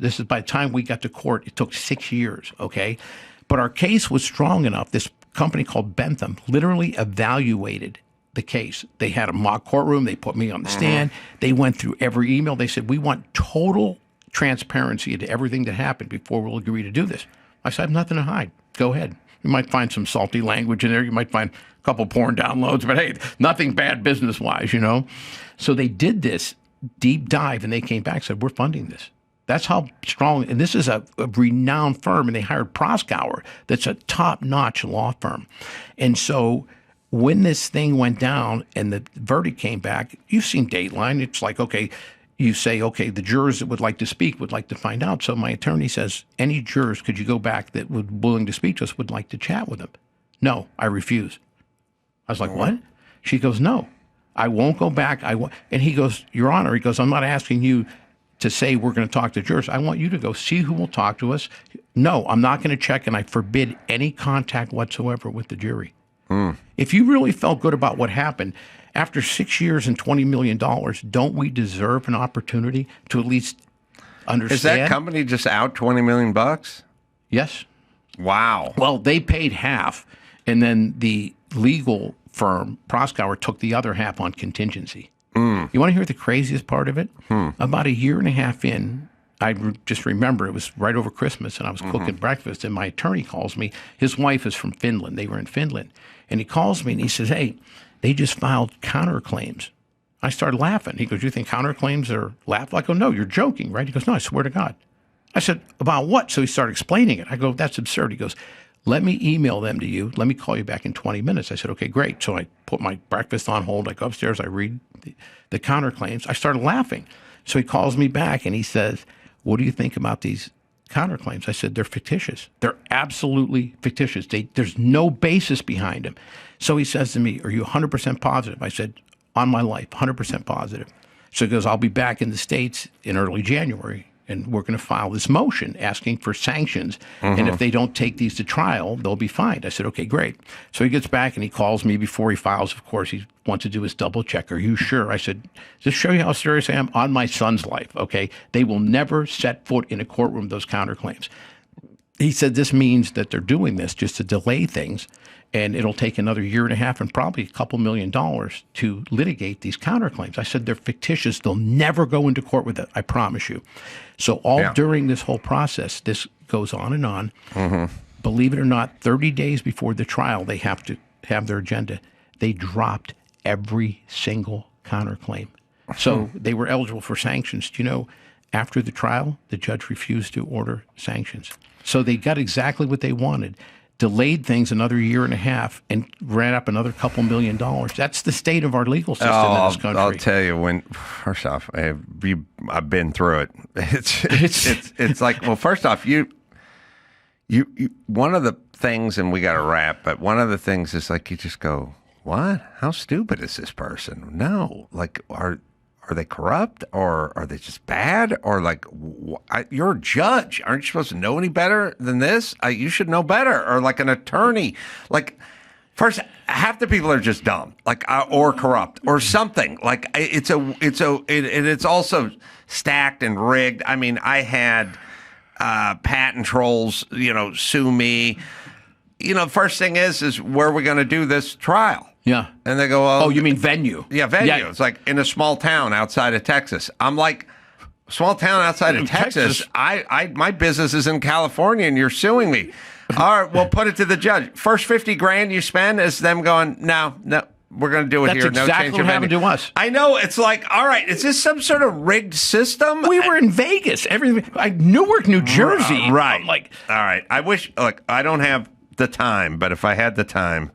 This is by the time we got to court, it took 6 years, okay? But our case was strong enough. This company called Bentham literally evaluated the case. They had a mock courtroom. They put me on the stand. They went through every email. They said, we want total transparency into everything that happened before we'll agree to do this. I said, I have nothing to hide. Go ahead. You might find some salty language in there. You might find a couple porn downloads, but hey, nothing bad business-wise, you know? So they did this deep dive, and they came back and said, we're funding this. That's how strong, and this is a renowned firm, and they hired Proskauer. That's a top-notch law firm. And so when this thing went down and the verdict came back, you've seen Dateline. It's like, okay, you say, okay, the jurors that would like to speak would like to find out. So my attorney says, any jurors, could you go back that would willing to speak to us, would like to chat with them? No, I refuse. I was like, what? She goes, no, I won't go back. And he goes, Your Honor, he goes, I'm not asking you to say we're going to talk to jurors. I want you to go see who will talk to us. No, I'm not going to check, and I forbid any contact whatsoever with the jury. If you really felt good about what happened, after 6 years and $20 million, don't we deserve an opportunity to at least understand? Is that company just out $20 million? Yes. Wow. Well, they paid half, and then the legal firm, Proskauer, took the other half on contingency. You want to hear the craziest part of it? About a year and a half in, I just remember it was right over Christmas, and I was cooking breakfast, and my attorney calls me. His wife is from Finland. They were in Finland. And he calls me, and he says, hey, they just filed counterclaims. I started laughing. He goes, you think counterclaims are laughable? I go, no, you're joking, right? He goes, no, I swear to God. I said, about what? So he started explaining it. I go, that's absurd. He goes, let me email them to you. Let me call you back in 20 minutes. I said, okay, great. So I put my breakfast on hold. I go upstairs. I read the counterclaims. I started laughing. So he calls me back, and he says, what do you think about these counterclaims? I said, they're fictitious. They're absolutely fictitious. There's no basis behind them. So he says to me, are you 100% positive? I said, on my life, 100% positive. So he goes, I'll be back in the States in early January, and we're going to file this motion asking for sanctions. And if they don't take these to trial, they'll be fined. I said, okay, great. So he gets back, and he calls me before he files. Of course, he wants to do his double check. Are you sure? I said, just show you how serious I am on my son's life, okay? They will never set foot in a courtroom, those counterclaims. He said, this means that they're doing this just to delay things, and it'll take another year and a half and probably a couple $1 million to litigate these counterclaims. I said, they're fictitious. They'll never go into court with it, I promise you. So during this whole process, this goes on and on. Believe it or not, 30 days before the trial, they have to have their agenda. They dropped every single counterclaim. So they were eligible for sanctions. Do you know, after the trial, the judge refused to order sanctions. So they got exactly what they wanted. Delayed things another year and a half and ran up another couple $1 million. That's the state of our legal system in this country. I'll tell you, first off, I've been through it. It's like, well, first off, you one of the things, and we got to wrap, but one of the things is like, you just go, what? How stupid is this person? No, like, are they corrupt, or are they just bad, or like, you're a judge, aren't you supposed to know any better than this? You should know better, or like an attorney. Like, first, half the people are just dumb, like, or corrupt, or something. Like, it's also stacked and rigged. I mean, I had patent trolls, sue me. The first thing is where are we going to do this trial? Yeah. And they go, oh, you mean venue? Yeah, venue. Yeah. It's like in a small town outside of Texas. I'm like, small town outside of Texas? My business is in California, and you're suing me. All right, we'll put it to the judge. First $50,000 you spend is them going, no, we're going to do it here. That's exactly what happened to us. I know. It's like, all right, is this some sort of rigged system? We were in Vegas. Newark, New Jersey. Right. All right. I wish, I don't have the time, but if I had the time,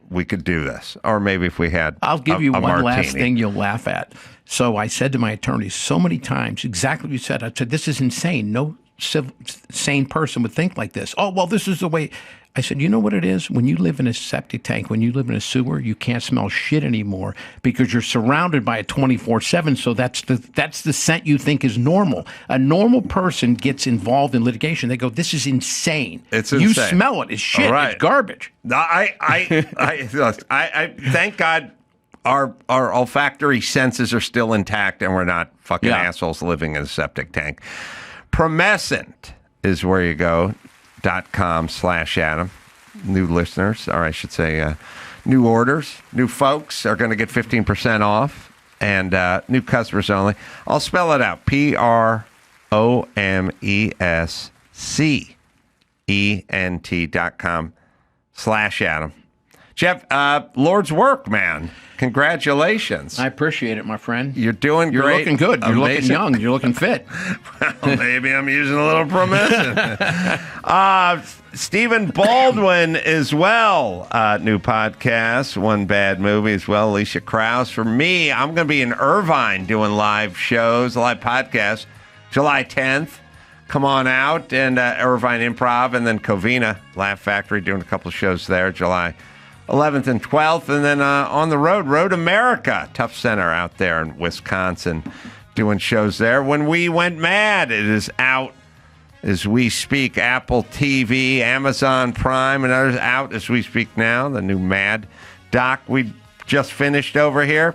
we could do this. Or maybe if we had I'll give you a one martini. last thing you'll laugh at. So I said to my attorney so many times, exactly what you said. I said, this is insane. No sane person would think like this. Oh, well, this is the way. I said, you know what it is? When you live in a septic tank, when you live in a sewer, you can't smell shit anymore because you're surrounded by it 24/7. So that's the scent you think is normal. A normal person gets involved in litigation. They go, this is insane. It's You insane. smell it. It's shit. Right. It's garbage. I thank God our olfactory senses are still intact and we're not fucking assholes living in a septic tank. Promescent is where you go. .com/Adam. New listeners, or I should say new orders, new folks are going to get 15% off, and new customers only. I'll spell it out. PROMESCENT.com/Adam. Jeff, Lord's work, man. Congratulations. I appreciate it, my friend. You're doing You're great. looking good. You're Amazing. looking young. You're looking fit. Well, maybe I'm using a little Promescent. Stephen Baldwin as well. New podcast, One Bad Movie as well. Elisha Krauss. For me, I'm going to be in Irvine doing live shows, live podcasts, July 10th. Come on out. And Irvine Improv, and then Covina Laugh Factory doing a couple of shows there, July 11th and 12th, and then on the road, Road America, Tough Center out there in Wisconsin, doing shows there. When We Went Mad, it is out as we speak. Apple TV, Amazon Prime, and others out as we speak now. The new Mad doc we just finished over here.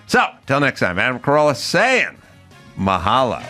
So, till next time, Adam Carolla saying mahalo.